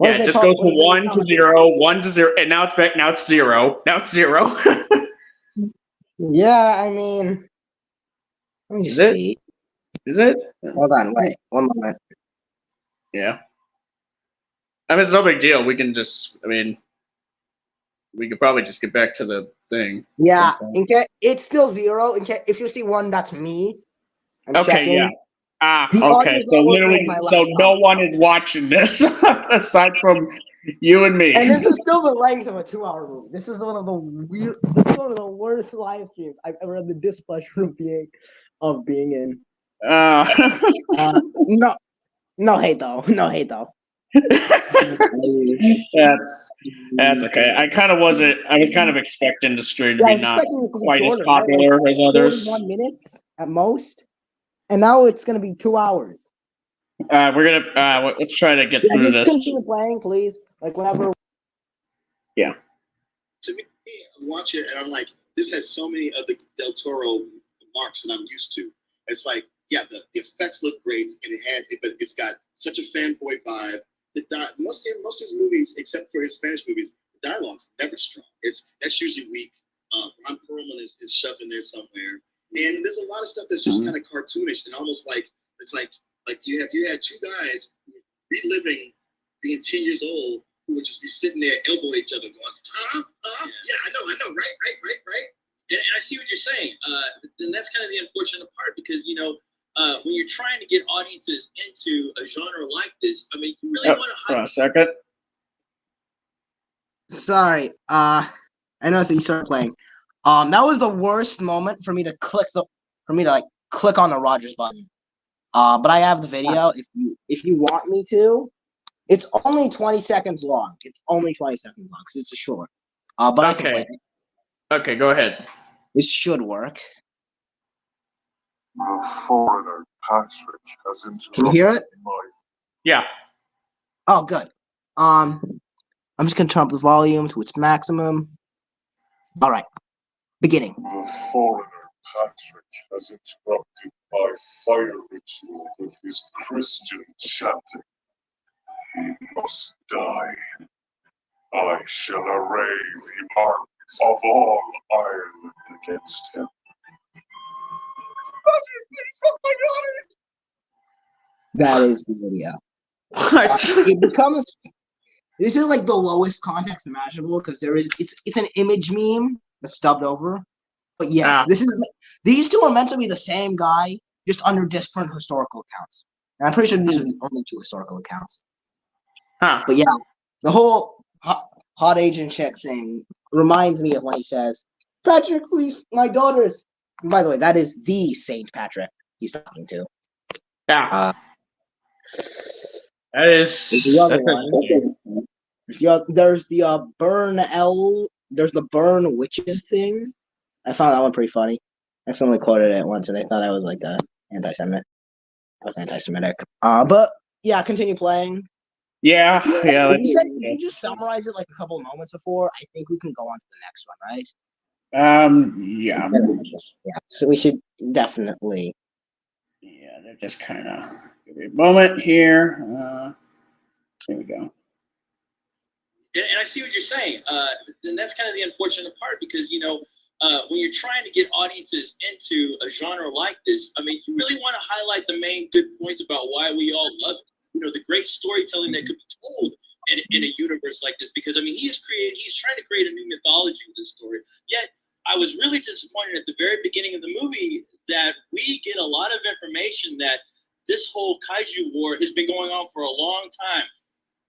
Yeah, it just goes from 1 to 0, 1 to 0, and now it's back. Now it's 0. Now it's 0. Yeah, I mean, let me Is it? see. Is it? Hold on, wait, one moment. Yeah. I mean, it's no big deal. We can just. I mean, we could probably just get back to the thing. Yeah, in case it's still 0. In case if you see 1, that's me. I'm Okay. checking. Yeah. The Okay. audio's So not working literally, on my so laptop. no one is watching this aside from you and me. And this is still the length of a 2-hour movie. This is one of the worst live streams I've ever had the displeasure of being in. No hate though. No hate though. That's okay. I was kind of expecting the stream to be not quite as popular as others. 41 minutes at most, and now it's gonna be 2 hours. We're gonna let's try to get through this. Continue playing, please. Like whenever. Yeah. To me, I watch it and I'm like, this has so many of the Del Toro marks that I'm used to. It's like, yeah, the effects look great and but it's got such a fanboy vibe. Most of his movies, except for his Spanish movies, the dialogue's never strong. That's usually weak. Ron Perlman is shoved in there somewhere, and there's a lot of stuff that's just kind of cartoonish and almost like it's like you had two guys reliving being 10 years old We would just be sitting there elbowing each other, going, yeah, I know, right. And I see what you're saying. And that's kind of the unfortunate part because, when you're trying to get audiences into a genre like this, I mean, you really want to Hold on a second. Sorry. I noticed that you started playing. That was the worst moment for me to click on the Rogers button. But I have the video if you want me to. It's only 20 seconds long. It's only 20 seconds long because it's a short. But I can play it. Okay, go ahead. This should work. The foreigner, Patrick, has interrupted. Can you hear it? Yeah. Oh, good. I'm just gonna turn up the volume to its maximum. All right, beginning. The foreigner, Patrick, has interrupted my fire ritual with his Christian chanting. He must die. I shall array the armies of all Ireland against him. Patrick, please fuck my That daughter! is the video. What? It becomes. This is like the lowest context imaginable because it's an image meme that's stubbed over. But yes, these two are meant to be the same guy, just under different historical accounts. And I'm pretty sure these are the only two historical accounts. Huh. But yeah, the whole hot Asian chick thing reminds me of when he says, "Patrick, please, my daughters." And by the way, that is the Saint Patrick he's talking to. Yeah. That is. There's the other that's one. There's the There's the Burn Witches thing. I found that one pretty funny. I accidentally quoted it once, and they thought I was like anti-Semitic. I was anti-Semitic. But yeah, continue playing. Yeah. If you just summarize it like a couple of moments before, I think we can go on to the next one, right? Yeah. Yeah. So we should definitely. Yeah, they're just kind of. Give me a moment here. Here we go. And I see what you're saying. And that's kind of the unfortunate part because, when you're trying to get audiences into a genre like this, I mean, you really want to highlight the main good points about why we all love it. The great storytelling that could be told in a universe like this. Because, I mean, he's trying to create a new mythology with this story. Yet, I was really disappointed at the very beginning of the movie that we get a lot of information that this whole kaiju war has been going on for a long time.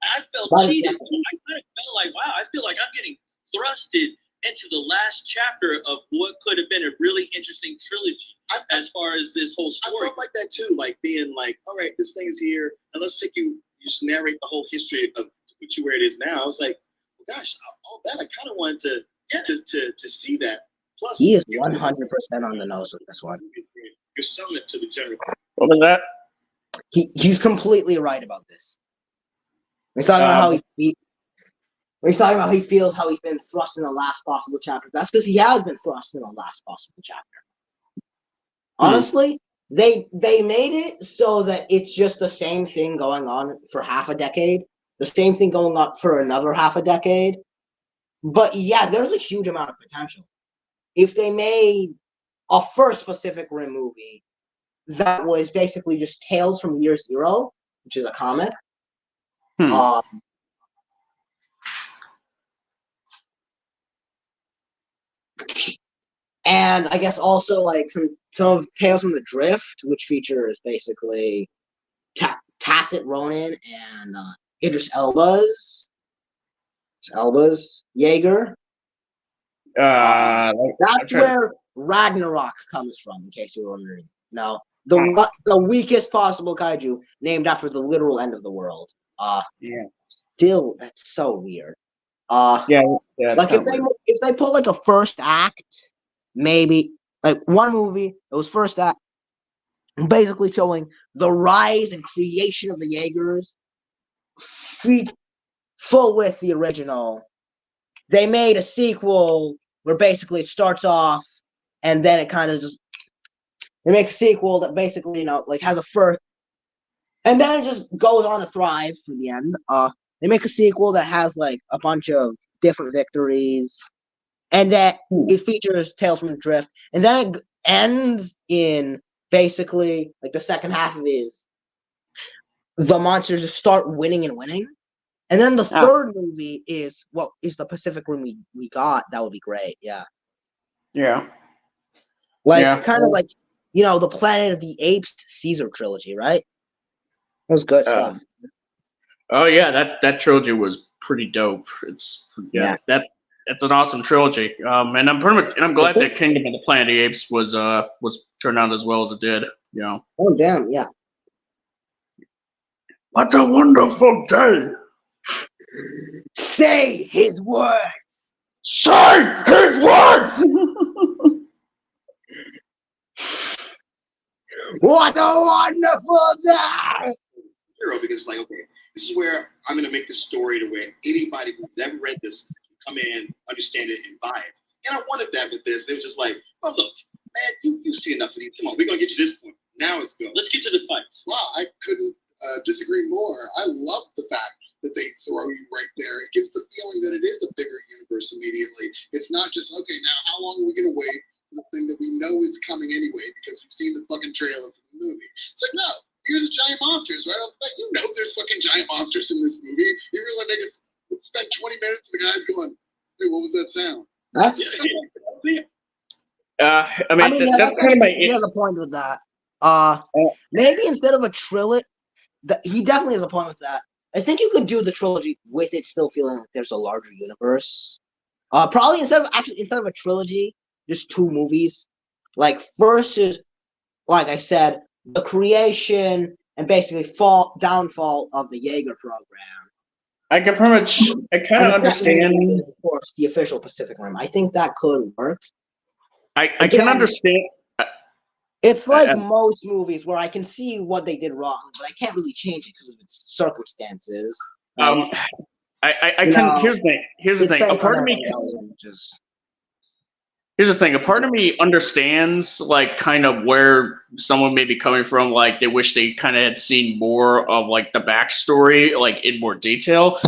I felt cheated. I kind of felt like, wow, I feel like I'm getting thrusted into the last chapter of what could have been a really interesting trilogy as far as this whole story. I felt like that too, like being like, all right, this thing is here, and let's take you just narrate the whole history of put you where it is now. I was like, well, gosh, all that I kind of wanted to see that. Plus, he is 100% on the nose with this one. You're selling it to the general. What was that? He's completely right about this. He's talking about how he feels how he's been thrust in the last possible chapter. That's because he has been thrust in the last possible chapter. Honestly, they made it so that it's just the same thing going on for half a decade, the same thing going on for another half a decade. But yeah, there's a huge amount of potential. If they made a first Pacific Rim movie that was basically just Tales from Year Zero, which is a comic. And I guess also like some of Tales from the Drift, which features basically Tacit Ronan and Idris Elba's Jaeger. That's where Ragnarok comes from, in case you were wondering. No, the weakest possible kaiju, named after the literal end of the world. Yeah. Still, that's so weird. Yeah. Like if they put like a first act, maybe like one movie, it was first act, basically showing the rise and creation of the Jaegers, full with the original. They made a sequel where basically it starts off, and then it kind of just they make a sequel that basically like has a first, and then it just goes on to thrive to the end. They make a sequel that has like a bunch of different victories, and that it features Tales from the Drift, and then it ends in basically like the second half of it is the monsters just start winning, and And then the Oh. third movie is the Pacific Rim we got. That would be great. Yeah. Yeah. Like Yeah. kind of like the Planet of the Apes Caesar trilogy, right? That was good stuff. Oh yeah, that trilogy was pretty dope. It's it's an awesome trilogy. And I'm glad that Kingdom of the Planet of the Apes was turned out as well as it did. Oh damn, yeah. What a wonderful day! Say his words. Say his words! What a wonderful day! Hero, because it's like, okay, this is where I'm going to make this story to where anybody who's never read this can come in, understand it, and buy it. And I wanted that with this. They was just like, oh, look, man, you see enough of these. Come on, we're going to get you this point. Now it's go. Let's get to the fights. Wow, I couldn't disagree more. I love the fact that they throw you right there. It gives the feeling that it is a bigger universe immediately. It's not just, okay, now how long are we going to wait for the thing that we know is coming anyway because we've seen the fucking trailer for the movie. It's like, no, here's the giant monsters right off the bat. You know there's fucking giant monsters in this movie. You really make us spend 20 minutes the guys going, hey, what was that sound? That's I mean, that's kind of my. he has a point with that. Maybe instead of a trilogy, he definitely has a point with that. I think you could do the trilogy with it still feeling like there's a larger universe. Probably instead of a trilogy, just 2 movies. Like first is, like I said, the creation and basically downfall of the Jaeger program. I kind of understand. Is, of course, the official Pacific Rim. I think that could work. I can understand. It's like most movies where I can see what they did wrong, but I can't really change it because of its circumstances. I can. Here's the thing. A part of me. Here's the thing. A part of me understands like kind of where someone may be coming from. Like they wish they kind of had seen more of like the backstory, like in more detail.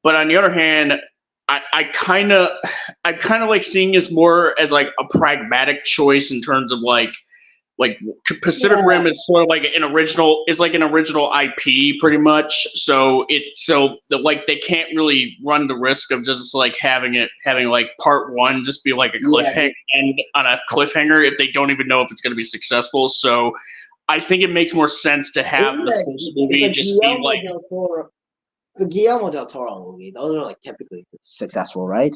But on the other hand, I kind of like seeing this more as like a pragmatic choice in terms of like Pacific Rim is sort of like an original IP pretty much. So they can't really run the risk of just like having like part 1 just be like a cliffhanger end on a cliffhanger if they don't even know if it's going to be successful. So I think it makes more sense to have the first movie just be like the Guillermo del Toro movie. Those are like typically successful, right?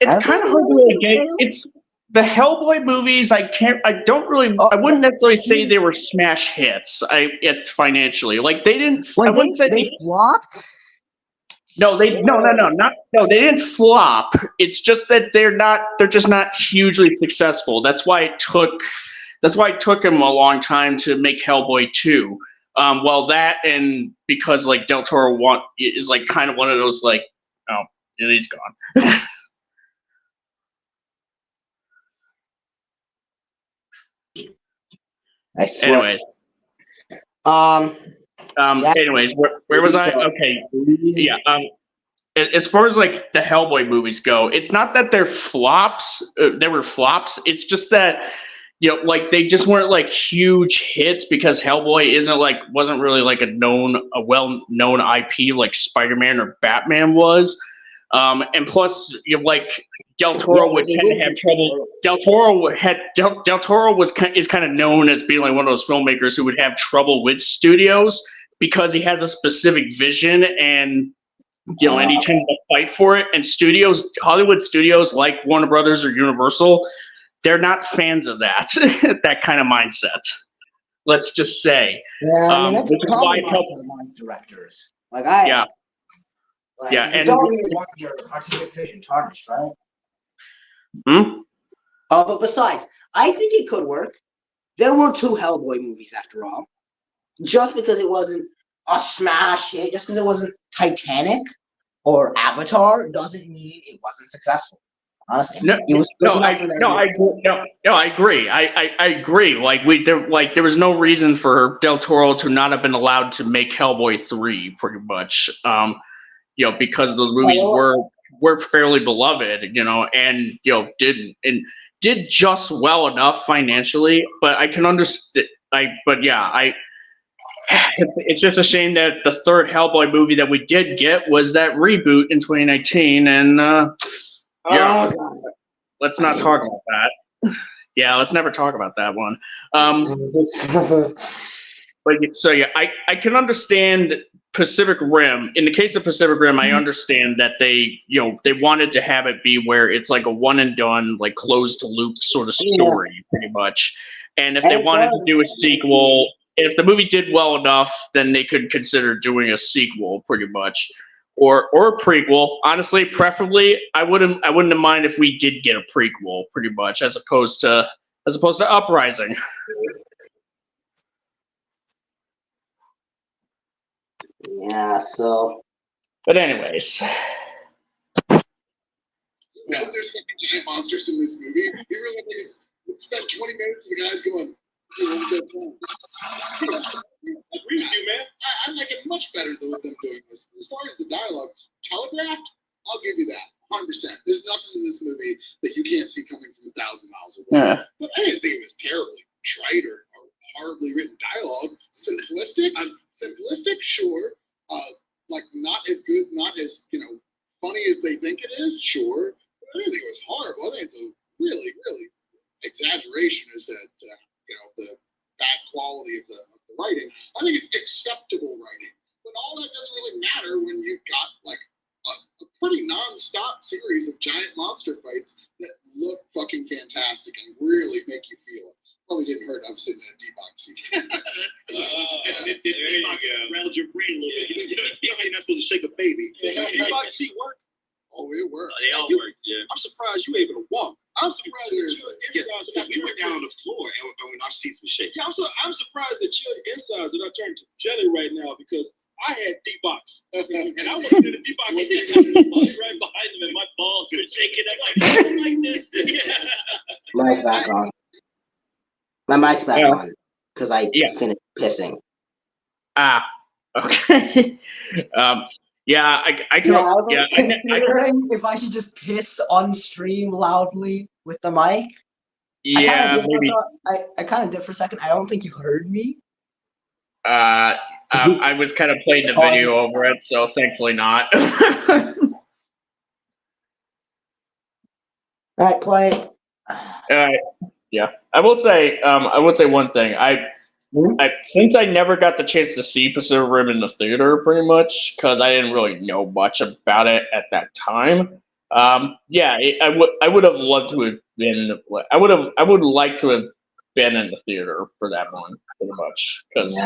It's kind of hard to really get. It's the Hellboy movies. I wouldn't necessarily say they were smash hits. Financially, like they didn't. I wouldn't say they flopped. No, they didn't flop. It's just that they're just not hugely successful. That's why it took him a long time to make Hellboy 2. Well, that and because like Del Toro is like kind of one of those like, oh, and he's gone. I swear. Anyways, where was I? Okay, yeah. As far as like the Hellboy movies go, it's not that they're flops. They were flops. It's just that like they just weren't like huge hits because Hellboy wasn't really like a well-known IP like Spider-Man or Batman was. And plus, like Del Toro would tend to have trouble. Del Toro is kind of known as being like one of those filmmakers who would have trouble with studios because he has a specific vision and and he tends to fight for it. And Hollywood studios like Warner Brothers or Universal, they're not fans of that that kind of mindset. Let's just say, that's which is why directors and don't really want your artistic vision tarnished, right? But besides, I think it could work. There were 2 Hellboy movies after all. Just because it wasn't a smash hit, just because it wasn't Titanic or Avatar, doesn't mean it wasn't successful. Honestly, it was I agree. I agree. There was no reason for Del Toro to not have been allowed to make Hellboy 3, pretty much. Because the movies were fairly beloved, and did just well enough financially. But I can understand. It's just a shame that the third Hellboy movie that we did get was that reboot in 2019, and yeah, let's not talk about that. Yeah, let's never talk about that one. But so yeah, I can understand Pacific Rim. In the case of Pacific Rim, I understand that they wanted to have it be where it's like a one and done, like closed to loop sort of story, pretty much. And if they wanted to do a sequel, if the movie did well enough, then they could consider doing a sequel, pretty much, or a prequel. Honestly, preferably, I wouldn't have mind if we did get a prequel, pretty much, as opposed to Uprising. Yeah, so. But anyways, Because there's fucking giant monsters in this movie. We were like, we spent 20 minutes and the guy's going, I agree with you, man. I like it much better than them doing this. As far as the dialogue, telegraphed, I'll give you that. 100%. There's nothing in this movie that you can't see coming from 1,000 miles away. yeah. But I didn't think it was terribly trite or horribly written dialogue. Simplistic, sure. Like not as good, not as funny as they think it is, sure. But I didn't think it was horrible. I think it's a really, really exaggeration as to the bad quality of the writing. I think it's acceptable writing, but all that doesn't really matter when you've got like a pretty non-stop series of giant monster fights that look fucking fantastic and really make you feel it. Probably didn't hurt. I'm sitting in a D-box seat. It rattled your brain a little bit. You know how you're not supposed to shake a baby. D-box seat work? Oh, it worked. They all worked, yeah. I'm surprised you were able to walk. I'm surprised that Seriously. your insides are not We were down down on the floor and our seats were shaking. Yeah, I'm surprised that your insides are not turned to jelly right now because I had D-box. And I wasn't in the D-box right behind them and my balls were shaking. I'm like this. Mic's back on. My mic's back on because I finished pissing. Okay. Yeah, I can. I was Yeah, considering if I should just piss on stream loudly with the mic. yeah, maybe. I kind of did for a second. I don't think you heard me. I was kind of playing the video over it, so thankfully not. All right, play. Yeah, I will say one thing. Since I never got the chance to see Pacific Rim in the theater, pretty much, because I didn't really know much about it at that time. Yeah, I would have loved to have been. I would like to have been in the theater for that one, pretty much, because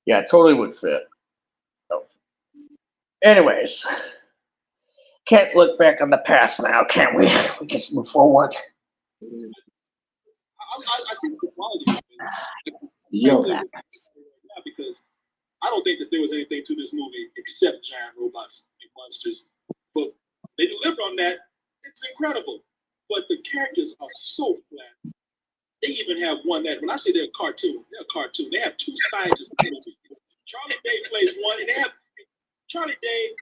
yeah, it totally would fit. So, anyways, can't look back on the past now, can we? We can move forward. I see the quality. Yo, that. Because I don't think that there was anything to this movie except giant robots and monsters. But they deliver on that. It's incredible. But the characters are so flat. They even have one that, when I say they're a cartoon, They have two scientists. Charlie Day plays one, and they have Charlie Day.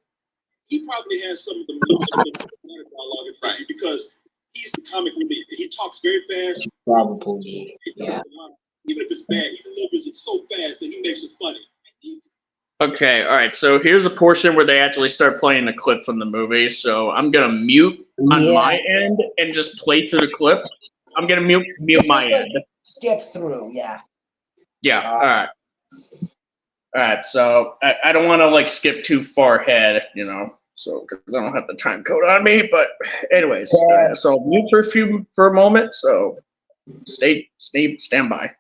He probably has some of the most dialogue in front of you because he's the comic relief. He talks very fast. Probably, yeah. Even if it's bad, he delivers it so fast that he makes it funny. Okay, all right. So here's a portion where they actually start playing the clip from the movie. So I'm gonna mute on my end and just play through the clip. I'm gonna mute my end. Skip through, yeah. Yeah. All right. All right. So I don't want to like skip too far ahead, So because I don't have the time code on me. But anyways, so I'll mute for a moment. So stand by.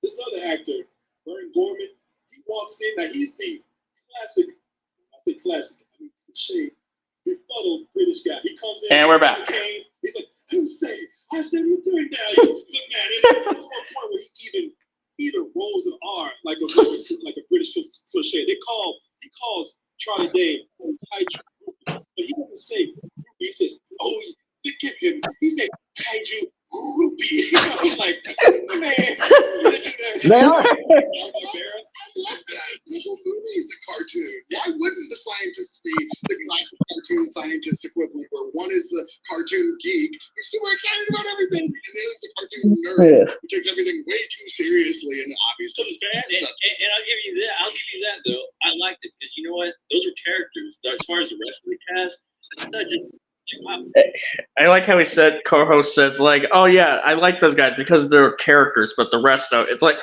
This other actor, Vern Gorman, he walks in. Now he's the classic. I say classic. I mean cliche, befuddled British guy. He comes in and we're back. He's like, "Who say? I said you doing now? He's a good man." There's one point where he even rolls an R like a British cliche. He calls Charlie Day kaiju, but he doesn't say. He says, "Oh, look at him." He said kaiju. goofy. I was like, man, They are. I love that. The whole movie is a cartoon. Why wouldn't the scientist be the classic cartoon scientist equivalent, where one is the cartoon geek who's super excited about everything, and the other's a cartoon nerd who takes everything way too seriously and obviously is bad. And I'll give you that. I'll give you that though. I liked it because you know what? Those were characters. As far as the rest of the cast, I thought just wow. I like how he said, co-host says, like, oh yeah, I like those guys because they're characters, but the rest of it's like,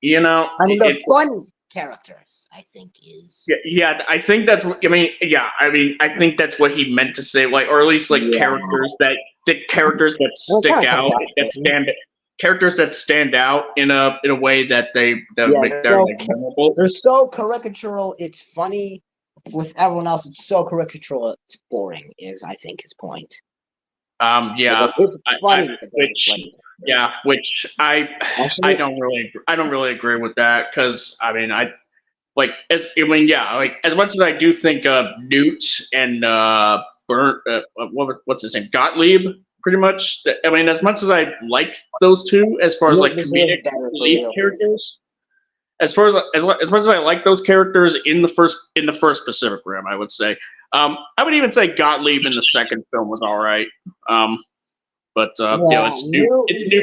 you know, I mean, the fun characters, I think, is. yeah, I think that's what, I think that's what he meant to say, like, or at least like Yeah. characters that stick out, characters that stand out in a way that make they're like, memorable. They're so caricatural, it's funny. With everyone else, it's so caricatural, it's boring, is, I think, his point. Yeah, Like, it's funny. which I don't really agree with that, because I mean as much as I do think Newt and what's his name, Gottlieb, pretty much. I mean, as much as I like those two, as far as like comedic relief characters, as much as I like those characters in the first Pacific Rim, I would say. I would even say Gottlieb in the second film was all right. But it's Newt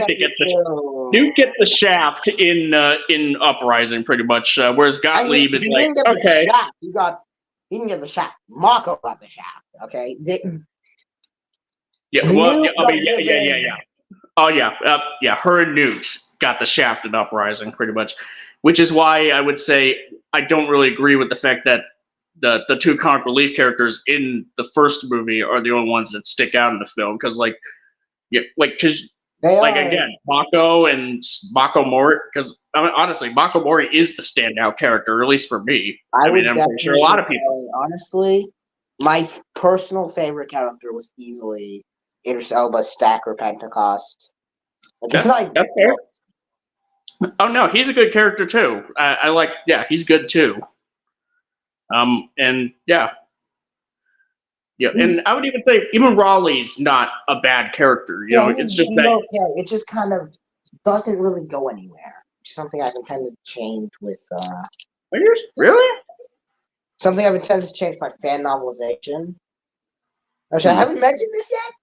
that gets the shaft in Uprising, pretty much. Whereas Gottlieb is like, okay, he didn't get the shaft. Mako got the shaft. Okay. Yeah. Well, yeah. Oh yeah. Her and Newt got the shaft in Uprising, pretty much. Which is why I would say I don't really agree with the fact that the two comic relief characters in the first movie are the only ones that stick out in the film, because again, Mako and Mako Mori, because I mean, honestly, Mako Mori is the standout character, at least for me. I mean, I'm pretty sure a lot of people. Honestly, my personal favorite character was easily Idris Elba's Stacker Pentecost. That's fair. Oh no, he's a good character too. I like, he's good too. And yeah, and I would even say even Raleigh's not a bad character. You know, it's just that okay. It just kind of doesn't really go anywhere. Something I've intended to change with. Really? Something I've intended to change my fan novelization. Actually, I haven't mentioned this yet.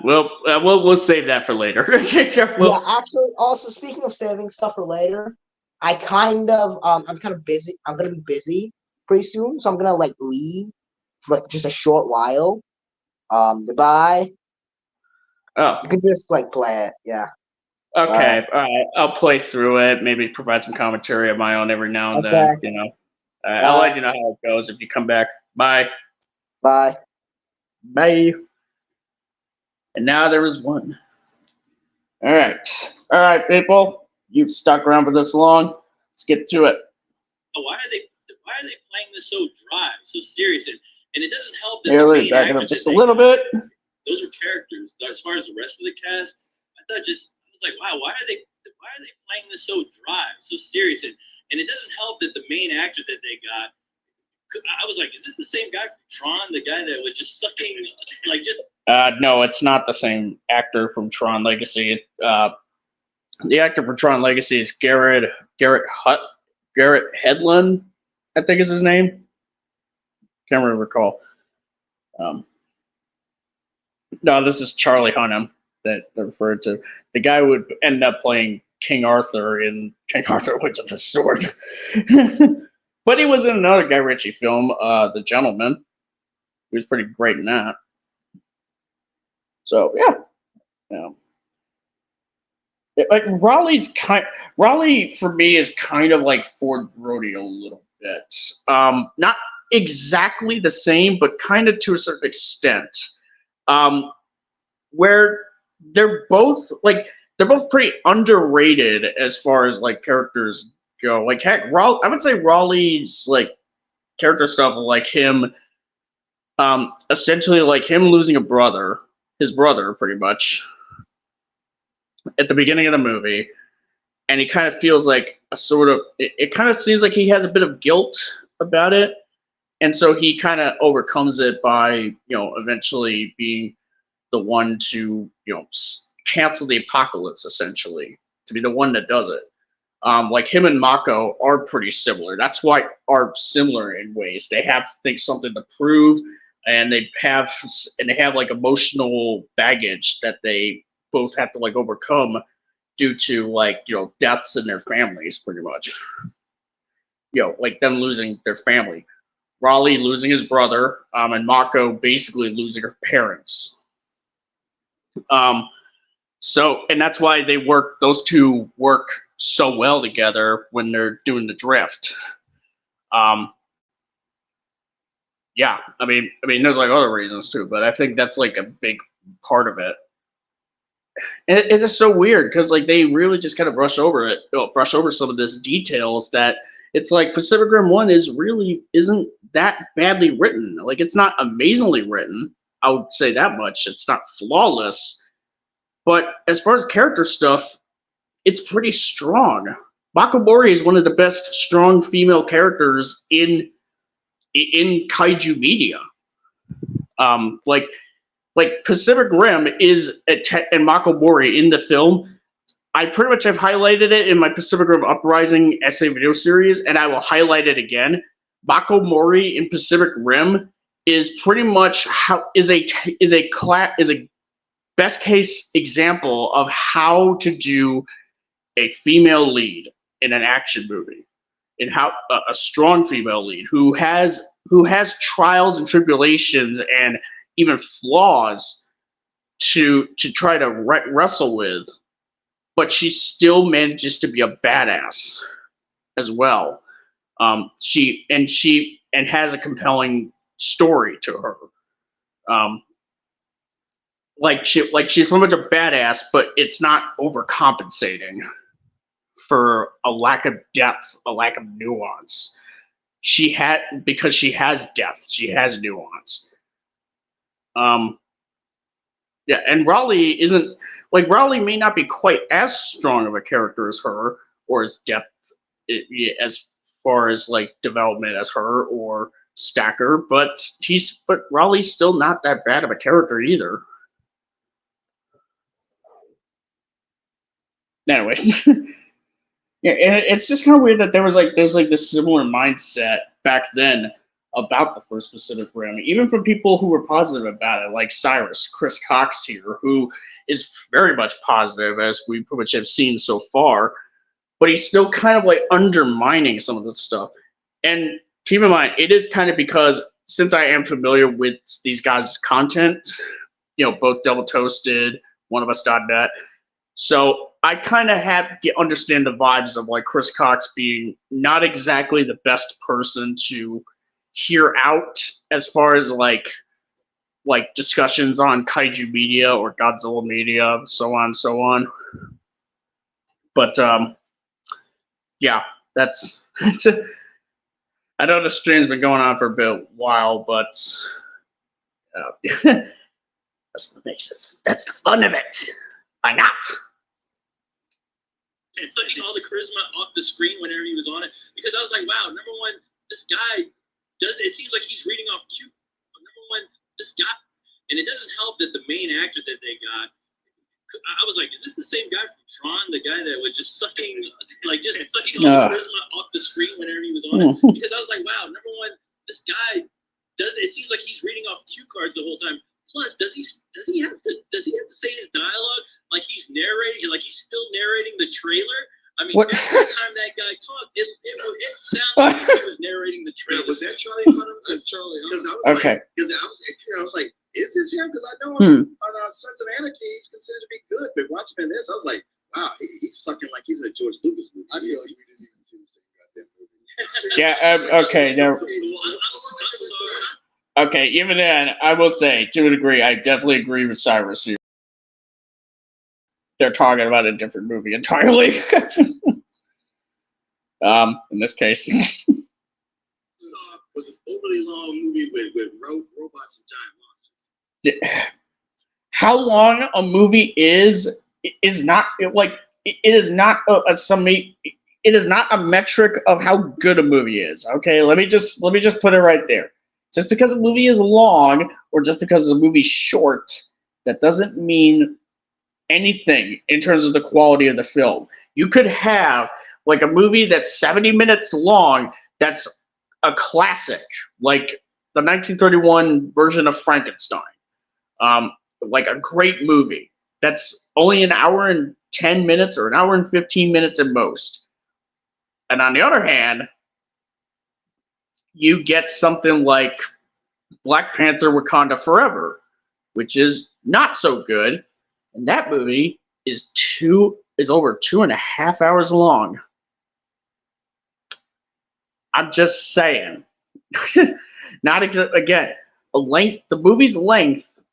We'll save that for later. Yeah, absolutely. Also, speaking of saving stuff for later, I'm kind of busy. I'm gonna be busy pretty soon, so I'm gonna leave for just a short while. Goodbye. Oh, you can just play it. Yeah. Okay. All right. I'll play through it. Maybe provide some commentary of my own every now and then. You know, I'll let you know how it goes if you come back. Bye. Bye. Bye. And now there is one. All right, people. You've stuck around for this long. Let's get to it. Why are they playing this so dry, so serious, and it doesn't help that Really, back it up just a little bit. Those are characters. As far as the rest of the cast, I was like, wow, why are they playing this so dry, so serious, and it doesn't help that the main actor that they got. I was like, is this the same guy from Tron? The guy that was just sucking, No, it's not the same actor from Tron Legacy. The actor from Tron Legacy is Garrett Hedlund, I think is his name. Can't really recall. No, this is Charlie Hunnam that they're referred to. The guy who would end up playing King Arthur in King Arthur Witch of the Sword. But he was in another Guy Ritchie film, The Gentleman. He was pretty great in that. So yeah. Raleigh for me is kind of like Ford Brody a little bit. Not exactly the same, but kind of to a certain extent. Where they're both pretty underrated as far as characters go. Heck, I would say Raleigh's character stuff, him, essentially him losing his brother, pretty much, at the beginning of the movie, and he kind of feels like it kind of seems like he has a bit of guilt about it, and so he kind of overcomes it by eventually being the one to, cancel the apocalypse, essentially, to be the one that does it. Like him and Mako are pretty similar. That's why are similar in ways. They have something to prove, and they have like emotional baggage that they both have to like overcome due to like deaths in their families, pretty much. Like them losing their family. Raleigh losing his brother, and Mako basically losing her parents. So, and that's why those two work so well together when they're doing the drift. Yeah, I mean, there's like other reasons too, but I think that's like a big part of it. And it's just so weird because like they really just kind of brush over some of this details that it's like Pacific Rim 1 isn't that badly written. Like it's not amazingly written. I would say that much. It's not flawless. But as far as character stuff, it's pretty strong. Mako Mori is one of the best strong female characters in kaiju media. Like Pacific Rim and Mako Mori in the film. I pretty much have highlighted it in my Pacific Rim Uprising essay video series, and I will highlight it again. Mako Mori in Pacific Rim is pretty much is a best case example of how to do a female lead in an action movie, and how a strong female lead who has trials and tribulations and even flaws to try to wrestle with, but she still manages to be a badass as well. She has a compelling story to her. She's pretty much a badass, but it's not overcompensating for a lack of depth, a lack of nuance. Because she has depth, she has nuance. Yeah, and Raleigh Raleigh may not be quite as strong of a character as her, or as depth as far as like development as her or Stacker, but Raleigh's still not that bad of a character either. Anyways, yeah, and it's just kind of weird that there's this similar mindset back then about the first Pacific Rim, even from people who were positive about it, like Cyrus, Chris Cox here, who is very much positive, as we pretty much have seen so far, but he's still kind of like undermining some of this stuff. And keep in mind, it is kind of because since I am familiar with these guys' content, both Double Toasted, OneOfUs.net, so I kind of understand the vibes of like Chris Cox being not exactly the best person to hear out as far as like discussions on kaiju media or Godzilla media, so on and so on. But yeah, that's I know the stream's been going on for a while, but that's what makes it. That's the fun of it. Why not? It's sucking all the charisma off the screen whenever he was on it, because I was like, wow, number one, this guy it seems like he's reading off cue. Number one, this guy, and it doesn't help that the main actor that they got, I was like, is this the same guy from Tron, the guy that was just sucking all the charisma off the screen whenever he was on it? Because I was like, wow, number one, this guy it seems like he's reading off cue cards the whole time. Plus, does he have to say his dialogue like he's narrating, like he's still narrating the trailer? I mean, every time that guy talked, it sounded like he was narrating the trailer. Was that Charlie Hunnam? That's Charlie Hunnam. Okay. Because I was like, is this him? Because I know on Sons of Anarchy he's considered to be good, but watching this, I was like, wow, he's sucking like he's in a George Lucas movie. I feel like we didn't even see the same goddamn movie. Yeah. Okay. Now. Okay. Even then, I will say, to a degree, I definitely agree with Cyrus here. They're talking about a different movie entirely. In this case. Was an overly long movie with robots and giant monsters. How long a movie is not like it is not it is not a metric of how good a movie is. Okay, let me just put it right there. Just because a movie is long or just because a movie's short that doesn't mean anything in terms of the quality of the film. You could have like a movie that's 70 minutes long that's a classic, like the 1931 version of Frankenstein. Like a great movie that's only an hour and 10 minutes or an hour and 15 minutes at most. And on the other hand, you get something like Black Panther Wakanda Forever, which is not so good. And that movie is over 2.5 hours long. I'm just saying. Not again, the movie's length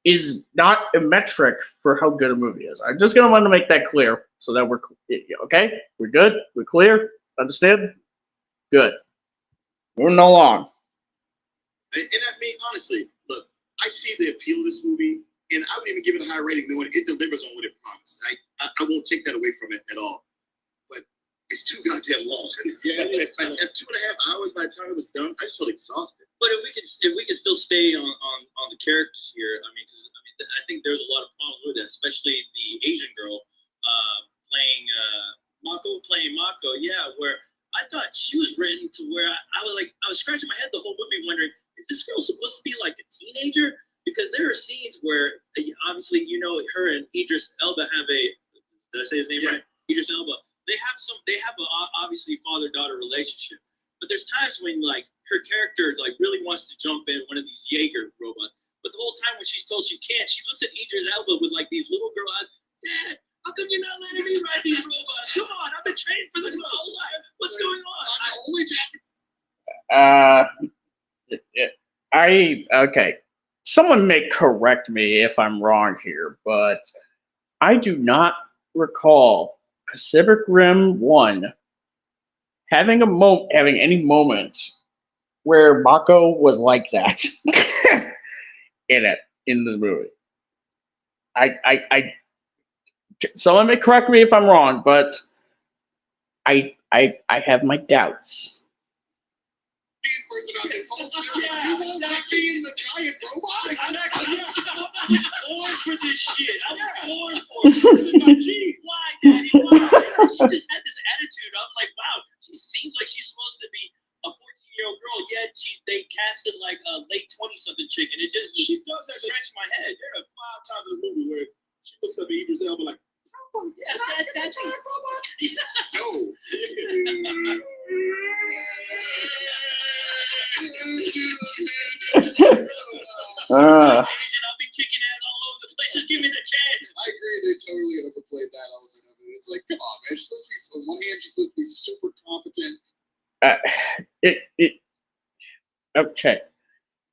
is not a metric for how good a movie is. I'm just gonna want to make that clear so that we're okay. We're good. We're clear. Understand? Good. Moving along. And I mean, honestly, look, I see the appeal of this movie, and I would even give it a high rating knowing it delivers on what it promised. I won't take that away from it at all. But it's too goddamn long. Yeah, at 2.5 hours by the time it was done, I just felt exhausted. But if we can still stay on the characters here, I mean, I think there's a lot of problems with that, especially the Asian girl playing Mako. Yeah, where I thought she was written to where I was scratching my head the whole movie, wondering, is this girl supposed to be like a teenager? Because there are scenes where obviously her and Idris Elba have a, did I say his name right? Idris Elba. They have a obviously father-daughter relationship. But there's times when like her character like really wants to jump in one of these Jaeger robots. But the whole time when she's told she can't, she looks at Idris Elba with like these little girl eyes. Dad, how come you're not letting me ride these robots? Come on, I've been training for this my whole life. What's going on? Okay. Someone may correct me if I'm wrong here, but I do not recall Pacific Rim 1 having any moment where Mako was like that in this movie. Someone may correct me if I'm wrong, but I have my doubts. Person on this whole shit. You won't let me in the giant robot. I'm born for this shit. I'm born for it. Why, Daddy? Why? She just had this attitude. I'm like, wow, she seems like she's supposed to be a 14-year-old girl, yet they casted like a late 20-something chick, and it just She does have scratched my head. There are 5 times in this movie where she looks up at Idris Elba like, Yeah, that's no. I'll be kicking ass all over the place. Just give me the chance. I agree, they totally overplayed that element of it. It's like, come on, man. She's supposed to be, on one hand, she's supposed to be super competent. Okay.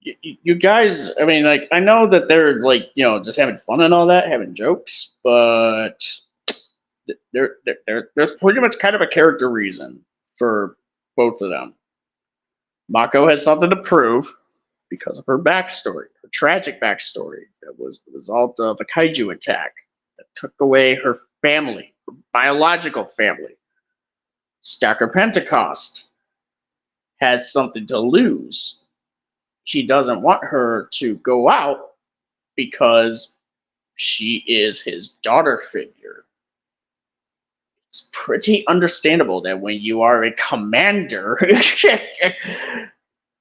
You guys, I mean, like, I know that they're like, just having fun and all that, having jokes, but there's pretty much kind of a character reason for both of them. Mako has something to prove because of her backstory, her tragic backstory that was the result of a kaiju attack that took away her family, her biological family. Stacker Pentecost has something to lose. He doesn't want her to go out because she is his daughter figure. It's pretty understandable that when you are a commander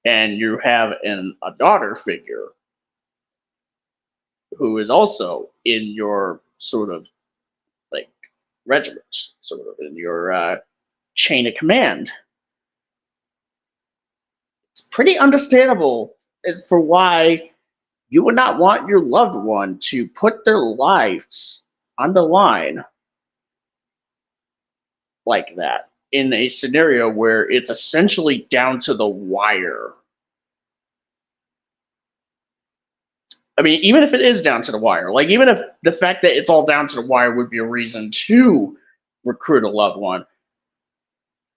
and you have a daughter figure who is also in your sort of like regiment, sort of in your chain of command, it's pretty understandable as for why you would not want your loved one to put their lives on the line like that in a scenario where it's essentially down to the wire. I mean, even if it is down to the wire, like even if the fact that it's all down to the wire would be a reason to recruit a loved one,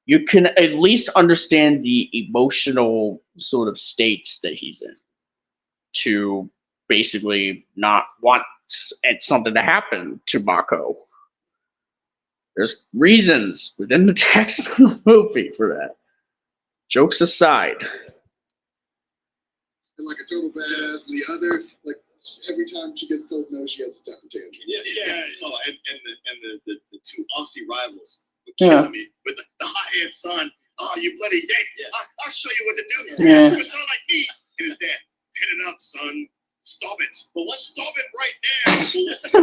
you can at least understand the emotional sort of state that he's in to basically not want something to happen to Mako. There's reasons within the text of the movie for that. Jokes aside. And like a total badass, and the other, like, Every time she gets told no, she has a temper tantrum. Yeah. Oh, and the two Aussie rivals were Yeah. killing me with the hot-head son. Oh, you bloody yank! I'll show you what to do. Yeah. It's not like me. And his dad, hit it up, son. Stop it. But what? Stop it right now.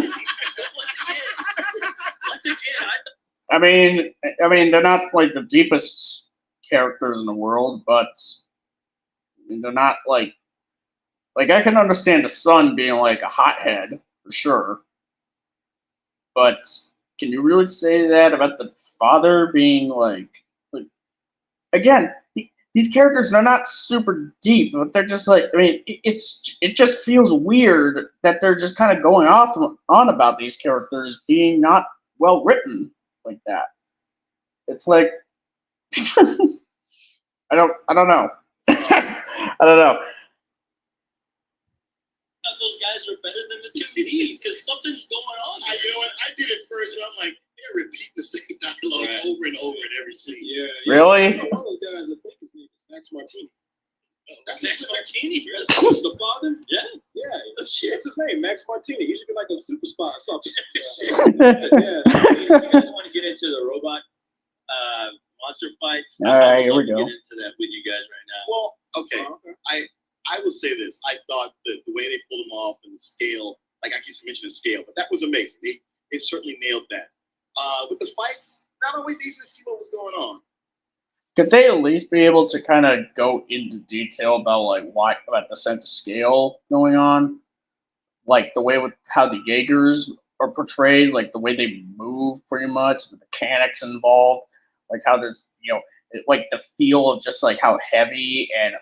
Once again, I mean, they're not like the deepest characters in the world, but they're not like I can understand the son being like a hothead for sure, but can you really say that about the father being like again? These characters are not super deep, but they're just like, I mean, it just feels weird that they're just kind of going off on about these characters being not well written like that. It's like I don't know. I don't know. those guys are better than the two Ds because something's going on. You know what? I did it first, and I'm like, they're repeating the same dialogue over and over in every scene. Yeah. Really? One of those guys, I think his name is Max Martini. That's Max Martini, really? That's the father? Yeah. Yeah. That's his name, Max Martini. He should be like a super spy or something. Yeah. You guys want to get into the robot monster fights? All right, here I'd we love to go. Get into that with you guys right now. Well, okay. I will say this. I thought that the way they pulled him off and the scale, like I keep mentioning the scale, but that was amazing. They certainly nailed that. With the fights, not always easy to see what was going on. Could they at least be able to kind of go into detail about about the sense of scale going on, like the way with how the Jaegers are portrayed, like the way they move, pretty much the mechanics involved, like how there's like the feel of just like how heavy and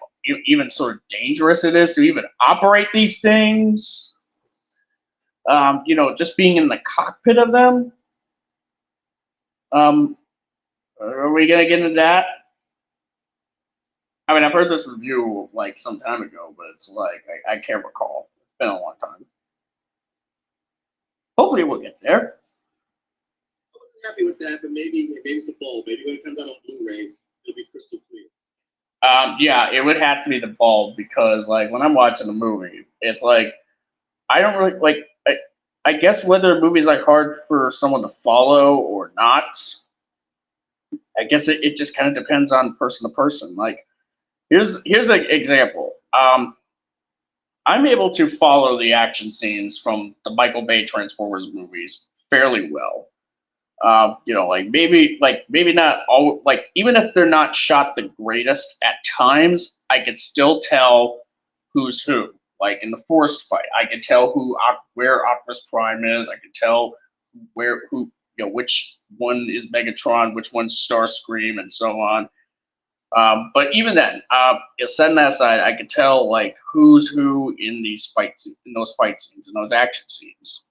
even sort of dangerous it is to even operate these things. Just being in the cockpit of them. Are we gonna get into that? I mean, I've heard this review like some time ago, but it's like I can't recall. It's been a long time. Hopefully, we'll get there. I wasn't happy with that, but maybe it's the bulb. Maybe when it comes out on Blu-ray, it'll be crystal clear. Yeah, it would have to be the bulb because, like, when I'm watching a movie, it's like I don't really like. I guess whether a movie's like hard for someone to follow or not, I guess it just kind of depends on person to person. Like, here's an example. I'm able to follow the action scenes from the Michael Bay Transformers movies fairly well. Maybe not all, like, even if they're not shot the greatest at times, I could still tell who's who. Like in the Forest fight, I could tell where Optimus Prime is. I could tell which one is Megatron, which one's Starscream, and so on. But even then, setting that aside, I could tell like who's who in those fight scenes, in those action scenes.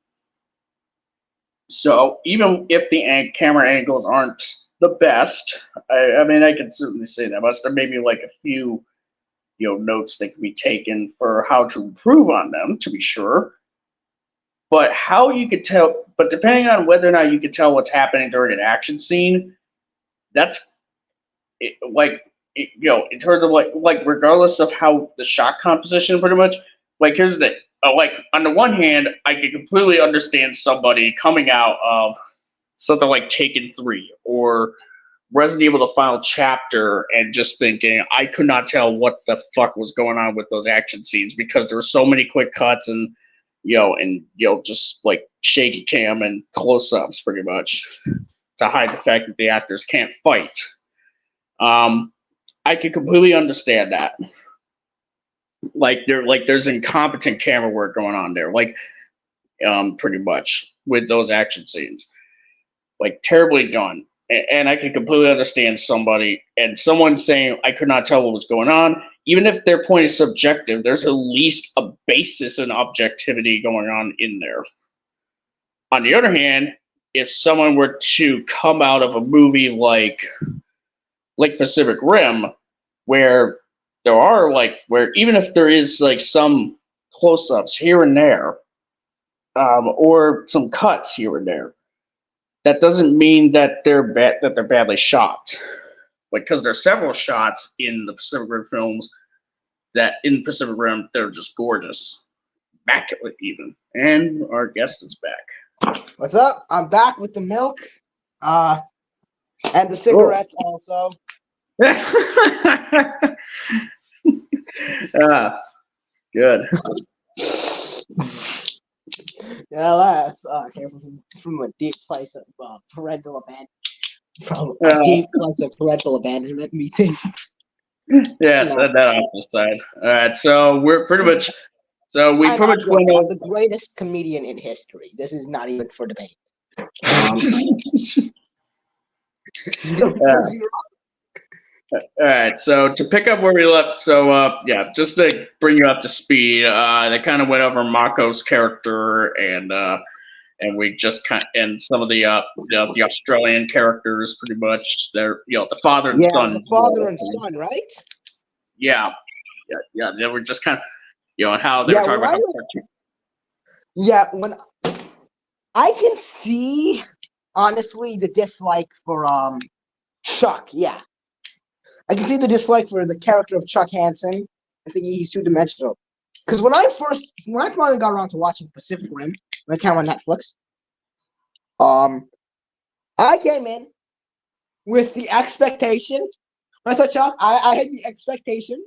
So even if the camera angles aren't the best, I mean, I can certainly say that much. There may be like a few, notes that can be taken for how to improve on them, to be sure. But how you could tell, but depending on whether or not you could tell what's happening during an action scene, that's in terms of like regardless of how the shot composition, pretty much. Like, here's the thing. Like, on the one hand, I can completely understand somebody coming out of something like Taken 3 or Resident Evil: The Final Chapter and just thinking, I could not tell what the fuck was going on with those action scenes because there were so many quick cuts and just like shaky cam and close-ups pretty much to hide the fact that the actors can't fight. I can completely understand that. There's incompetent camera work going on there, pretty much with those action scenes, like terribly done. And I can completely understand someone saying I could not tell what was going on, even if their point is subjective. There's at least a basis in objectivity going on in there. On the other hand, if someone were to come out of a movie like Pacific Rim, where there are where even if there is like some close-ups here and there, or some cuts here and there, that doesn't mean that they're badly shot. Because there's several shots in the Pacific Rim films that in Pacific Rim they're just gorgeous. immaculate even. And our guest is back. What's up? I'm back with the milk, and the cigarettes also. Good. Yeah, laugh. Came from a deep place of parental abandonment. From a deep place of parental abandonment, methinks. Yeah, set that off the side. All right, so we're pretty much. So we I'm pretty much went over. the greatest comedian in history. This is not even for debate. All right, so to pick up where we left, so yeah, just to bring you up to speed, they kind of went over Mako's character and we just and some of the Australian characters, pretty much. They're the father and son. The father and son, right? Yeah. They were just kind of and how they were talking about. Yeah, when I can see honestly the dislike for Chuck. Yeah, I can see the dislike for the character of Chuck Hansen. I think he's two-dimensional. Because when I finally got around to watching Pacific Rim, when it came on Netflix, I came in with the expectation. When I saw Chuck, I had the expectation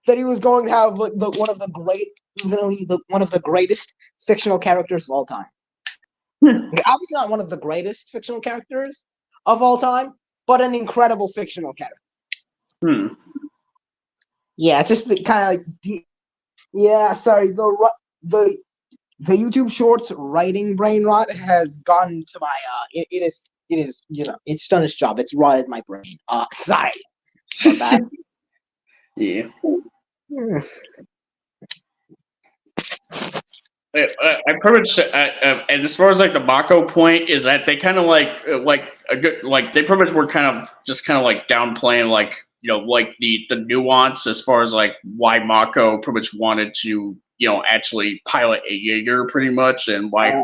that he was going to have one of the greatest fictional characters of all time. Obviously not one of the greatest fictional characters of all time, but an incredible fictional character. Yeah, it's just kind of like, yeah. Sorry, the YouTube Shorts writing brain rot has gone to my it is it's done its job. It's rotted my brain. Sorry about that. Yeah. I pretty much, and as far as like the Mako point is that they kind of they pretty much were kind of like downplaying like the nuance as far as like why Mako pretty much wanted to actually pilot a Jaeger pretty much and why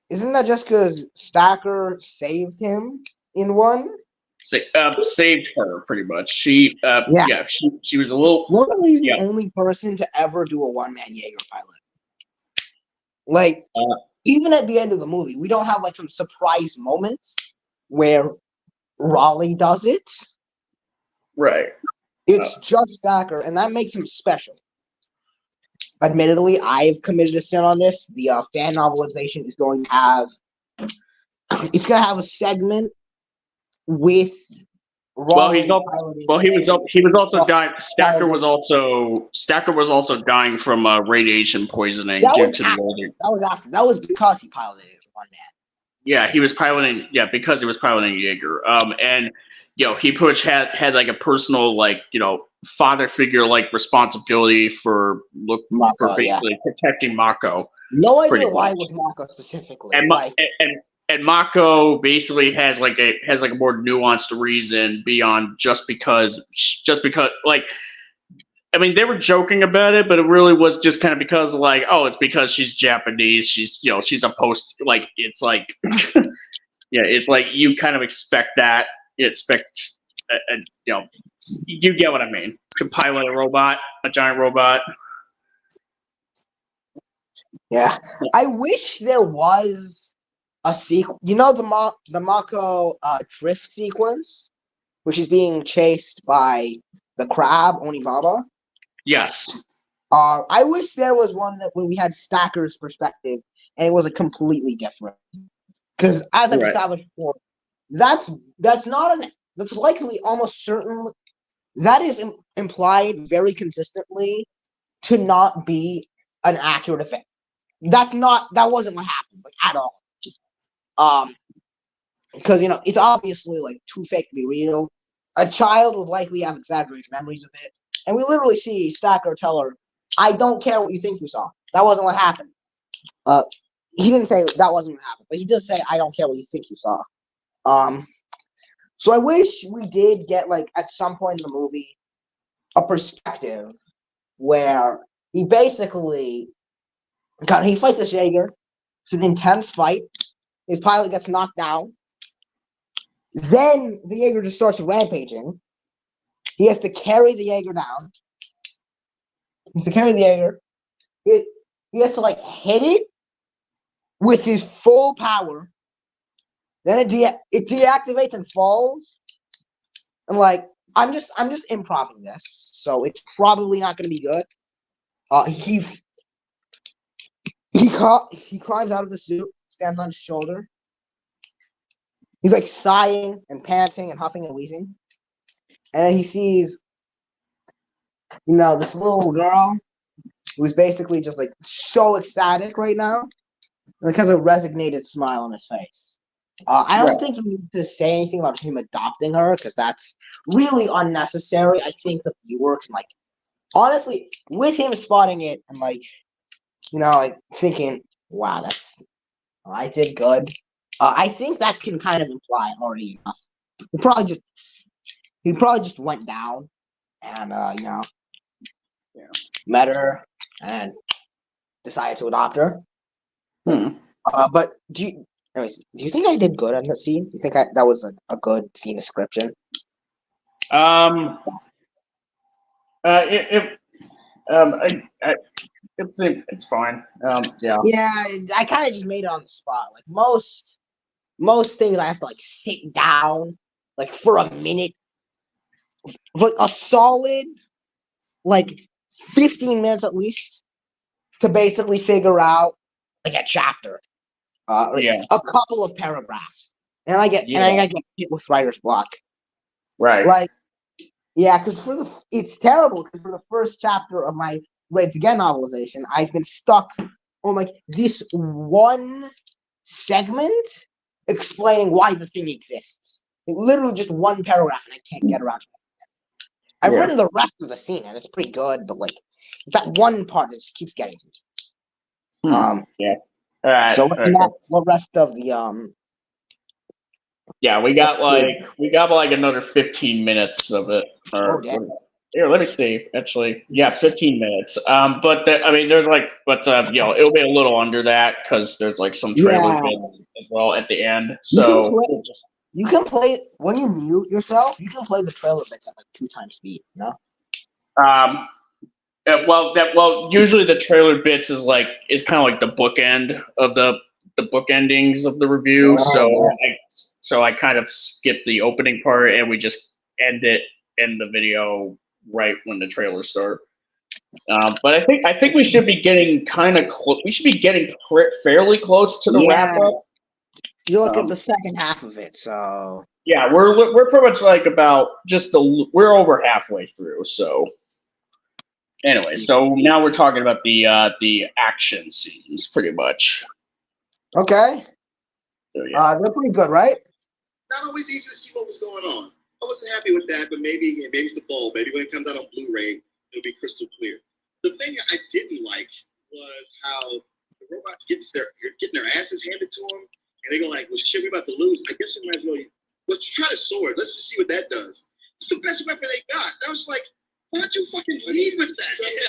isn't that just because Stacker saved him in one? Saved her pretty much. She was a little. Literally the only person to ever do a one-man Jaeger pilot. Like even at the end of the movie, we don't have like some surprise moments where Raleigh does it. Right. It's just Stacker, and that makes him special. Admittedly, I've committed a sin on this. The fan novelization is going to have. It's going to have a segment with Raleigh. He was also dying. Stacker was also dying from radiation poisoning due to the weather. That was because he piloted it one man. Yeah, he was piloting. Yeah, because he was piloting Jaeger. And he pretty much had like a personal father figure like responsibility for basically protecting Mako. No idea why it was Mako specifically. And Mako basically has like a more nuanced reason beyond just because like, I mean, they were joking about it, but it really was just kind of because like, oh, it's because she's Japanese. She's she's supposed to, like, it's like it's like you kind of expect that. You expect you get what I mean, to pilot a giant robot. Yeah, I wish there was a sequel. The Mako drift sequence, which is being chased by the crab Onibaba. Yes. I wish there was one when we had Stacker's perspective and it was a completely different. Because as I've established before, that's likely almost certainly that is implied very consistently to not be an accurate effect. That wasn't what happened, like, at all. Because it's obviously like too fake to be real. A child would likely have exaggerated memories of it, and we literally see Stacker tell her, "I don't care what you think you saw. That wasn't what happened." He didn't say that wasn't what happened, but he did say, "I don't care what you think you saw." So I wish we did get like at some point in the movie a perspective where he basically he fights this Jaeger. It's an intense fight. His pilot gets knocked down. Then the Jaeger just starts rampaging. He has to carry the Jaeger down. He's to carry the Jaeger. He has to like hit it with his full power. Then it deactivates and falls. And like I'm just improving this, so it's probably not going to be good. He climbs out of the suit, stands on his shoulder. He's like sighing and panting and huffing and wheezing, and then he sees, this little girl who's basically just like so ecstatic right now, like has a resignated smile on his face. I don't think you need to say anything about him adopting her because that's really unnecessary. I think the viewer can like, honestly, with him spotting it and like, like thinking, wow, I did good. I think that can kind of imply already enough. He probably just went down and met her and decided to adopt her. But do you think I did good on the scene? You think that was a good scene description? It's fine. Yeah. Yeah, I kind of just made it on the spot. Like most things, I have to like sit down like for a minute, like a solid like 15 minutes at least to basically figure out like a chapter, a couple of paragraphs, and I get hit with writer's block. Right. Like, yeah, because it's terrible because for the first chapter of my Raids Again novelization, I've been stuck on like this one segment explaining why the thing exists. Like, literally just one paragraph, and I can't get around to it. I've written the rest of the scene, and it's pretty good, but like it's that one part that just keeps getting to me. Yeah. All right. So what rest of the Yeah, we got like another 15 minutes of it. Here, let me see. Actually, yeah, 15 minutes. But there's like, it'll be a little under that because there's like some trailer bits as well at the end. So you can play when you mute yourself. You can play the trailer bits at like 2 times speed. No. Usually the trailer bits is kind of like the bookend of the bookendings of the review. So I kind of skip the opening part and we just end the video right when the trailers start. But I think we should be getting kind of we should be getting fairly close to the wrap up. You look at the second half of it, so yeah, we're pretty much like about we're over halfway through. So anyway, so now we're talking about the action scenes, pretty much. Okay. So, yeah. They're pretty good, right? Not always easy to see what was going on. I wasn't happy with that, but maybe it's the bulb. Maybe when it comes out on Blu-ray, it'll be crystal clear. The thing I didn't like was how the robots getting their asses handed to them, and they go like, "Well, shit, we about to lose. I guess we might as well. Let's try the sword. Let's just see what that does." It's the best weapon they got. And I was like, "Why don't you fucking lead with that?" Thank you.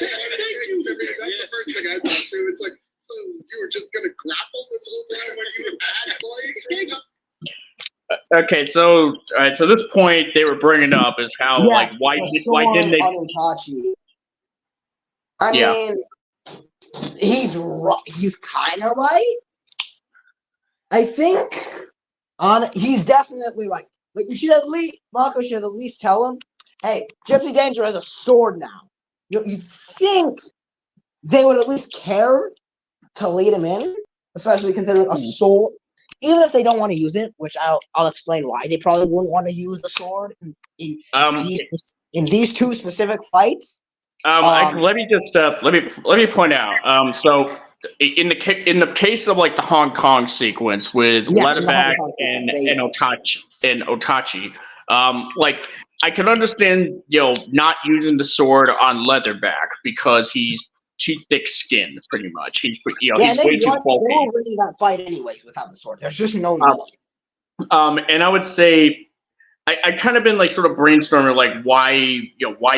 That's the first thing I thought too. It's like, so you were just gonna grapple this whole time when you had played? Okay, so this point they were bringing up is how why didn't they? Onotachi. I mean, he's kind of right. I think he's definitely right. Like Mako should at least tell him, hey, Gypsy Danger has a sword now. You think they would at least care to lead him in, especially considering a sword. Even if they don't want to use it, which I'll explain why they probably wouldn't want to use the sword in these 2 specific fights. Let me point out. So in the case of like the Hong Kong sequence with Leatherback and Otachi, like I can understand not using the sword on Leatherback because he's too thick-skinned, pretty much. He's way too bulky. They were winning that fight anyways without the sword. There's just no need. And I would say I kind of been like sort of brainstorming like why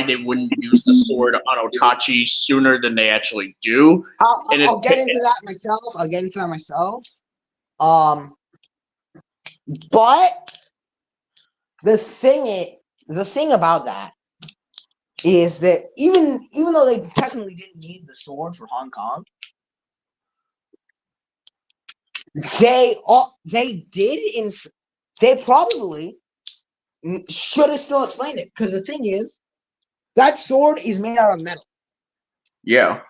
they wouldn't use the sword on Otachi sooner than they actually do. I'll get into that myself. But the thing about that is that even though they technically didn't need the sword for Hong Kong, they probably should have still explained it, because the thing is, that sword is made out of metal. Yeah.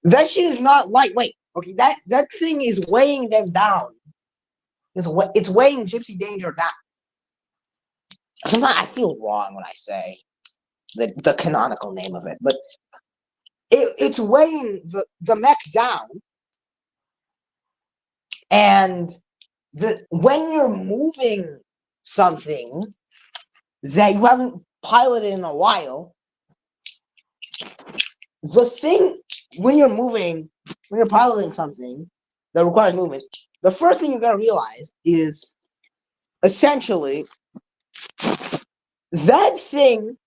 That shit is not lightweight. Okay, that thing is weighing them down. It's weighing Gypsy Danger down. Sometimes I feel wrong when I say the canonical name of it, but it's weighing the mech down, and when you're moving something that you haven't piloted in a while, the thing when you're piloting something that requires movement, the first thing you gotta realize is essentially that thing,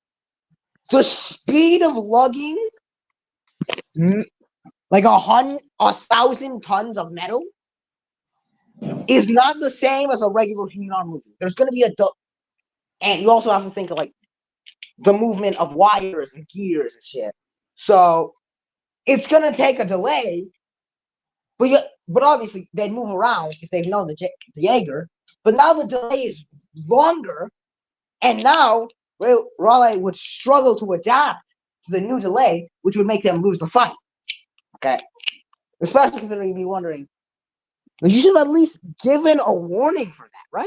the speed of lugging like 1,000 tons of metal is not the same as a regular human arm movement. There's going to be and you also have to think of like the movement of wires and gears and shit. So it's going to take a delay, but obviously they'd move around if they've known the Jaeger. But now the delay is longer, and now Raleigh would struggle to adapt to the new delay, which would make them lose the fight. Okay, especially considering you'd be wondering, you should have at least given a warning for that, right?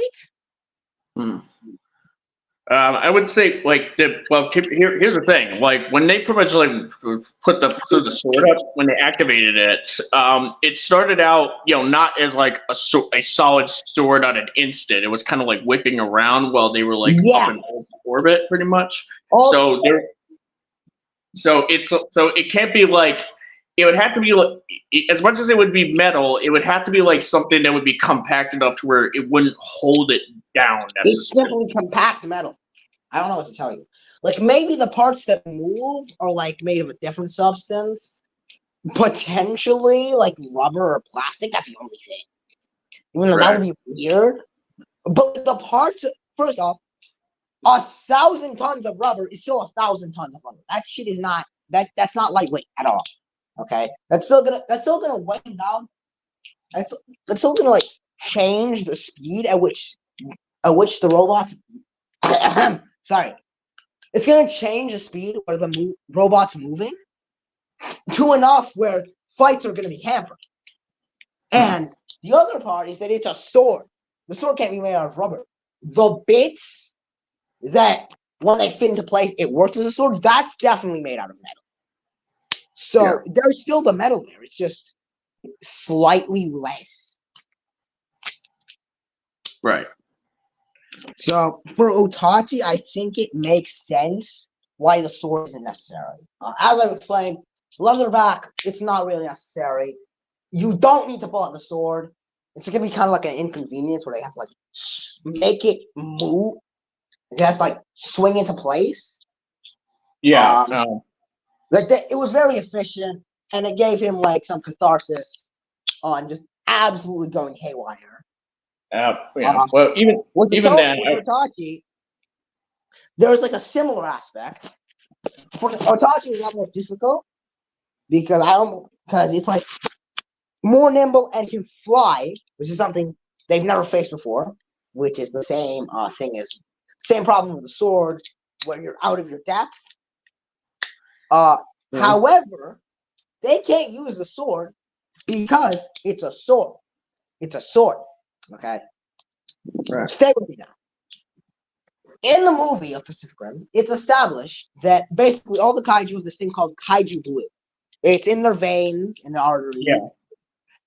I would say here's the thing. Like when they pretty much like threw the sword up when they activated it, it started out not as like a solid sword on an instant. It was kind of like whipping around while they were like up in orbit, pretty much. So it can't be like. It would have to be like, as much as it would be metal, it would have to be like something that would be compact enough to where it wouldn't hold it down necessarily. It's simply compact metal. I don't know what to tell you. Like maybe the parts that move are like made of a different substance, potentially like rubber or plastic. That's the only thing. Even though that would be weird. But the parts, first off, 1,000 tons of rubber is still 1,000 tons of rubber. That shit is not that's not lightweight at all. Okay, that's still gonna weigh down. That's still gonna like change the speed at which the robots. Sorry, it's gonna change the speed where the robots moving to enough where fights are gonna be hampered. And the other part is that it's a sword. The sword can't be made out of rubber. The bits that when they fit into place, it works as a sword. That's definitely made out of metal. So there's still the metal there. It's just slightly less. Right. So for Itachi, I think it makes sense why the sword isn't necessary. As I've explained, leatherback, it's not really necessary. You don't need to pull out the sword. It's going to be kind of like an inconvenience where they have to like make it move. It has to like swing into place. Yeah. Like it was very efficient, and it gave him like some catharsis on just absolutely going haywire. Well, even then, with Itachi, there's like a similar aspect. For Itachi, is a lot more difficult because it's like more nimble and can fly, which is something they've never faced before. Which is the same same problem with the sword, where you're out of your depth. However, they can't use the sword because it's a sword. It's a sword. Okay? Right. Stay with me now. In the movie of Pacific Rim, it's established that basically all the kaiju have this thing called kaiju blue. It's in their veins and their arteries. Yeah.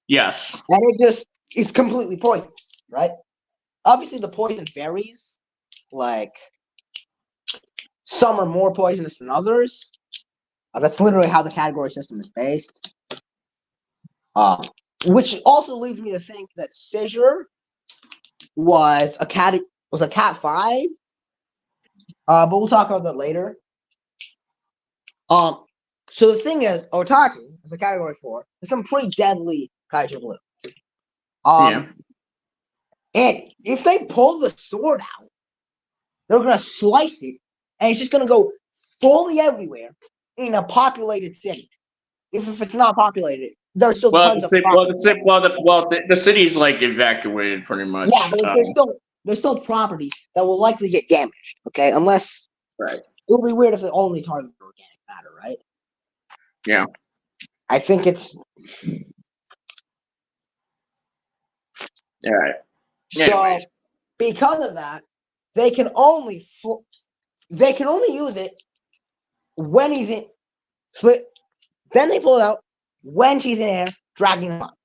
Yes. And it's completely poisonous, right? Obviously, the poison varies. Like, some are more poisonous than others. That's literally how the category system is based. Which also leads me to think that Scissor was a cat 5. But we'll talk about that later. So the thing is, Itachi is a category 4. There's some pretty deadly kaiju blue. And if they pull the sword out, they're gonna slice it and it's just gonna go fully everywhere in a populated city. If it's not populated, there's still Well, tons of properties. the city's like evacuated pretty much. Yeah, but there's still properties that will likely get damaged. Okay, unless Right. it would be weird if it only targeted organic matter, right? Yeah. I think it's All right. so Anyways. because of that, they can only use it when he's in split. Then they pull it out when she's in air, dragging him up.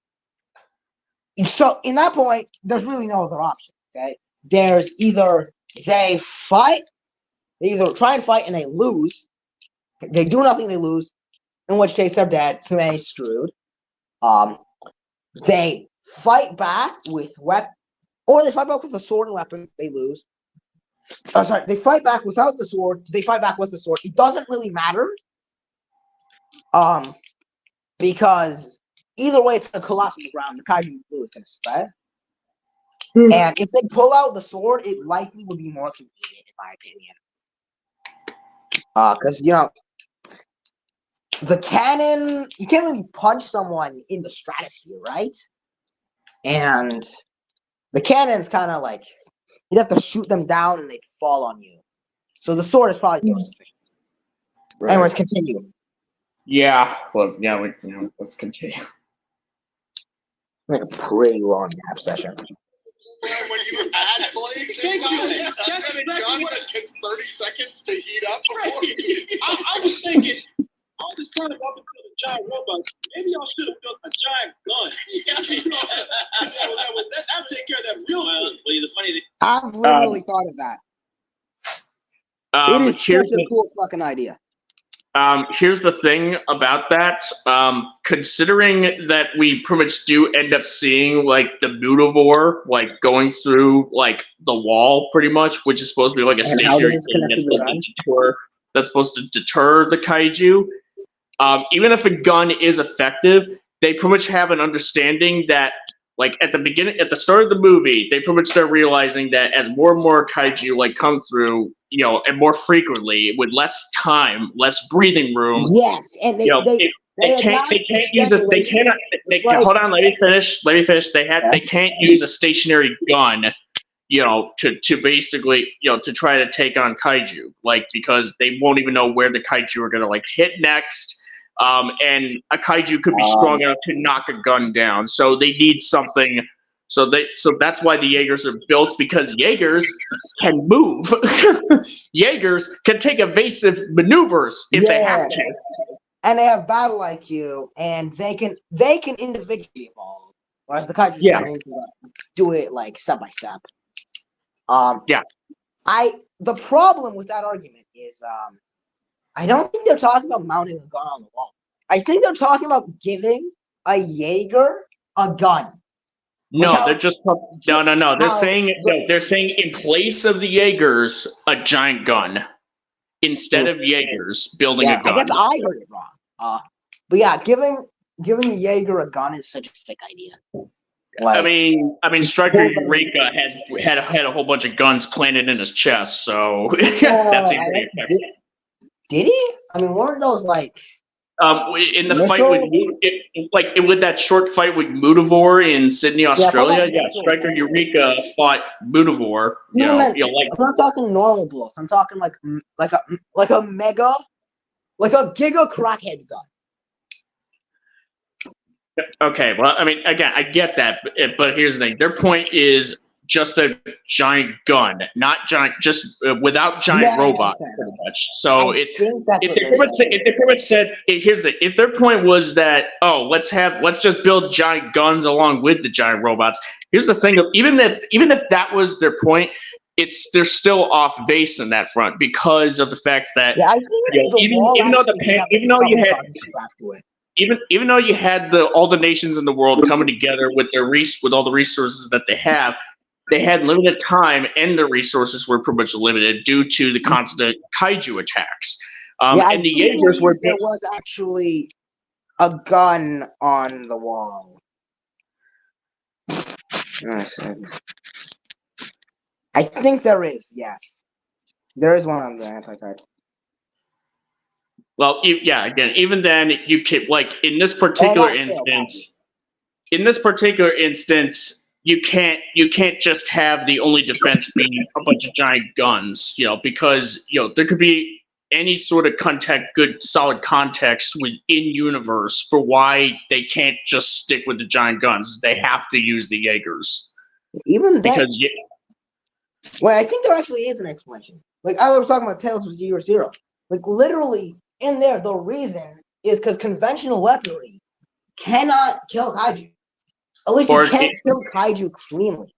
So in that point, there's really no other option. Okay, there's either they fight, they either try and fight and they lose. They do nothing, they lose. In which case they're dead. Humanity's screwed. They fight back with or they fight back with a sword and weapons. They lose. Sorry, they fight back without the sword. They fight back with the sword. It doesn't really matter. Because either way, it's gonna collapse on the ground. The kaiju blue is gonna spread. And if they pull out the sword, it likely would be more convenient, in my opinion. Because the cannon, you can't really punch someone in the stratosphere, right? And the cannon's kind of like you'd have to shoot them down and they'd fall on you. So the sword is probably the most efficient. Right. Anyways, continue. Yeah. Well, yeah. Let's continue. Like a pretty long nap session. When you were at Blade, Thank you. I've That's got a exactly gun what- that takes 30 seconds to heat up before I was thinking, all this time about the giant robot, maybe y'all should have built a giant gun. that would take care of that real well. The funny thing. I've literally thought of that. It is such a cool fucking idea. Here's the thing about that. Considering that we pretty much do end up seeing like the Mutavore like going through like the wall pretty much, which is supposed to be like a And how stationary does it thing connect that's to the supposed to deter the kaiju. Even if a gun is effective, they pretty much have an understanding that like at the start of the movie, they pretty much start realizing that as more and more kaiju like come through, and more frequently with less time, less breathing room. Yes, and they Can't use this. They cannot. Hold on. Let me finish. They can't use a stationary gun. To basically, to try to take on kaiju, like because they won't even know where the kaiju are gonna like hit next. And a kaiju could be strong enough to knock a gun down. So they need something. So that's why the Jaegers are built, because Jaegers can move. Jaegers can take evasive maneuvers if they have to. And they have battle IQ, and they can individually evolve, whereas the kaiju can do it like step by step. The problem with that argument is I don't think they're talking about mounting a gun on the wall. I think they're talking about giving a Jaeger a gun. No, they're just no. They're saying in place of the Jaegers, a giant gun. Instead of Jaegers building a gun. I guess I heard it wrong. But yeah, giving a Jaeger a gun is such a sick idea. Like, I mean, Striker Eureka has had a whole bunch of guns planted in his chest, so that's pretty effective. Did he? I mean, weren't those like in the fight with that short fight with Mutavore in Sydney, Australia? Yeah, Striker Eureka fought Mutavore. I'm not talking normal bullets. I'm talking like a mega, like a giga crackhead gun. Okay, well, I mean, again, I get that, but here's the thing: their point is just a giant gun, not giant, just without giant robots, pretty much. So if they pretty much said, if their point was that, let's just build giant guns along with the giant robots. Here's the thing: even if that was their point, they're still off base in that front because of the fact that even though you had all the nations in the world coming together with all the resources that they had limited time, and their resources were pretty much limited due to the constant kaiju attacks. And the Jaegers were. There was actually a gun on the wall. I think there is, yes. There is one on the anti-card. Well, yeah. Again, even then, you can like in this particular Oh, no, instance. In this particular instance, you can't just have the only defense be a bunch of giant guns, because there could be any sort of good solid context within universe for why they can't just stick with the giant guns. They have to use the Jaegers Even that. because Well, I think there actually is an explanation. Like I was talking about Tales of Year Zero. Like literally in there, the reason is because conventional weaponry cannot kill kaiju. At least you can't kill kaiju cleanly.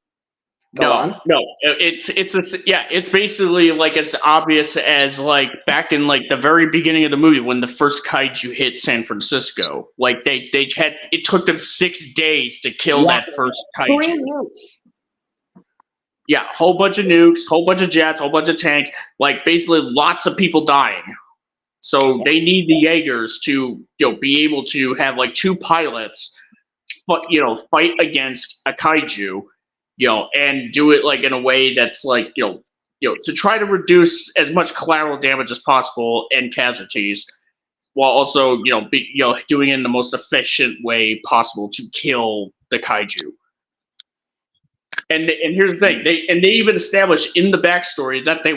Go on. No, it's basically like as obvious as like back in like the very beginning of the movie when the first kaiju hit San Francisco. Like they had it took them 6 days to kill that first kaiju. 3 nukes. Yeah, whole bunch of nukes, whole bunch of jets, whole bunch of tanks. Like basically lots of people dying. So they need the Jaegers to be able to have like 2 pilots, but fight against a kaiju. And do it like in a way that's like, to try to reduce as much collateral damage as possible and casualties, while also, doing it in the most efficient way possible to kill the kaiju. And here's the thing, they even established in the backstory that they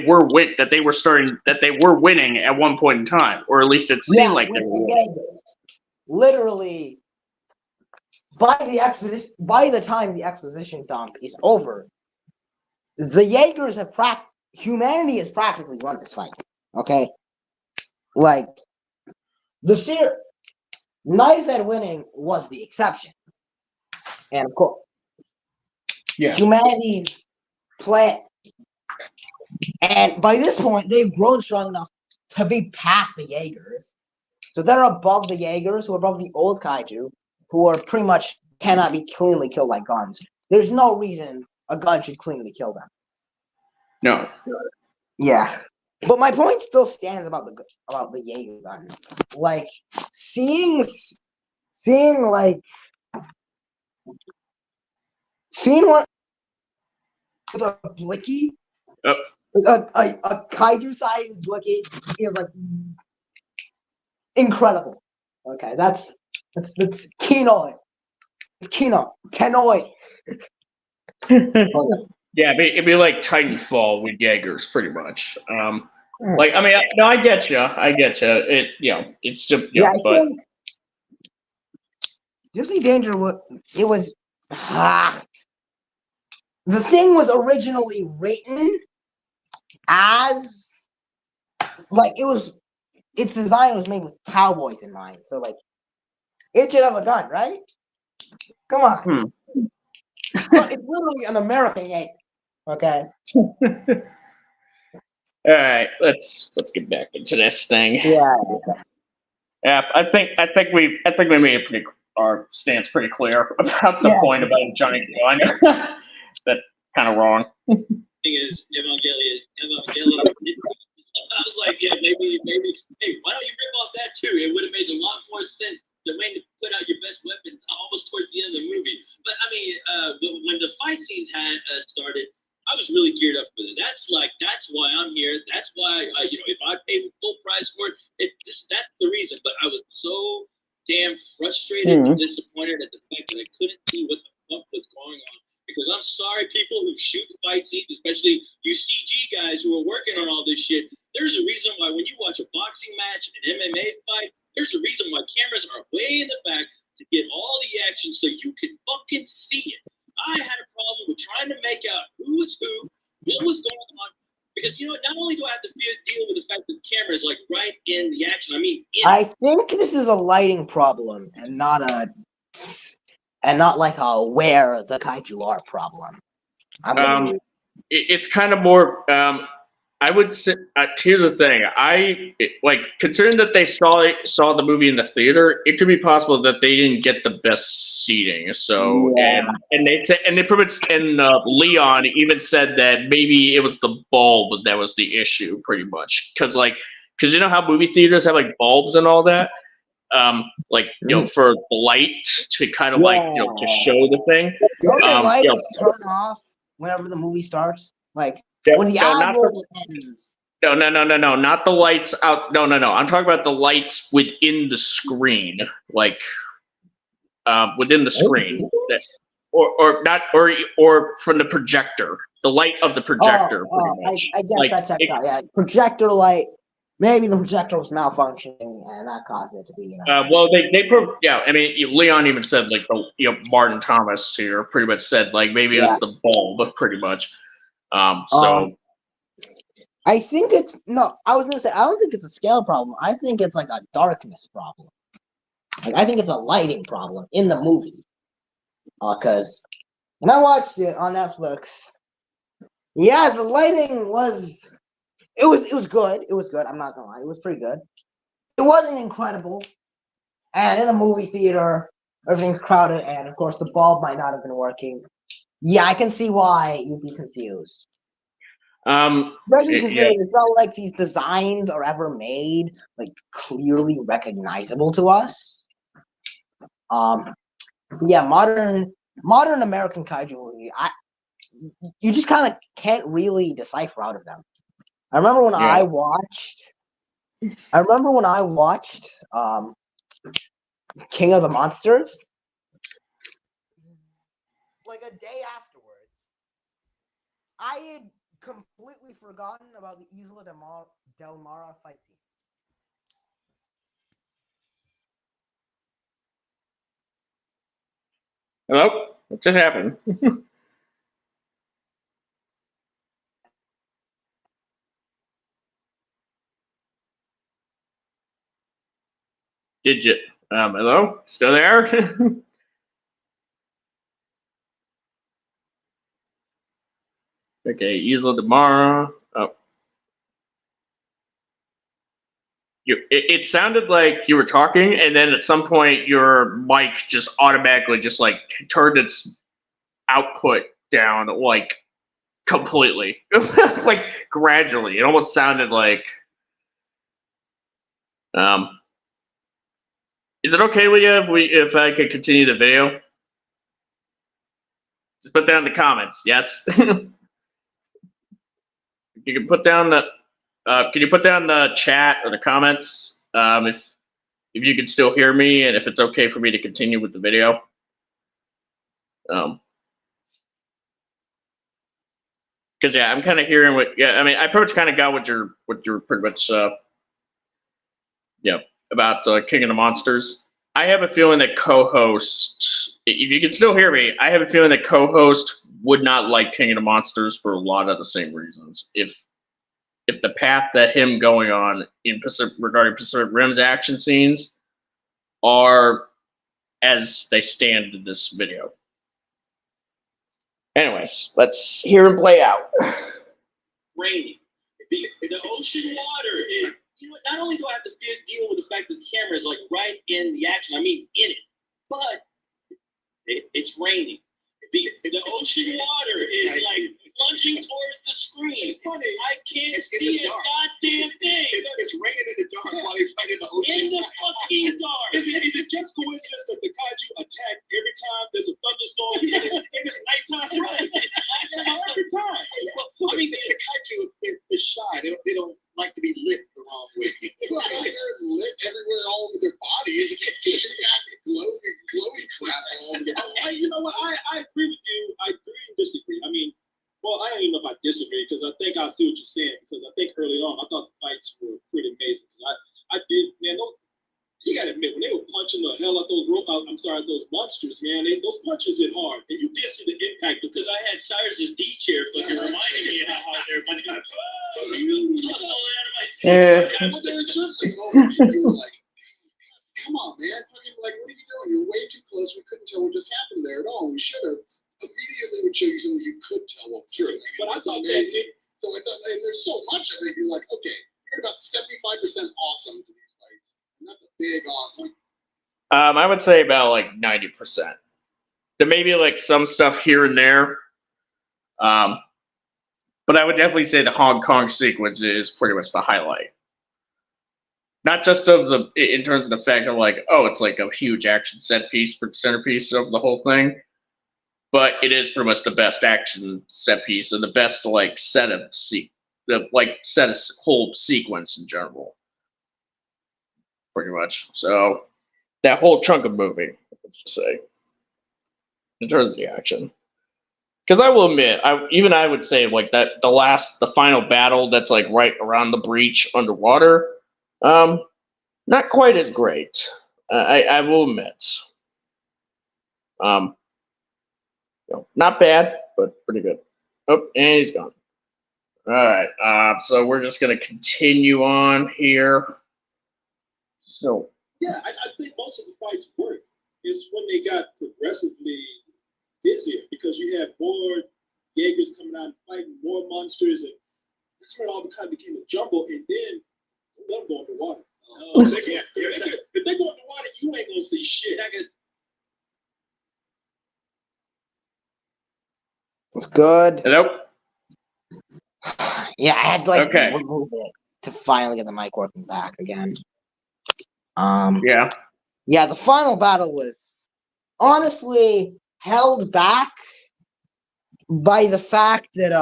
were winning at one point in time, or at least it seemed like they were winning. Literally. By the time the exposition dump is over, the Jaegers humanity has practically won this fight. Okay, like Knife Head winning was the exception, and of course, humanity's plan. And by this point, they've grown strong enough to be past the Jaegers, so they're above the Jaegers, who are above the old kaiju, who are pretty much cannot be cleanly killed by guns. There's no reason a gun should cleanly kill them. No. Yeah. But my point still stands about the Jaeger gun. Like seeing one with a blicky, like a kaiju-sized blicky is like incredible. Okay, that's Kino. It's Kino. Tenoi. Yeah, it'd be like Titanfall with Jaegers, pretty much. Like, I mean, I get you. It, it's just, but think Gypsy Danger it was. The thing was originally written as like its design was made with cowboys in mind. So like it should have a gun, right? Come on. But it's literally an American Jaeger. Okay. All right, let's get back into this thing. Yeah. I think we made our stance pretty clear about the point about a giant gun. That's kind of wrong. Thing is, Evangelion. I was like, yeah, maybe. Hey, why don't you rip off that too? It would have made a lot more sense. The way to put out your best weapon almost towards the end of the movie. But I mean, when the fight scenes had started, I was really geared up for that. That's why I'm here. That's why if I pay full price for it, that's the reason. But I was so damn frustrated and disappointed at the fact that I couldn't see what the fuck was going on. Because I'm sorry, people who shoot fight scenes, especially you CG guys who are working on all this shit. There's a reason why when you watch a boxing match, an MMA fight, there's a reason why cameras are way in the back to get all the action so you can fucking see it. I had a problem with trying to make out who was who, what was going on, because not only do I have to deal with the fact that the camera is like right in the action. I mean, I think this is a lighting problem and not like a where the kaiju are problem. It's kind of more. I would say. Here's the thing. Considering that they saw the movie in the theater, it could be possible that they didn't get the best seating. So and they pretty much Leon even said that maybe it was the bulb that was the issue, pretty much, because you know how movie theaters have like bulbs and all that. For light to kind of to show the thing. Don't the lights turn off whenever the movie starts? Like when the album ends, No, not the lights out. No. I'm talking about the lights within the screen, like within the screen, or not, or from the projector, the light of the projector. Pretty much. I get Like, that checked out. Yeah, projector light. Maybe the projector was malfunctioning, and that caused it to be. Well, yeah. I mean, Leon even said like Martin Thomas here pretty much said like maybe it's the bulb, pretty much. So. I think it's no. I was gonna say I don't think it's a scale problem. I think it's like a darkness problem. Like I think it's a lighting problem in the movie. Because when I watched it on Netflix, yeah, the lighting was. It was good. It was good. I'm not gonna lie. It was pretty good. It wasn't incredible. And in a movie theater, everything's crowded, and of course the bulb might not have been working. Yeah, I can see why you'd be confused. Especially considering it's not like these designs are ever made like clearly recognizable to us. Yeah, modern American kaiju movie, you just kind of can't really decipher out of them. I remember when I watched King of the Monsters. Like a day afterwards, I had completely forgotten about the Isla del Mara fight scene. Hello? What just happened? Digit. Hello? Still there? Okay, Isla de Mara. Oh. It sounded like you were talking, and then at some point your mic just automatically just like turned its output down like completely. Like gradually. It almost sounded like is it okay, Leah, if I could continue the video? Just put that in the comments. Yes. You can put down the. Can you put down the chat or the comments if you can still hear me and if it's okay for me to continue with the video? Because yeah, I'm kind of hearing what. Yeah, I mean, I pretty much kind of got what you're pretty much. About King of the Monsters. I have a feeling that co-host, if you can still hear me, I have a feeling that co-host would not like King of the Monsters for a lot of the same reasons. If the path that him going on regarding Pacific Rim's action scenes are as they stand in this video. Anyways, let's hear him play out. Raining. The ocean water is. You know, not only do I have to deal with the fact that the camera is like right in the action, I mean in it, but it's raining. The ocean water is like plunging towards the screen. It's funny. I can't see a goddamn thing. It's raining in the dark while they fight in the ocean. In the fucking dark. Is it just coincidence that the kaiju attack every time there's a thunderstorm and it's nighttime? Right. Every time. Well, I mean, the kaiju, they're shy. They don't like to be lit the wrong way. Well, they're lit everywhere all over their bodies. They got glowy crap all over their bodies. You know what? I agree with you. I agree and disagree. I mean, well, I don't even know if I disagree because I think I see what you're saying. Because I think early on, I thought the fights were pretty amazing. I did, man. You gotta admit, when they were punching the hell out those monsters, man, those punches hit hard, and you did see the impact because I had Cyrus's D chair fucking reminding me of how hard they're punching. But there were certainly moments where you were like, "Come on, man! Fucking like, what are you doing? You're way too close. We couldn't tell what just happened there at all. We should have." Immediately would show you something you could tell what was happening. But I thought amazing. So I thought, and there's so much of it. You're like, okay, you're at about 75% awesome for these fights, and that's a big awesome. I would say about like 90%. There may be like some stuff here and there, but I would definitely say the Hong Kong sequence is pretty much the highlight. Not just in terms of the fact of like, oh, it's like a huge action centerpiece of the whole thing. But it is pretty much the best action set piece and the best like set of the like set a whole sequence in general, pretty much. So that whole chunk of movie, let's just say, in terms of the action. Because I will admit, I would say like that the final battle that's like right around the breach underwater, not quite as great. I will admit, um, not bad, but pretty good. Oh, and he's gone. All right, so we're just gonna continue on here. So Yeah, I think most of the fights work. It's when they got progressively busier because you had more Jaegers coming out and fighting more monsters, and that's where it all kind of became a jumble. And then let them go underwater. If they go underwater, you ain't gonna see shit. It's good. hello. Yeah, I had to like Okay. remove it to finally get the mic working back again. Yeah. Yeah, the final battle was honestly held back by the fact that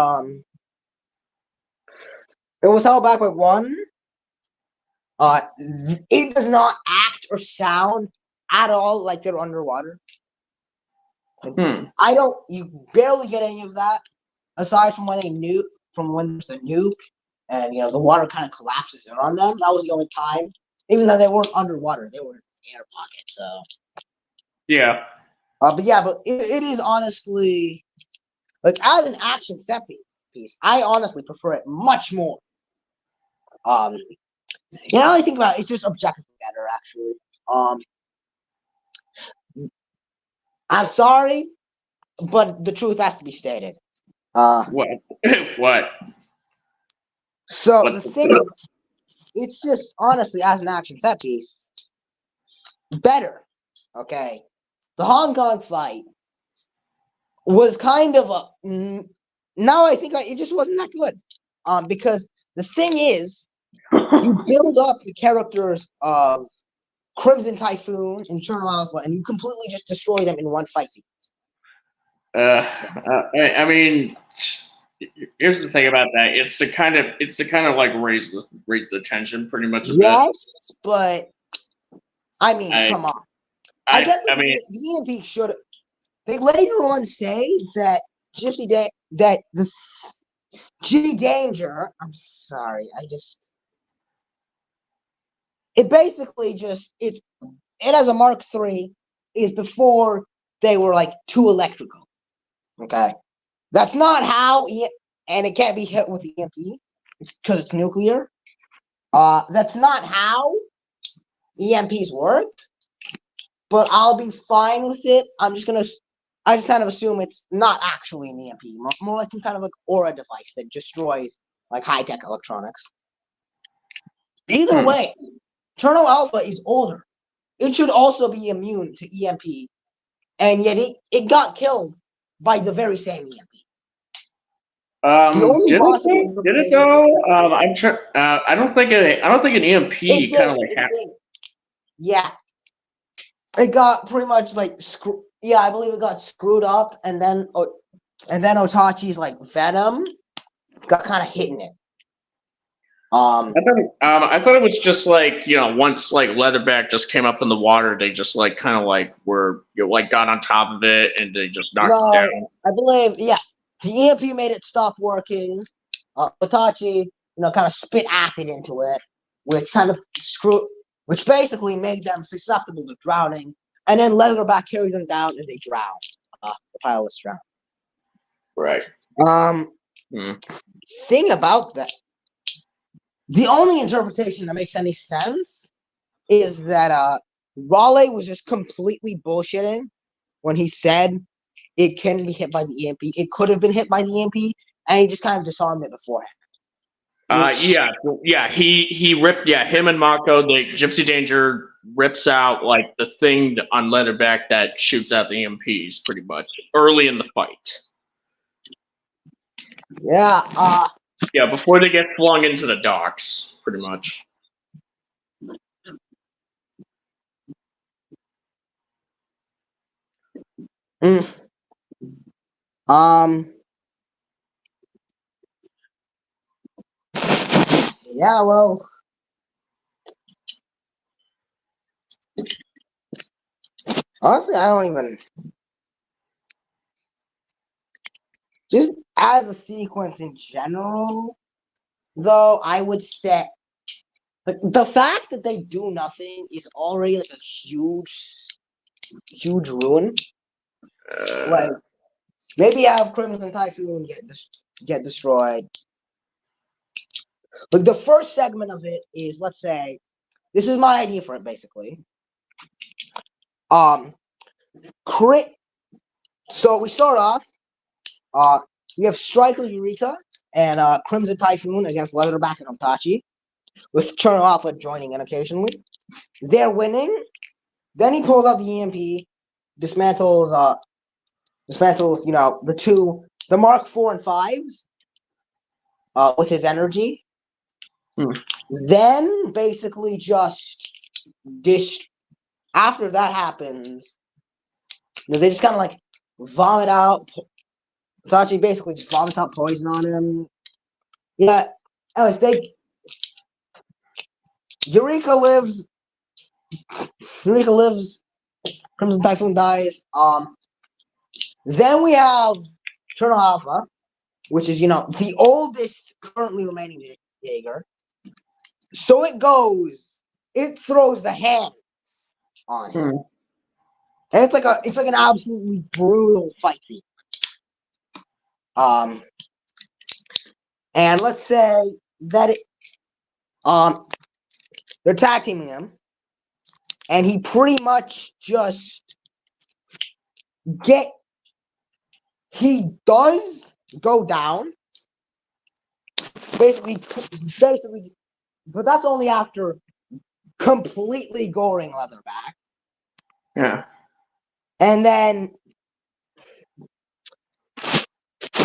it was held back by one. It does not act or sound at all like they're underwater. You barely get any of that aside from when there's the nuke and the water kind of collapses in on them. That was the only time. Even though they weren't underwater, they were in air pocket. So Yeah. but it is honestly like as an action set piece, I honestly prefer it much more. Now I think about it, it's just objectively better actually. I'm sorry, but the truth has to be stated. What? What? So What's the thing, it's just honestly as an action set piece, better. Okay, the Hong Kong fight was kind of a. Now I think it just wasn't that good. Because the thing is, you build up the characters of Crimson Typhoon and Cherno Alpha, and you completely just destroy them in one fight sequence. I mean, here's the thing about that. It's to kind of like raise the tension pretty much a bit. Yes, but I mean, come on. I get that the EMP should. They later on say that that the G Danger. I'm sorry. It basically just it has a Mark III. Is before they were like too electrical. Okay, that's not how. And it can't be hit with the EMP because it's nuclear. That's not how EMPs work. But I'll be fine with it. I just kind of assume it's not actually an EMP, more like some kind of like aura device that destroys like high-tech electronics. Either way, Cherno Alpha is older. It should also be immune to EMP, and yet it got killed by the very same EMP. Did it though? I'm trying. I don't think an EMP kind of like happened. Yeah, it got pretty much like Yeah, I believe it got screwed up, and then Otachi's like Venom got kind of hitting it. I thought it was just like once like Leatherback just came up in the water, they just like kind of like were got on top of it and they just knocked it down. I believe the EMP made it stop working. Otachi kind of spit acid into it, which basically made them susceptible to drowning, and then Leatherback carried them down and they drowned. The pilots drowned. Right. Thing about that. The only interpretation that makes any sense is that Raleigh was just completely bullshitting when he said it can be hit by the EMP. It could have been hit by the EMP, and he just kind of disarmed it beforehand. He ripped. Yeah, him and Mako, the Gypsy Danger rips out like the thing on Leatherback that shoots out the EMPs pretty much early in the fight. Yeah. Yeah, before they get flung into the docks, pretty much. Yeah, well, honestly, I don't even. Just as a sequence in general, though, I would say like the fact that they do nothing is already like a huge ruin. Like maybe have Crimson Typhoon get destroyed. Like the first segment of it is, let's say, this is my idea for it basically. Crit. So we start off. We have Striker Eureka and Crimson Typhoon against Leatherback and Otachi, with Cherno Alpha joining in occasionally. They're winning. Then he pulls out the EMP, dismantles the Mark 4 and 5s with his energy. Then basically just after that happens, they just kind of like vomit out. Itachi basically just vomits out poison on him. Yeah. Anyways, Eureka lives. Crimson Typhoon dies. Then we have Cherno Alpha, which is the oldest currently remaining Jaeger. So it goes. It throws the hands on him, and it's like an absolutely brutal fight scene. And let's say that they're tag teaming him, and he pretty much just he does go down, basically, but that's only after completely goring Leatherback. Yeah. And then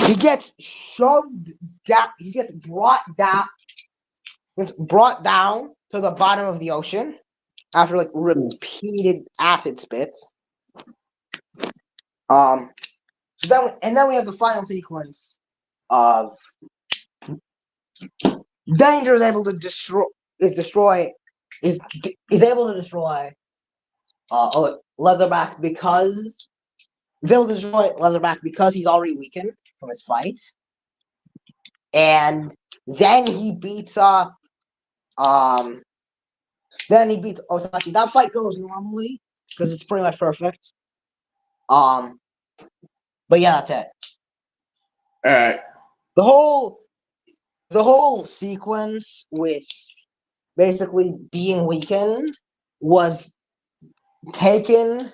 he gets shoved down. He gets brought down to the bottom of the ocean after like repeated acid spits. So then we have the final sequence of Danger is able to destroy Leatherback because he's already weakened from his fight, and then he beats Otachi. That fight goes normally because it's pretty much perfect. But yeah, that's it. All right. The whole sequence with basically being weakened was taken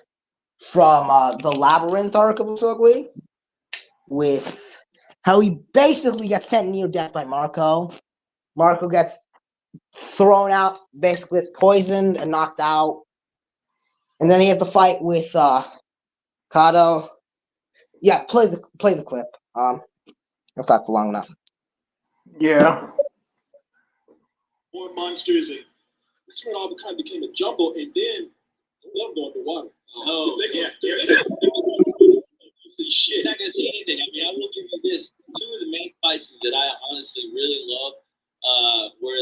from the Labyrinth arc of Usogui, with how he basically gets sent near death by Marco. Marco gets thrown out, basically it's poisoned and knocked out. And then he has the fight with Kato. Yeah, play the clip. I've talked for long enough. Yeah. More monsters, and that's when it all kind of became a jumble. And then I love going underwater. Oh, yeah. See shit. You're not gonna see anything. I mean, I will give you this. Two of the main fights that I honestly really love, where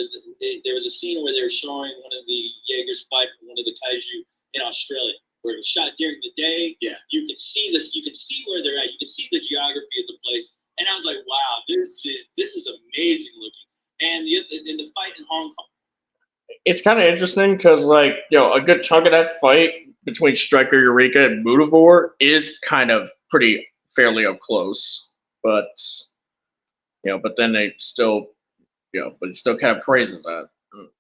there was a scene where they were showing one of the Jaegers fight one of the kaiju in Australia, where it was shot during the day. Yeah. You can see this. You can see where they're at. You can see the geography of the place. And I was like, wow, this is amazing looking. And the fight in Hong Kong. It's kind of interesting because, like, a good chunk of that fight between Striker Eureka and Mutavor is kind of pretty fairly up close, but but then they still, but it still kind of praises that.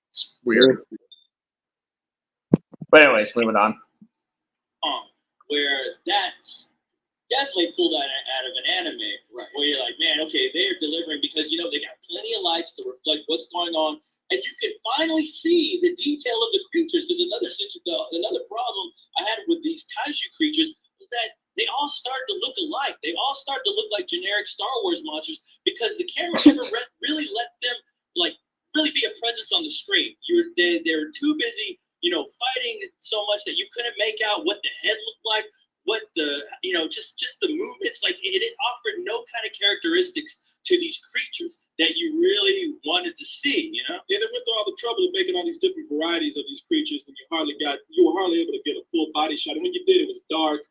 It's weird. But anyways, moving on. Where that's definitely pulled out of an anime, Right. where you're like, man, okay, they're delivering because they got plenty of lights to reflect what's going on, and you can finally see the detail of the creatures. Because another problem I had with these kaiju creatures was that they all started to look alike. They all started to look like generic Star Wars monsters because the camera never really let them really be a presence on the screen. They were too busy, fighting so much that you couldn't make out what the head looked like. What the just the movements, like it offered no kind of characteristics to these creatures that you really wanted to see, you know? Yeah, they went through all the trouble of making all these different varieties of these creatures, and you were hardly able to get a full body shot. And when you did, it was dark.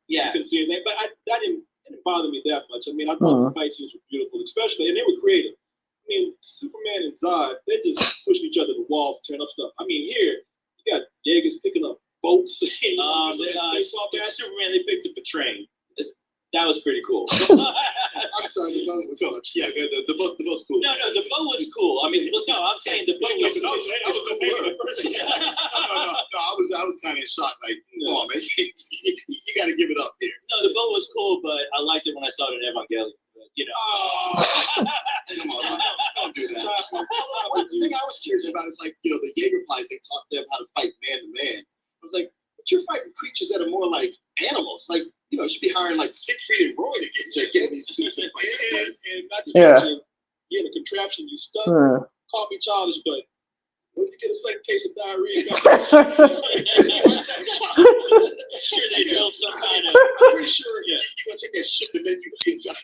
You Yeah. couldn't see anything. But that didn't bother me that much. I mean, I thought the fight scenes were beautiful, especially, and they were creative. I mean, Superman and Zod, they just pushed each other to walls, tearing up stuff. I mean, here, you got Jaegers picking up boats. They saw that. Superman, they picked up a train. That was pretty cool. I'm sorry, the boat was much. Yeah, the boat's cool. No, the boat was cool. I mean, no, I'm saying the boat was No, I was kind of shocked. Like, come on, man, you got to give it up here. No, the boat was cool, but I liked it when I saw it in Evangelion. You know. Come on, don't do that. Well, the thing I was curious about is like, the Jaeger flies, they taught them how to fight man to man. I was like, but you're fighting creatures that are more like animals. Like, you should be hiring like Siegfried and Roy to get in these suits and fight. And not to mention, you're in a contraption, you stuck. Call me childish, but when you get a second case of diarrhea, Sure, they built some kind of. I'm pretty sure you're gonna take that shit and then you feel like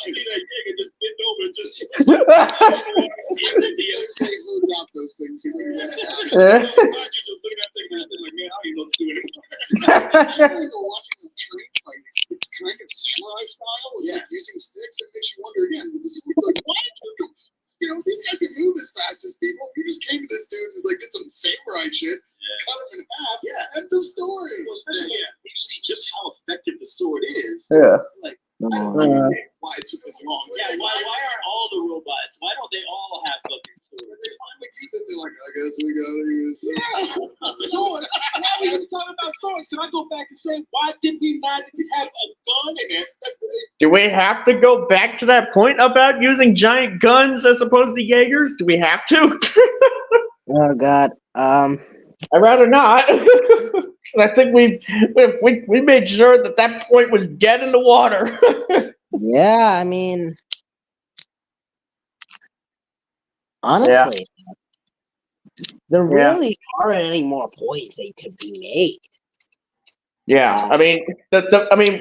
see that Jaeger just bend over and just They moved out those things. you're just looking at things and just like, man, I don't even know what to do anymore. Watching the train fight, it's kind of samurai style. It's like using sticks. It makes you wonder again. But this is like, what? These guys can move as fast as people. You just came to this dude and was like, did some samurai shit, cut him in half. Yeah. End of story. Well, especially you see just how effective the sword is. Yeah. Like, I don't know why it took this long. Yeah, why aren't all the robots? Why don't they all have fucking swords? When they finally use it, they're like, I guess we gotta use it. Swords. Now we have talking about swords. Can I go back and say, why did we not have a gun in it? Do we have to go back to that point about using giant guns as opposed to Jaegers? Do we have to? Oh God. I'd rather not. 'Cause I think we made sure that point was dead in the water. Yeah, I mean, honestly, there really aren't any more points that could be made. Yeah, I mean,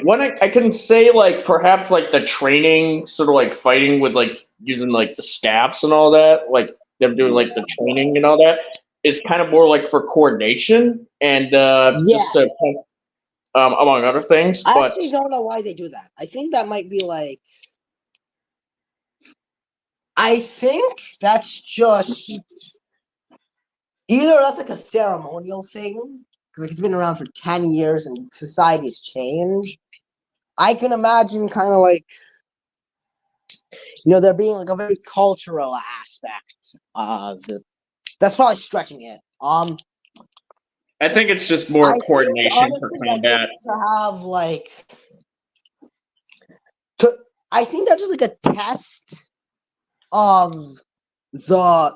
one I can say like perhaps like the training, sort of like fighting with like using like the staffs and all that, like them doing like the training and all that, is kind of more like for coordination and just to, among other things. I But actually don't know why they do that. I think that might be like. I think that's just either that's like a ceremonial thing, because like it's been around for 10 years and society's changed. I can imagine kind of like, there being like a very cultural aspect of the. That's probably stretching it. I think it's just more I coordination think, for honestly, that's combat. just to have like. I think that's just like a test of the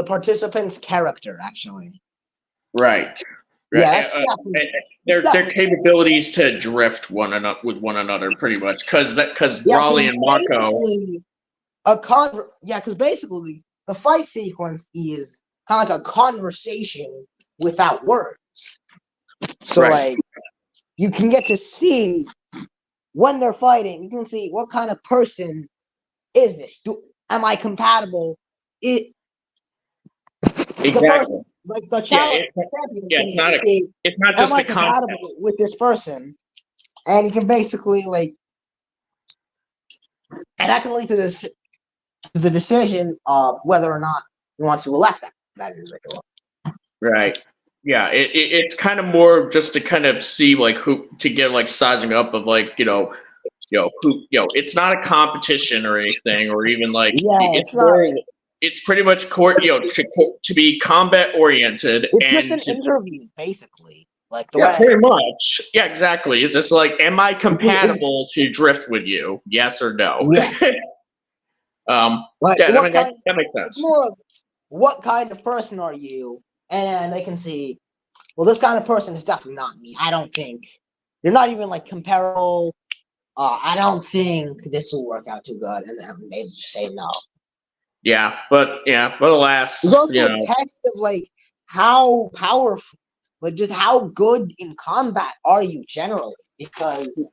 participant's character, actually. Right. Yeah, that's their capabilities to drift with one another, pretty much, because Raleigh and Marco. Because basically the fight sequence is kind of like a conversation without words. So like you can get to see when they're fighting. You can see what kind of person is this. Am I compatible? Exactly. Like the challenge it's not just a compatible contest with this person, and you can basically like, and that can lead to the decision of whether or not you want to elect that individual. Right. Yeah. It's kind of more just to kind of see like who to get like sizing up of like who it's not a competition or anything or even like it's more. It's pretty much to be combat oriented. It's just an interview, basically. Like pretty much. Yeah, exactly. It's just like, am I compatible to drift with you? Yes or no? Yes. That makes sense. It's more of what kind of person are you, and they can see. Well, this kind of person is definitely not me. I don't think you're not even like comparable. I don't think this will work out too good, and then they just say no. Yeah, but alas, it's also a test of like how powerful, like just how good in combat are you generally? Because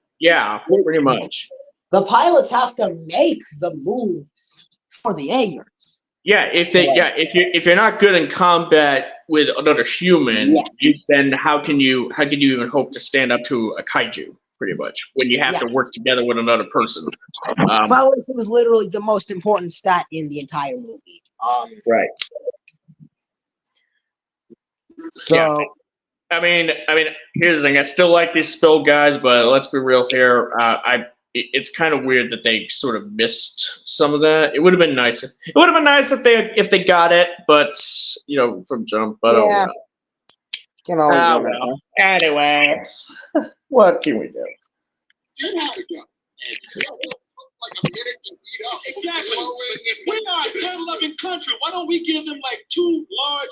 pretty much. The pilots have to make the moves for the Jaegers. Yeah, if you're not good in combat with another human, Yes. then how can you even hope to stand up to a kaiju? Pretty much, when you have to work together with another person. Pilots was literally the most important stat in the entire movie. Right. So Yeah. I mean, here's the thing. I still like these Spill guys, but let's be real here. It's kind of weird that they sort of missed some of that. It would have been nice. If they got it, but from jump. But yeah, well. Anyways, what can we do? Did have a gun. Like a minute to beat up. Exactly. Blowing and- We are a gun-loving country. Why don't we give them like 2 large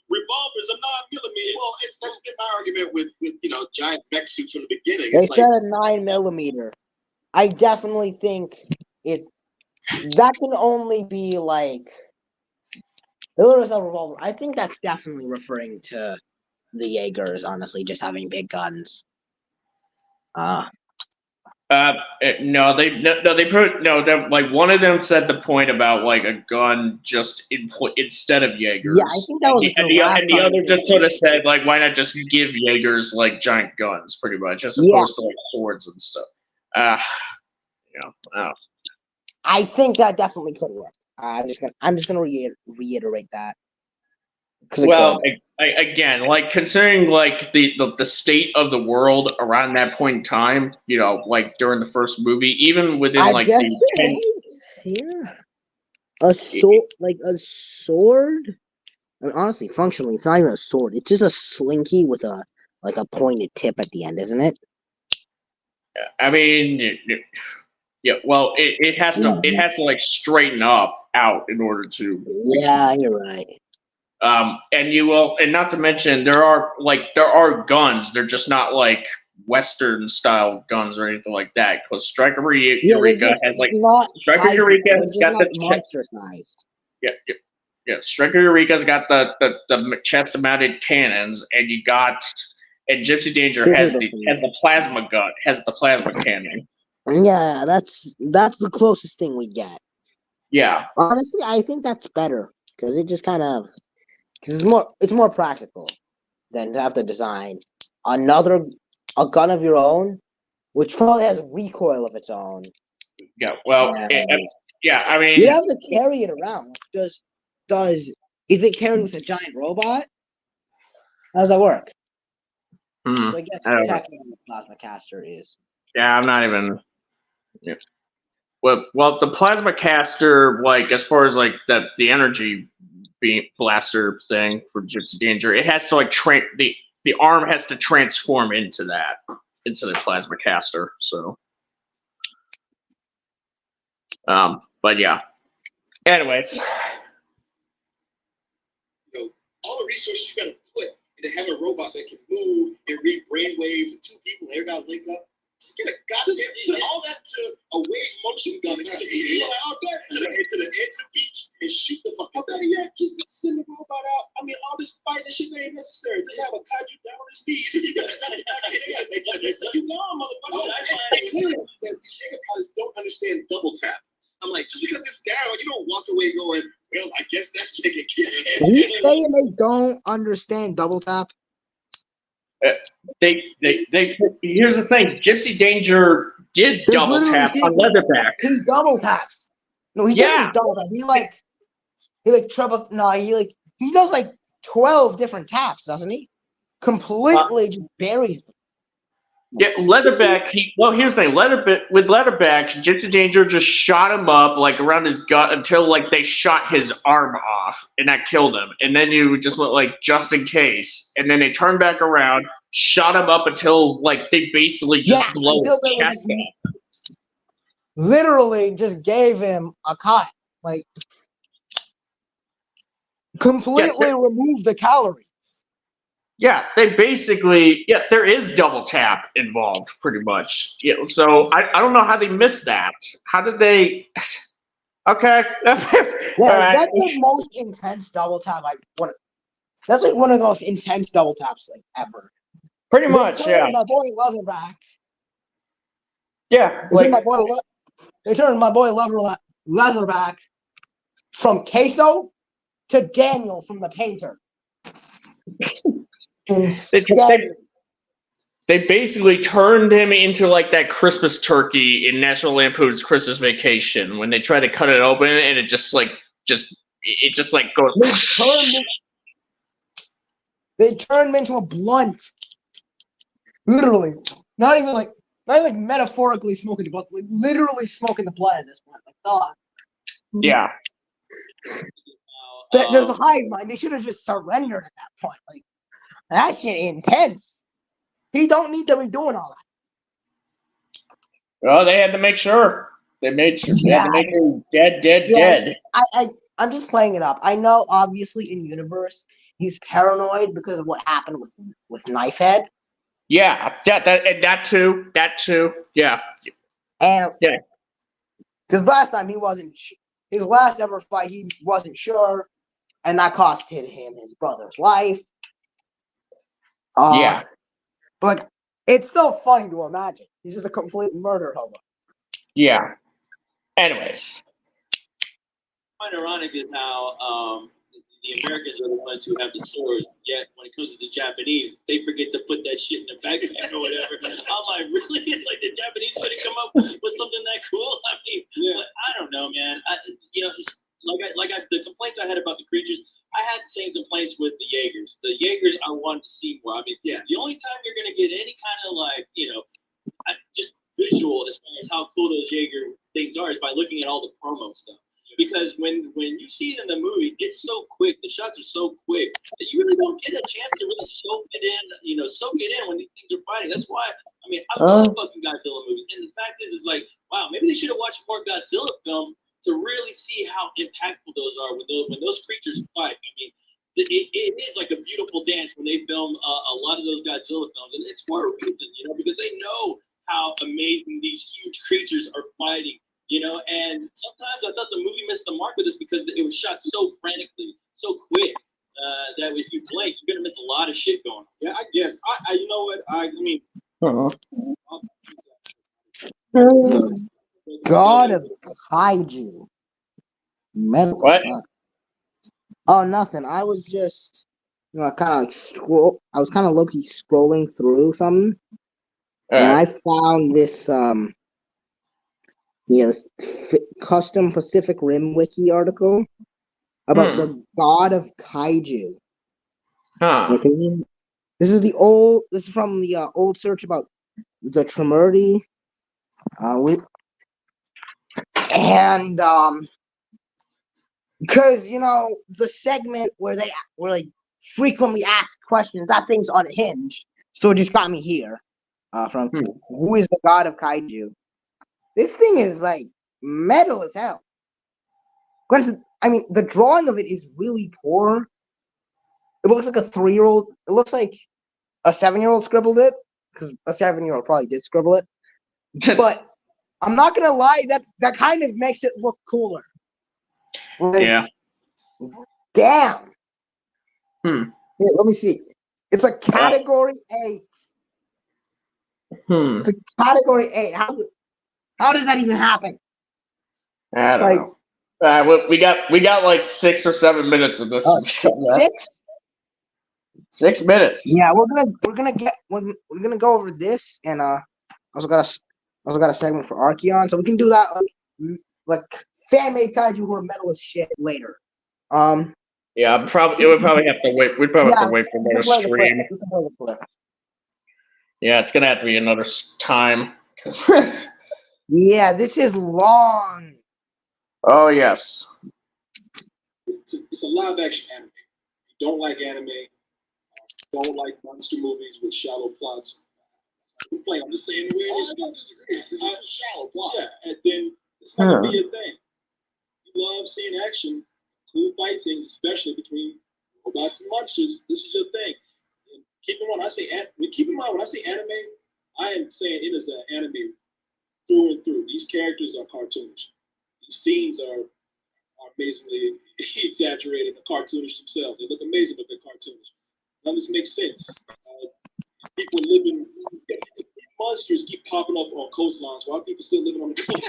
revolvers of 9mm? Well, that's been my argument with giant mech suits from the beginning. they It's said like, a 9mm. I definitely think that can only be like Hilarious revolver. I think that's definitely referring to the Jaegers, honestly, just having big guns. No, like one of them said the point about like a gun just instead of Jaegers. Yeah, I think that was and the other just sort of said like, why not just give Jaegers like giant guns, pretty much, as opposed to like swords and stuff. I think that definitely could work. I'm just gonna reiterate that. Well, again, like considering like the state of the world around that point in time, like during the first movie, even within like a sword. I mean, honestly, functionally, it's not even a sword. It's just a slinky with a pointed tip at the end, isn't it? I mean, yeah. Well, it has to like straighten up out in order to. Yeah, you're right. And not to mention there are guns. They're just not like Western style guns or anything like that. Because Striker Eureka has like Striker Eureka's got the monster size. Yeah. Striker Eureka's got the chest mounted cannons, and Gypsy Danger has the plasma gun, has the plasma cannon. Yeah, that's the closest thing we get. Yeah. Honestly, I think that's better because it just kind of. Because it's more practical than to have to design a gun of your own, which probably has a recoil of its own. Yeah, well, I mean, you have to carry it around. Is it carried with a giant robot? How does that work? So I guess technically the plasma caster is. Yeah, I'm not even. Yeah. Well, the plasma caster, like as far as like the energy blaster thing for Gypsy Danger, it has to like the arm has to transform into the plasma caster. So, but yeah. Anyways, all the resources you got to put into having a robot that can move and read brainwaves and 2 people and everybody link up. Just get a goddamn put all that to a wave motion gun to the edge of the beach and shoot the fuck. How better yet, just send the robot out. I mean, all this fighting and shit ain't necessary. Just have a kaiju down on his knees. You gone, motherfucker. It's clear that these Jaeger pilots don't understand double tap. I'm like, just because it's down, you don't walk away going, well, I guess that's taken care of. You saying they don't understand double tap? they here's the thing. Gypsy Danger did double tap on Leatherback. He double taps. No, he doesn't double tap. He does like 12 different taps, doesn't he? Completely just buries them. Yeah, Leatherback. Here's the thing. With Leatherback, Gypsy Danger just shot him up like around his gut until like they shot his arm off, and that killed him. And then you just went like just in case, and then they turned back around, shot him up until like they basically just blow his chest up. Literally just gave him a cut, like completely removed the calories. Yeah, they basically, there is double tap involved, pretty much. Yeah, so I don't know how they missed that. How did they? Okay. That's the most intense double tap that's like one of the most intense double taps like ever. Pretty much, yeah. My boy Leatherback. Yeah, like my boy They turned my boy Leatherback from Queso to Daniel from the Painter. Insane. They basically turned him into like that Christmas turkey in National Lampoon's Christmas Vacation when they try to cut it open and it just goes. They turned him into a blunt. Literally. Not even like metaphorically smoking the blunt, like literally smoking the blunt at this point. Like, God. Yeah. There's a hive mind. They should have just surrendered at that point. Like, that shit intense. He don't need to be doing all that. Well, they had to make sure. They made sure. They had to make him dead. I'm just playing it up. I know, obviously, in universe, he's paranoid because of what happened with Knifehead. Yeah, that too. Yeah. And yeah, because last time he wasn't, his last ever fight, he wasn't sure, and that costed him his brother's life. Yeah. But like, it's still funny to imagine. He's just a complete murder hobo. Yeah. Anyways. Quite ironic is how the Americans are the ones who have the swords, yet when it comes to the Japanese, they forget to put that shit in their backpack or whatever. I'm like, really? It's like the Japanese couldn't come up with something that cool? I mean, yeah. I don't know, man. It's the complaints I had about the creatures, I had the same complaints with the Jaegers. The Jaegers, I wanted to see more. I mean, yeah, the only time you're going to get any kind of just visual as far as how cool those Jaeger things are is by looking at all the promo stuff. Because when you see it in the movie, it's so quick. The shots are so quick that you really don't get a chance to really soak it in when these things are fighting. That's why, I love fucking Godzilla movies. And the fact is like, wow, maybe they should have watched more Godzilla films to really see how impactful those are when those creatures fight. I mean, it is like a beautiful dance when they film a lot of those Godzilla films, and it's for a reason, because they know how amazing these huge creatures are fighting. And sometimes I thought the movie missed the mark with this because it was shot so frantically, so quick, that if you blink, you're gonna miss a lot of shit going on. Yeah, I guess. You know what? God of Kaiju. Metal. What? Oh, nothing. I was just, kind of like I was kind of low-key scrolling through something, and I found this, custom Pacific Rim wiki article about the God of Kaiju. Huh. Okay? This is from the old search about the Tremurti. Because the segment where they were like frequently asked questions, that thing's unhinged. So it just got me here. From who is the God of Kaiju? This thing is like metal as hell. Granted, the drawing of it is really poor. It looks like a 3-year-old. It looks like a 7-year-old scribbled it, because a 7-year-old probably did scribble it. But I'm not gonna lie, that kind of makes it look cooler. Like, yeah. Damn. Here, let me see. It's a category 8. It's a category 8. How does that even happen? I don't know. We got like 6 or 7 minutes of this. 6? 6 minutes. Yeah, we're gonna go over this, and also got a segment for Archeon, so we can do that like fan-made kaiju who are metal as shit later. Yeah, it would probably have to wait. We'd probably have to wait for another stream. Yeah, it's gonna have to be another time. Yeah, this is long. Oh yes. It's a live action anime. If you don't like anime, don't like monster movies with shallow plots. I'm just saying the way it is. I don't disagree. It's a shallow plot. Yeah, and then it's not gonna be a thing. You love seeing action, cool fight scenes, especially between robots and monsters. This is your thing. And keep in mind, when I say anime, I am saying it is an anime through and through. These characters are cartoonish. These scenes are amazingly exaggerated and cartoonish themselves. They look amazing, but they're cartoonish. None of this makes sense. People living monsters keep popping up on coastlines? Why are people still living on the coast?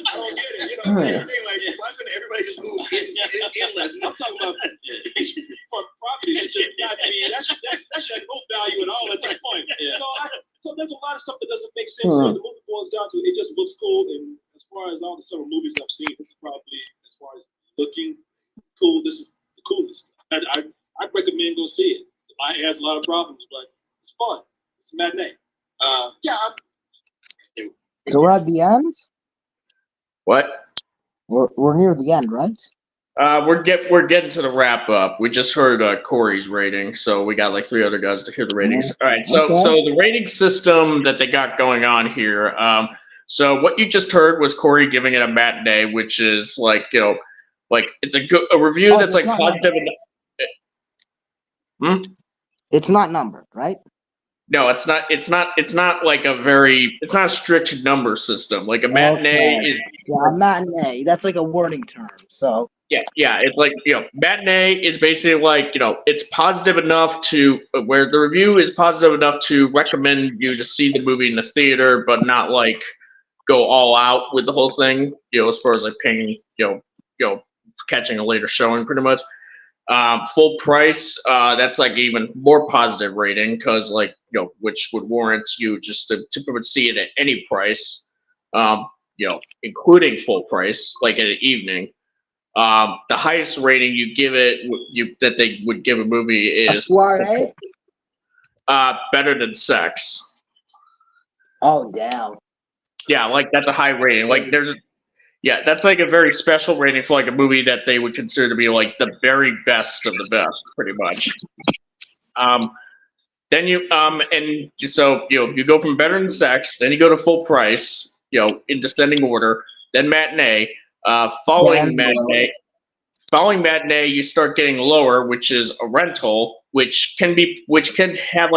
I don't get it. You know, everything like, why doesn't everybody just move inland? I'm talking about beachfront properties. It should not be. That should have no value at all at that point. Yeah. So there's a lot of stuff that doesn't make sense. So the movie boils down to it just looks cool. And as far as all the summer movies I've seen, this is probably, as far as looking cool, this is the coolest. I'd recommend go see it. It has a lot of problems, but it's fun. It's a matinee. Yeah. So we're at the end. What? We're near the end, right? We're getting to the wrap up. We just heard Corey's rating, so we got like 3 other guys to hear the ratings. All right, so the rating system that they got going on here. So what you just heard was Corey giving it a matinee, which is like, you know, like it's a review that's like positive. It's not numbered, right? No, it's not. It's not like it's not a strict number system. Like a matinee is. Yeah, a matinee. That's like a wording term. So. Yeah. It's like, you know, matinee is basically like, you know, it's positive enough to where the review is positive enough to recommend you to see the movie in the theater, but not like go all out with the whole thing. You know, as far as like paying, you know, catching a later showing, pretty much. Full price, that's like even more positive rating because, like, you know, which would warrant you just to pretty much see it at any price, you know, including full price, like at an evening. The highest rating you give it, that they would give a movie is soiree? Better Than Sex. Oh, damn. Yeah, like that's a high rating. Like that's like a very special rating for like a movie that they would consider to be like the very best of the best, pretty much. Then you and so, you know, you go from Better Than Sex, then you go to Full Price, you know, in descending order, then matinee. Following matinee, you start getting lower, which is a rental, which can have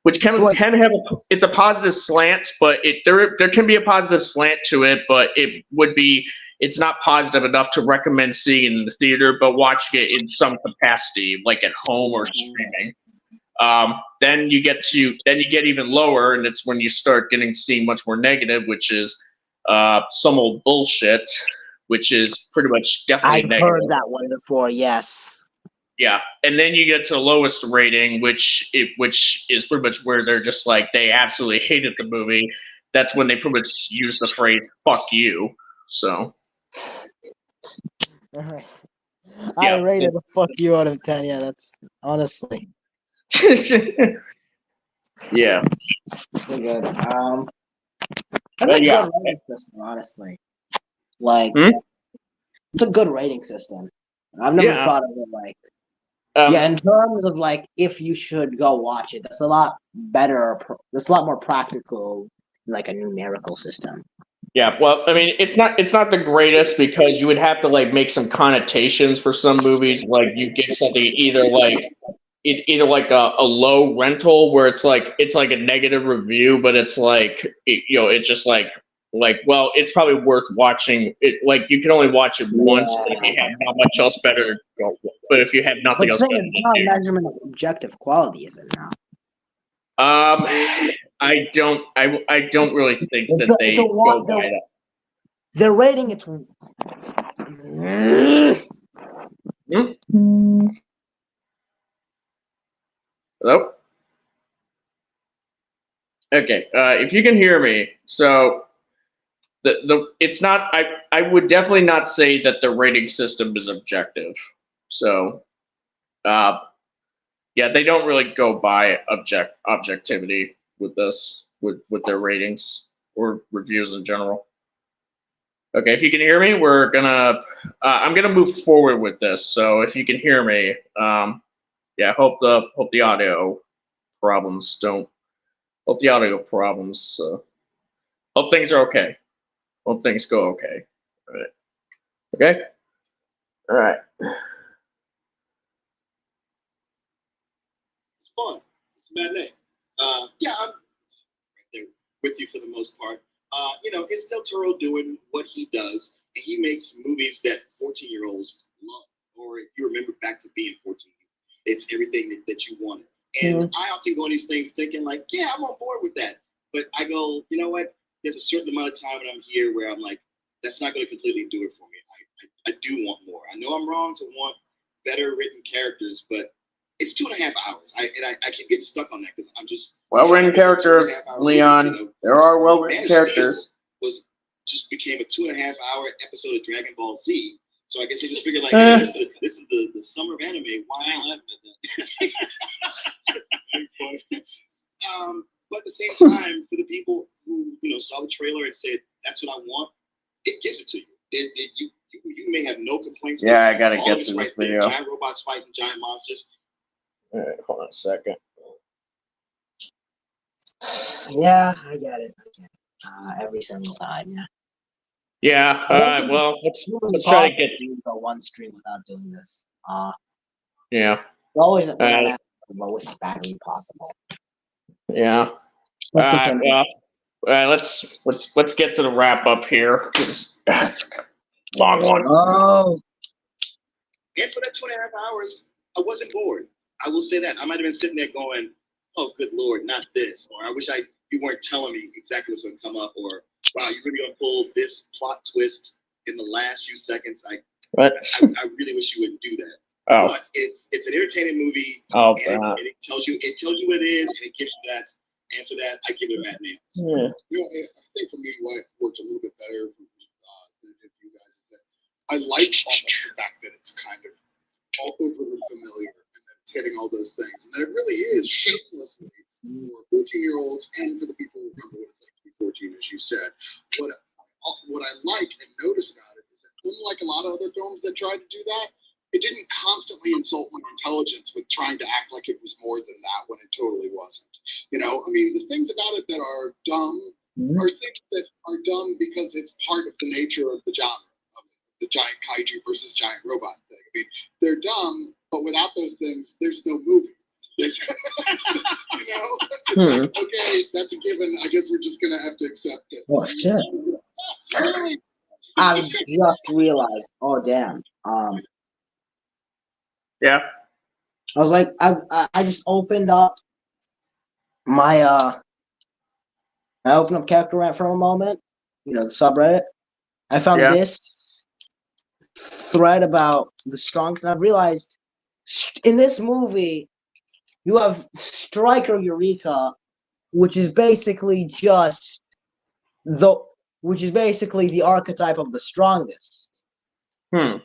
it's a positive slant, but there can be a positive slant to it, but it's not positive enough to recommend seeing it in the theater, but watching it in some capacity, like at home or streaming. Then you get even lower, and it's when you start getting seen much more negative, which is Some Old Bullshit, which is pretty much definitely negative. I've heard that one before, yes. Yeah, and then you get to the lowest rating, which is pretty much where they're just like, they absolutely hated the movie. That's when they pretty much use the phrase "fuck you." So. All right. Yeah. I rated a fuck you out of 10. Yeah, that's honestly. Yeah. Pretty good. That's But a yeah. good rating system, honestly. Like, it's a good rating system. I've never thought of it like. In terms of like, if you should go watch it, that's a lot better. That's a lot more practical, like a numerical system. Yeah, well, I mean, it's not the greatest because you would have to like make some connotations for some movies. Like you give something either like a low rental where it's like a negative review, but it's like it's just like well, it's probably worth watching. It like you can only watch it once, but if you have not much else better, but if you have nothing else better, it's not a measurement of objective quality, is it now? I don't really think that they go by that. They're rating it. Hello? Okay, if you can hear me, so it's not. I would definitely not say that the rating system is objective. So, yeah, they don't really go by objectivity with this, with their ratings or reviews in general. Okay, if you can hear me, I'm gonna move forward with this. So if you can hear me, yeah, hope the audio problems don't. Hope the audio problems. Hope things are okay. Hope things go okay. All right. Okay. All right. It's fun. It's a matinee. Yeah, I'm right there with you for the most part. It's Del Toro doing what he does, and he makes movies that 14-year-olds love. Or if you remember back to being 14, it's everything that you wanted. And I often go in these things thinking like, yeah, I'm on board with that. But I go, you know what? There's a certain amount of time when I'm here where I'm like, that's not going to completely do it for me. I do want more. I know I'm wrong to want better written characters, but it's 2.5 hours. I keep getting stuck on that because I'm just Well-written characters, 2.5 hour Leon. movie, you know. There are well-written Man of Steel characters. just became a 2.5 hour episode of Dragon Ball Z. So I guess they just figured like, Eh. hey, this is the summer of anime. Why not? But at the same time, for the people who saw the trailer and said that's what I want, it gives it to you. You may have no complaints. Yeah, I gotta All get of it's to this right there. video. Giant robots fighting giant monsters. All right, hold on a second. Yeah, I get it. Every single time, yeah. Yeah. Well, let's try to get. Go one stream without doing this. Yeah. Always at the lowest battery possible. Yeah. Let's continue. Let's get to the wrap up here. It's a long one. Oh, And for that 2.5 hours, I wasn't bored. I will say that. I might have been sitting there going, oh, good Lord, not this. Or I wish you weren't telling me exactly what's going to come up. Or, wow, you're really going to pull this plot twist in the last few seconds. I really wish you wouldn't do that. Oh. But it's an entertaining movie. Oh, and it tells you what it is, and it gives you that. And for that, I give it a matinee. Yeah. I think for me, why it worked a little bit better than you guys is that I like almost the fact that it's kind of all overly familiar and that it's hitting all those things. And that it really is shamelessly for 14-year-olds and for the people who remember what it's like to be 14, as you said. What I like and notice about it is that unlike a lot of other films that tried to do that, it didn't constantly insult my intelligence with trying to act like it was more than that when it totally wasn't. The things about it that are dumb are things that are dumb because it's part of the nature of the genre of the giant kaiju versus giant robot thing. They're dumb, but without those things, there's no movie. It's like, okay, that's a given. I guess we're just gonna have to accept it. oh shit! Really? I just realized. Oh damn. Yeah. I was like, I just opened up my I opened up Character Rant for a moment. The subreddit. I found this thread about the strongest, and I realized in this movie you have Striker Eureka, which is basically the archetype of the strongest. Yeah.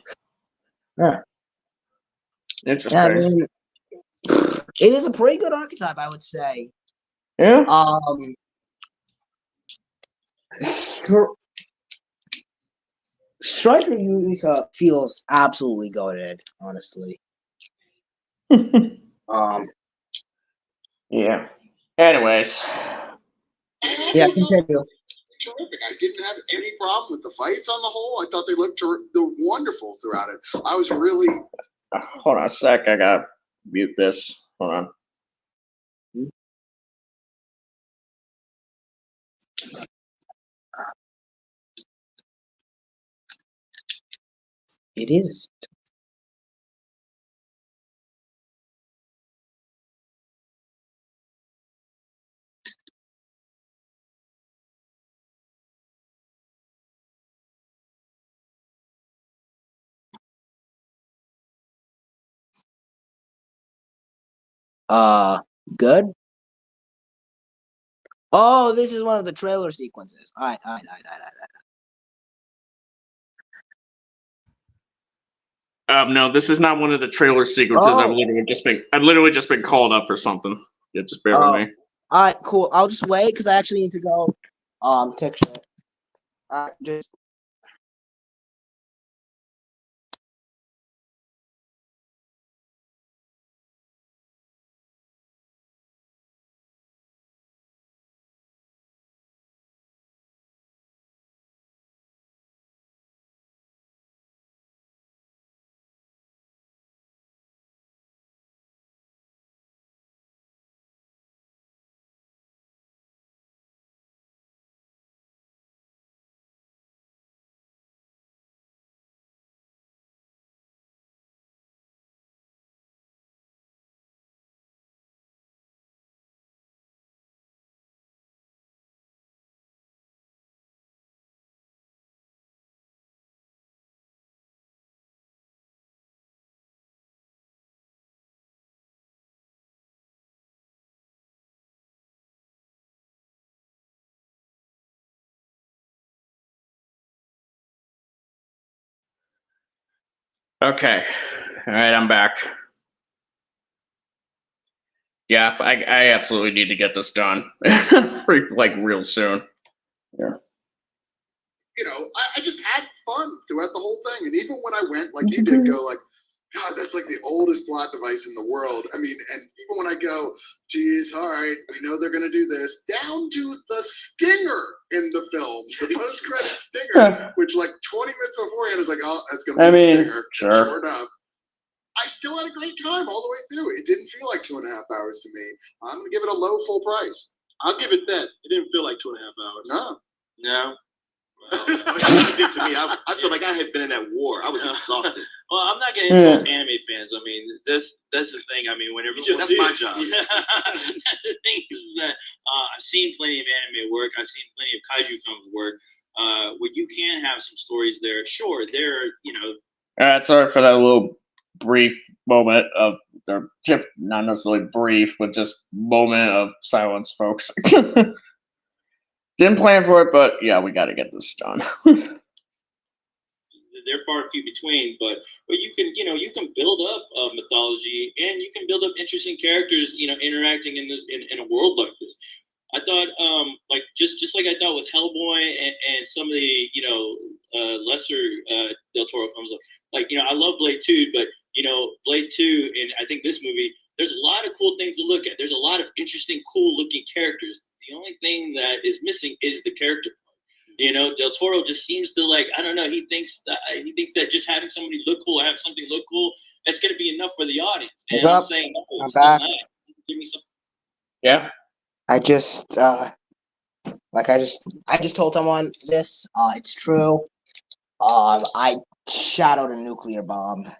Interesting. I mean, it is a pretty good archetype, I would say. Yeah. Striker Eureka feels absolutely goated, honestly. Yeah. Anyways. Yeah, continue. Terrific. I didn't have any problem with the fights on the whole. I thought they looked wonderful throughout it. I was really. Hold on a sec. I gotta mute this. Hold on. It is. Good. Oh, this is one of the trailer sequences. All right. No, this is not one of the trailer sequences. Oh. I've literally just been called up for something. Yeah, just bear with me. All right, cool. I'll just wait because I actually need to go take shit. All right, just Okay. All right, I'm back. Yeah, I absolutely need to get this done, like real soon. You know, I just had fun throughout the whole thing. And even when I went, like you did, go like, God, that's like the oldest plot device in the world. I mean, and even when I go, geez, all right, we know they're gonna do this, down to the stinger in the film, the post-credit stinger, which like 20 minutes beforehand is like, oh, that's gonna be I the mean, stinger. sure. Sure enough. I still had a great time all the way through. It didn't feel like 2.5 hours to me. I'm gonna give it a low full price. I'll give it that. It didn't feel like 2.5 hours. No. No. It did to me. I feel like I had been in that war. I was exhausted. Well, I'm not gonna insult anime fans. I mean, that's the thing. I mean, whenever That's my job. The thing is that I've seen plenty of anime work. I've seen plenty of kaiju films work. Where you can have some stories there. Sure, they're All right, sorry for that little brief moment of, or not necessarily brief, but just moment of silence, folks. Didn't plan for it, but yeah, we got to get this done. they're far and few between, but you can build up mythology and you can build up interesting characters, interacting in in a world like this. I thought, like just like I thought with Hellboy and some of the lesser Del Toro films, like I love Blade 2, but Blade 2 and I think this movie, there's a lot of cool things to look at. There's a lot of interesting, cool looking characters. The only thing that is missing is the character. Del Toro just seems to, like, I don't know. He thinks that just having somebody look cool or have something look cool, that's going to be enough for the audience. And I'm saying, no, I'm it's still back. not. Give me some. Yeah. I just told someone this. It's true. I shadowed a nuclear bomb.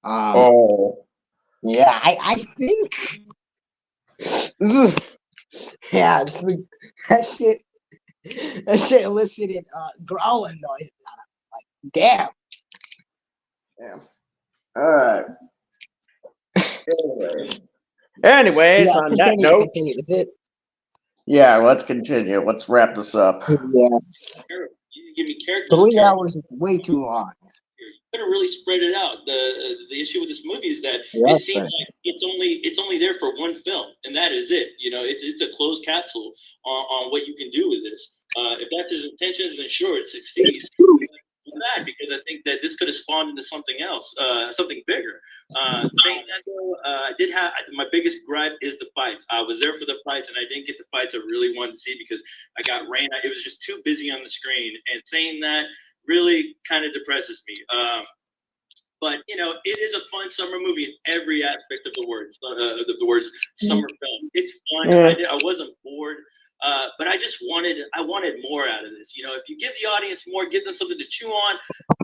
Oh. Yeah, I think. Ugh. Yeah, that shit elicited growling noise. Like, damn. Yeah. All right. Anyways, Yeah, on that note, continue. Is it? yeah, let's continue. Let's wrap this up. Yes. You give me characters. 3 hours is way too long. You could have really spread it out. The issue with this movie is that Yeah, it seems like it's only there for one film, and that is it. It's a closed capsule on what you can do with this. If that's his intentions, then sure, it succeeds. That because I think that this could have spawned into something else, something bigger. Saying that though, I did have my biggest gripe is the fights. I was there for the fights, and I didn't get the fights I really wanted to see because I got rain. It was just too busy on the screen, and saying that really kind of depresses me. But it is a fun summer movie in every aspect of the words summer film. It's fun. Yeah. I wasn't bored. But I wanted more out of this. If you give the audience more, give them something to chew on,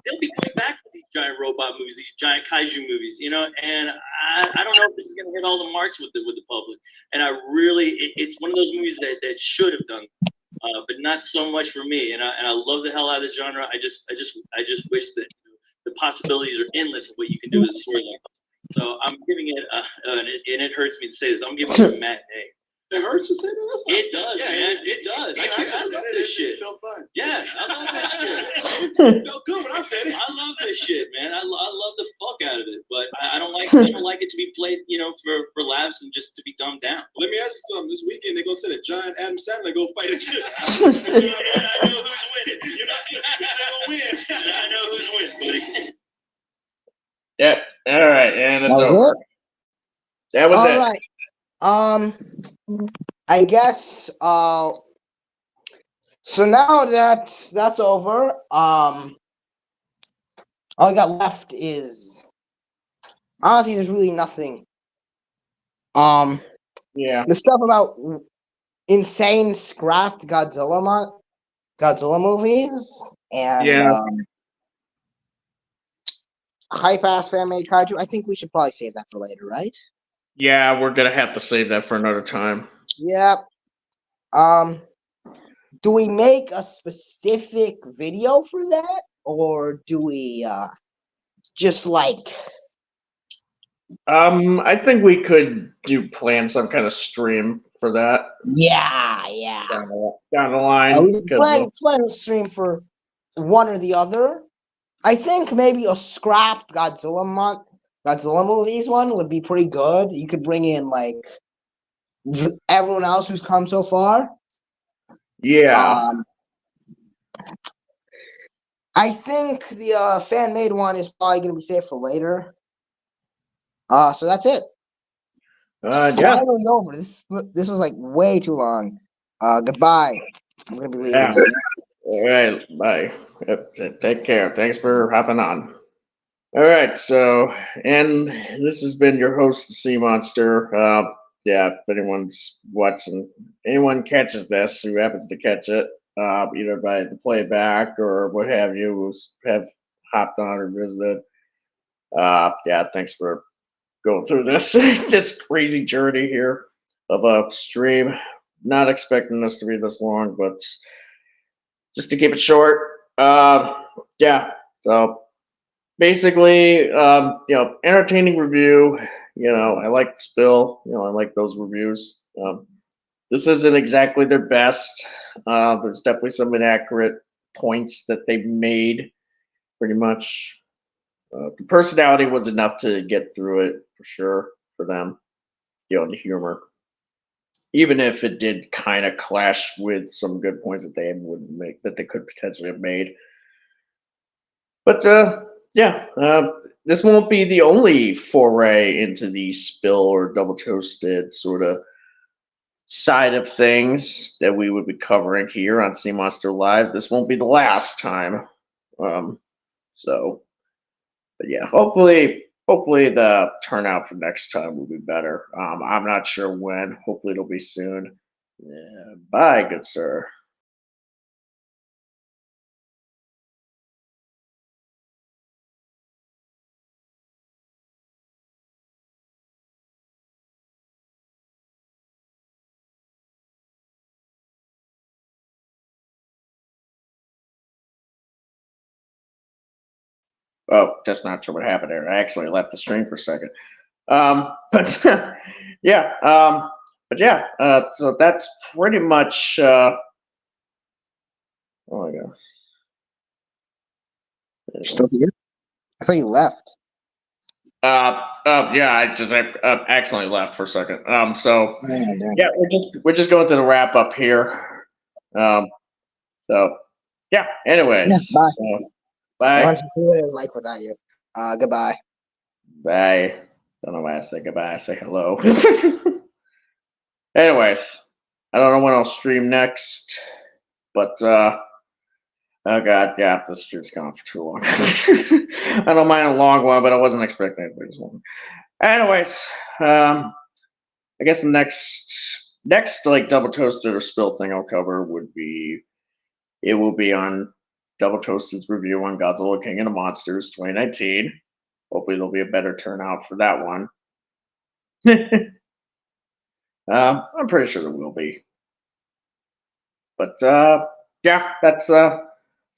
they'll be coming back for these giant robot movies, these giant kaiju movies, and I don't know if this is going to hit all the marks with the public. And it's one of those movies that should have done, but not so much for me. And I love the hell out of this genre. I just wish that the possibilities are endless of what you can do with a story like this. So I'm giving it, and it hurts me to say this, I'm giving it a matinee. It hurts to say that. It does, Yeah, man. It does. I love this shit. It felt fun. Yeah, I love this shit. It felt good when I said it. I love this shit, man. I love the fuck out of it, but I don't like it to be played, for laughs and just to be dumbed down. Let me ask you something. This weekend they're gonna send a giant Adam Sandler go fight each other. I know who's winning. They're gonna win. I know who's winning, buddy. Yeah. All right, and it's That was over. That was All it. right. I guess. So now that that's over, all I got left is honestly, there's really nothing. Yeah. The stuff about insane scrapped Godzilla movies and Yeah. hype ass fan made kaiju. I think we should probably save that for later, right? Yeah, we're gonna have to save that for another time. Yep. Do we make a specific video for that, or do we just like? I think we could plan some kind of stream for that Yeah. down the line. We can plan a stream for one or the other. I think maybe a scrapped Godzilla movies one would be pretty good. You could bring in like everyone else who's come so far. Yeah. I think the fan made one is probably gonna be saved for later. So that's it. Yeah. Finally over. This was like way too long. Goodbye. I'm gonna be leaving Yeah. now. All right. Bye. Yep, take care. Thanks for hopping on. All right. So, and this has been your host, the Sea Monster. Yeah. If anyone's watching, anyone catches this, who happens to catch it, either by the playback or what have you, who's have hopped on or visited. Yeah. Thanks for going through this this crazy journey here of a stream. Not expecting this to be this long, but just to keep it short, yeah. So basically, entertaining review. I like Spill. I like those reviews. This isn't exactly their best. There's definitely some inaccurate points that they've made. Pretty much, the personality was enough to get through it for sure for them. The humor, even if it did kind of clash with some good points that they would make that they could potentially have made. But yeah, this won't be the only foray into the Spill or Double Toasted sort of side of things that we would be covering here on Sea Monster Live. This won't be the last time. So, but yeah, hopefully the turnout for next time will be better. I'm not sure when. Hopefully it'll be soon. Yeah, bye, good sir. Oh, just not sure what happened there. I actually left the stream for a second. But yeah, so that's pretty much. Oh my god. You're still here? I thought you left. Yeah, I accidentally left for a second. So Oh, damn. yeah, we're just going to the wrap up here. So yeah. Anyways, Yeah, bye. so, I bye. want to see what it was like without you. Goodbye. Bye. Don't know why I say goodbye. I say hello. Anyways, I don't know when I'll stream next, but oh god, yeah, this stream's gone for too long. I don't mind a long one, but I wasn't expecting it to be so long. Anyways, I guess the next like Double Toasted or Spill thing I'll cover will be on Double Toasted's review on Godzilla King of the Monsters 2019. Hopefully there'll be a better turnout for that one. I'm pretty sure there will be. But yeah, that's all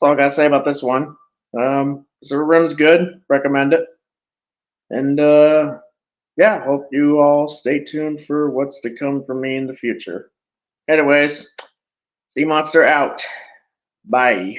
I gotta say about this one. Zero Rim's good. Recommend it. And yeah, hope you all stay tuned for what's to come from me in the future. Anyways, Sea Monster out. Bye.